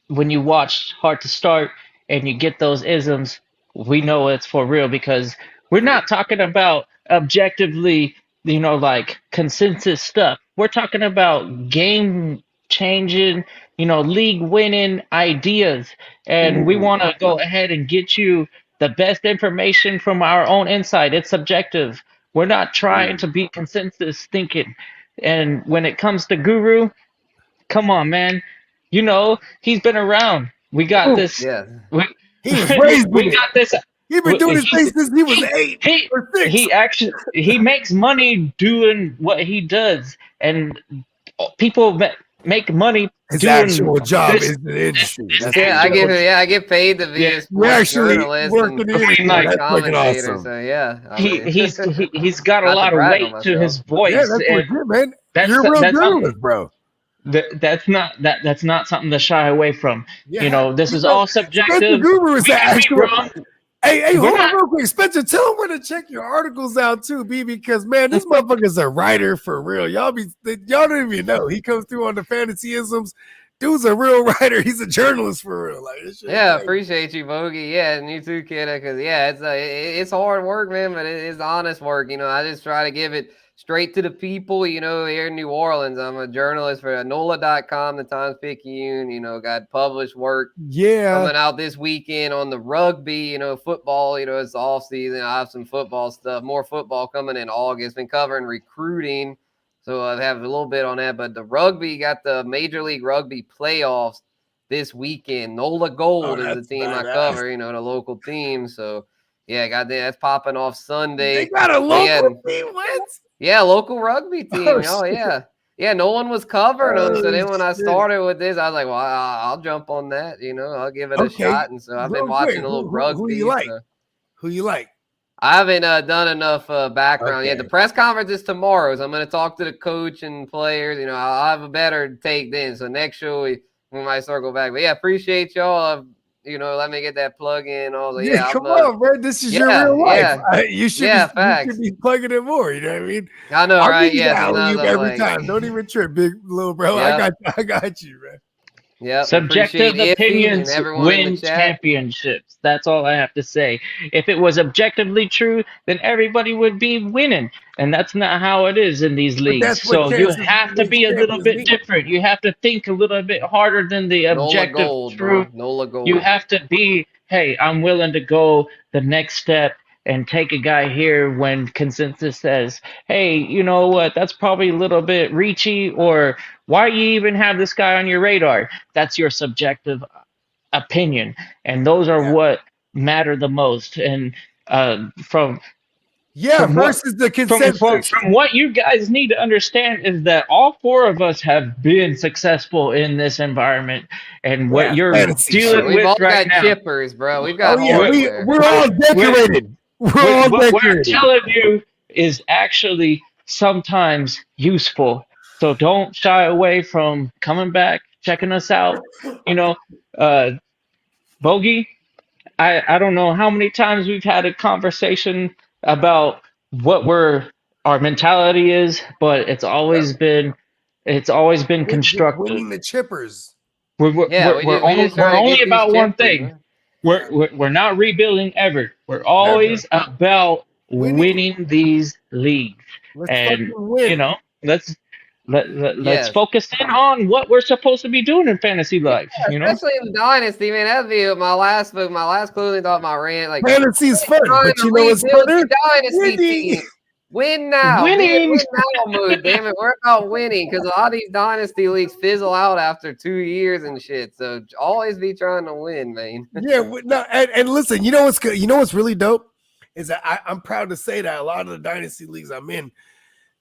when you watch Hard to Start and you get those isms, we know it's for real because we're not talking about objectively, like consensus stuff. We're talking about game changing, league winning ideas. And we want to go ahead and get you the best information from our own insight. It's subjective. We're not trying to be consensus thinking. And when it comes to Guru, come on, man. He's been around. We got this. Yeah. He was raised with it. Got this. He's been doing this thing since he was 8 or 6. He makes money doing what he does, and people make money His doing actual job this. is the industry. That's Yeah, I get paid to be Yeah. a You're sports actually journalist working and in the industry. like, That's fucking commentator. awesome. So yeah, I mean, He's got a not to lot of brag on weight to his myself. Yeah, voice, that's and legit, man. that's You're a real that's something journalist, bro. that's not something to shy away from. Yeah. You know, this You is know, all Spencer subjective. Guru is We the can be actual. wrong. Hey, We're hold on not. real quick. Spencer, tell him where to check your articles out too, B, because man, this motherfucker's a writer for real. Y'all don't even know. He comes through on the fantasyisms. Dude's a real writer. He's a journalist for real. Like this shit Yeah, crazy. appreciate you, Bogey. Yeah, and you too, kiddo. Because yeah, it's hard work, man, but it's honest work. You know, I just try to give it straight to the people. You know, here in New Orleans, I'm a journalist for NOLA.com, the Times-Picayune. You know, got published work coming out this weekend on the rugby. You know, football. You know, it's off season. I have some football stuff. More football coming in August. Been covering recruiting, so I have a little bit on that. But the rugby got the Major League Rugby playoffs this weekend. NOLA Gold is the team I cover, you know, the local team. So yeah, that's popping off Sunday. They got a local team. What? Yeah, local rugby team. Oh shit. yeah. Yeah, no one was covering them. So then when I shit. started with this, I was like, well, I'll jump on that, you know, I'll give it a shot. And so I've been watching a little rugby. Who you like? So. Who you like? I haven't done enough background yet. Okay. The press conference is tomorrow, so I'm going to talk to the coach and players. You know, I'll have a better take then. So next show we might circle back. But yeah, appreciate y'all. You know, let me get that plug in. Also, Yeah, come on, bro. This is your real life. You should be plugging it more. You know what I mean? I know, right? Yeah, every time. Don't even trip, big little bro. Yep. I got you, man. Yeah, subjective opinions win championships. That's all I have to say. If it was objectively true, then everybody would be winning, and that's not how it is in these leagues. So you have to be a little bit different. You have to think a little bit harder than the objective truth. NOLA Gold. You have to be, hey, I'm willing to go the next step and take a guy here when consensus says, hey, you know what, that's probably a little bit reachy, or why you even have this guy on your radar? That's your subjective opinion, and those are what matter the most. And from the consensus. From what you guys need to understand is that all four of us have been successful in this environment, and what you're dealing with we've all right got now. Chippers, bro. We've got we're all decorated. What I'm telling you is actually sometimes useful. So don't shy away from coming back, checking us out. You know, Bogey, I don't know how many times we've had a conversation about what our mentality is, but it's always been constructive. Winning the chippers. We're only about one thing. We're not rebuilding ever. We're always about winning these leagues. And you know, let's focus in on what we're supposed to be doing in fantasy life. You know, especially in Dynasty, man. That'd be my last book, my last closing thought, my rant. Like fantasy's fun, but you know what's funner? Dynasty team. Win now. Winning. Win now mode, damn it. We're about winning because a lot of these dynasty leagues fizzle out after 2 years and shit. So always be trying to win, man. Yeah, no, and listen, you know what's good? You know what's really dope is that I'm proud to say that a lot of the dynasty leagues I'm in,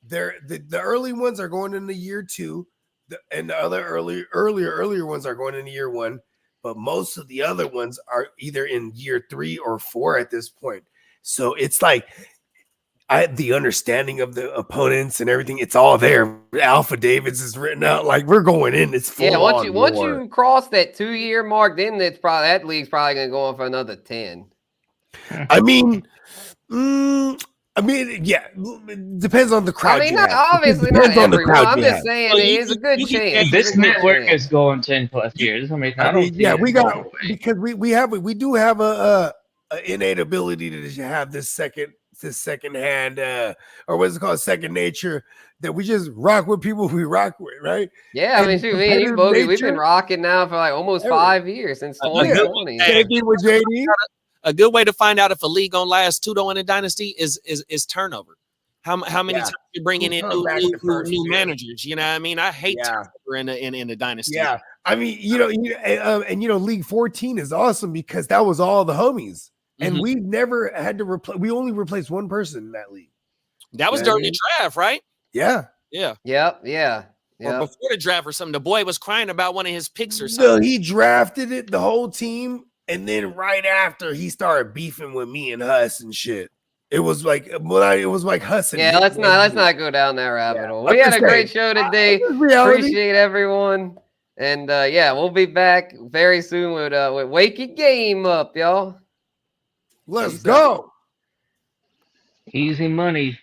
the early ones are going into year 2, and the other earlier ones are going into year 1. But most of the other ones are either in year 3 or 4 at this point. So it's like the understanding of the opponents and everything, it's all there. Alpha Davids is written out. Like we're going in. It's full once you cross that 2-year mark, then that league's probably gonna go on for another 10. I mean, yeah, it depends on the crowd. I mean, obviously not everyone. I'm just saying it's a good chance. This network is going 10+ years. I mean, we do have a innate ability to have this second hand, or what's it called, second nature, that we just rock with people we rock with, right? Yeah, I mean, shoot, me and you, Bogey, we've been rocking now for like almost 5 years, since 2020. JD. A good way to find out if a league gonna last too, though, in a dynasty is turnover. How many times you're bringing in new managers? You know what I mean? I hate turnover in a dynasty. Yeah, I mean, League 14 is awesome because that was all the homies. And we never had to replace. We only replaced one person in that league. That was during the draft, right? Yeah. Yep. Yeah. or before the draft or something. The boy was crying about one of his picks or No, something. he drafted it, the whole team, and then right after he started beefing with me and Huss and shit. It was like it was like Huss. And Yeah, let's not go down that rabbit hole. We had a great show today. Appreciate everyone. And yeah, we'll be back very soon with Wake Your Game Up, y'all. Let's go. Easy money.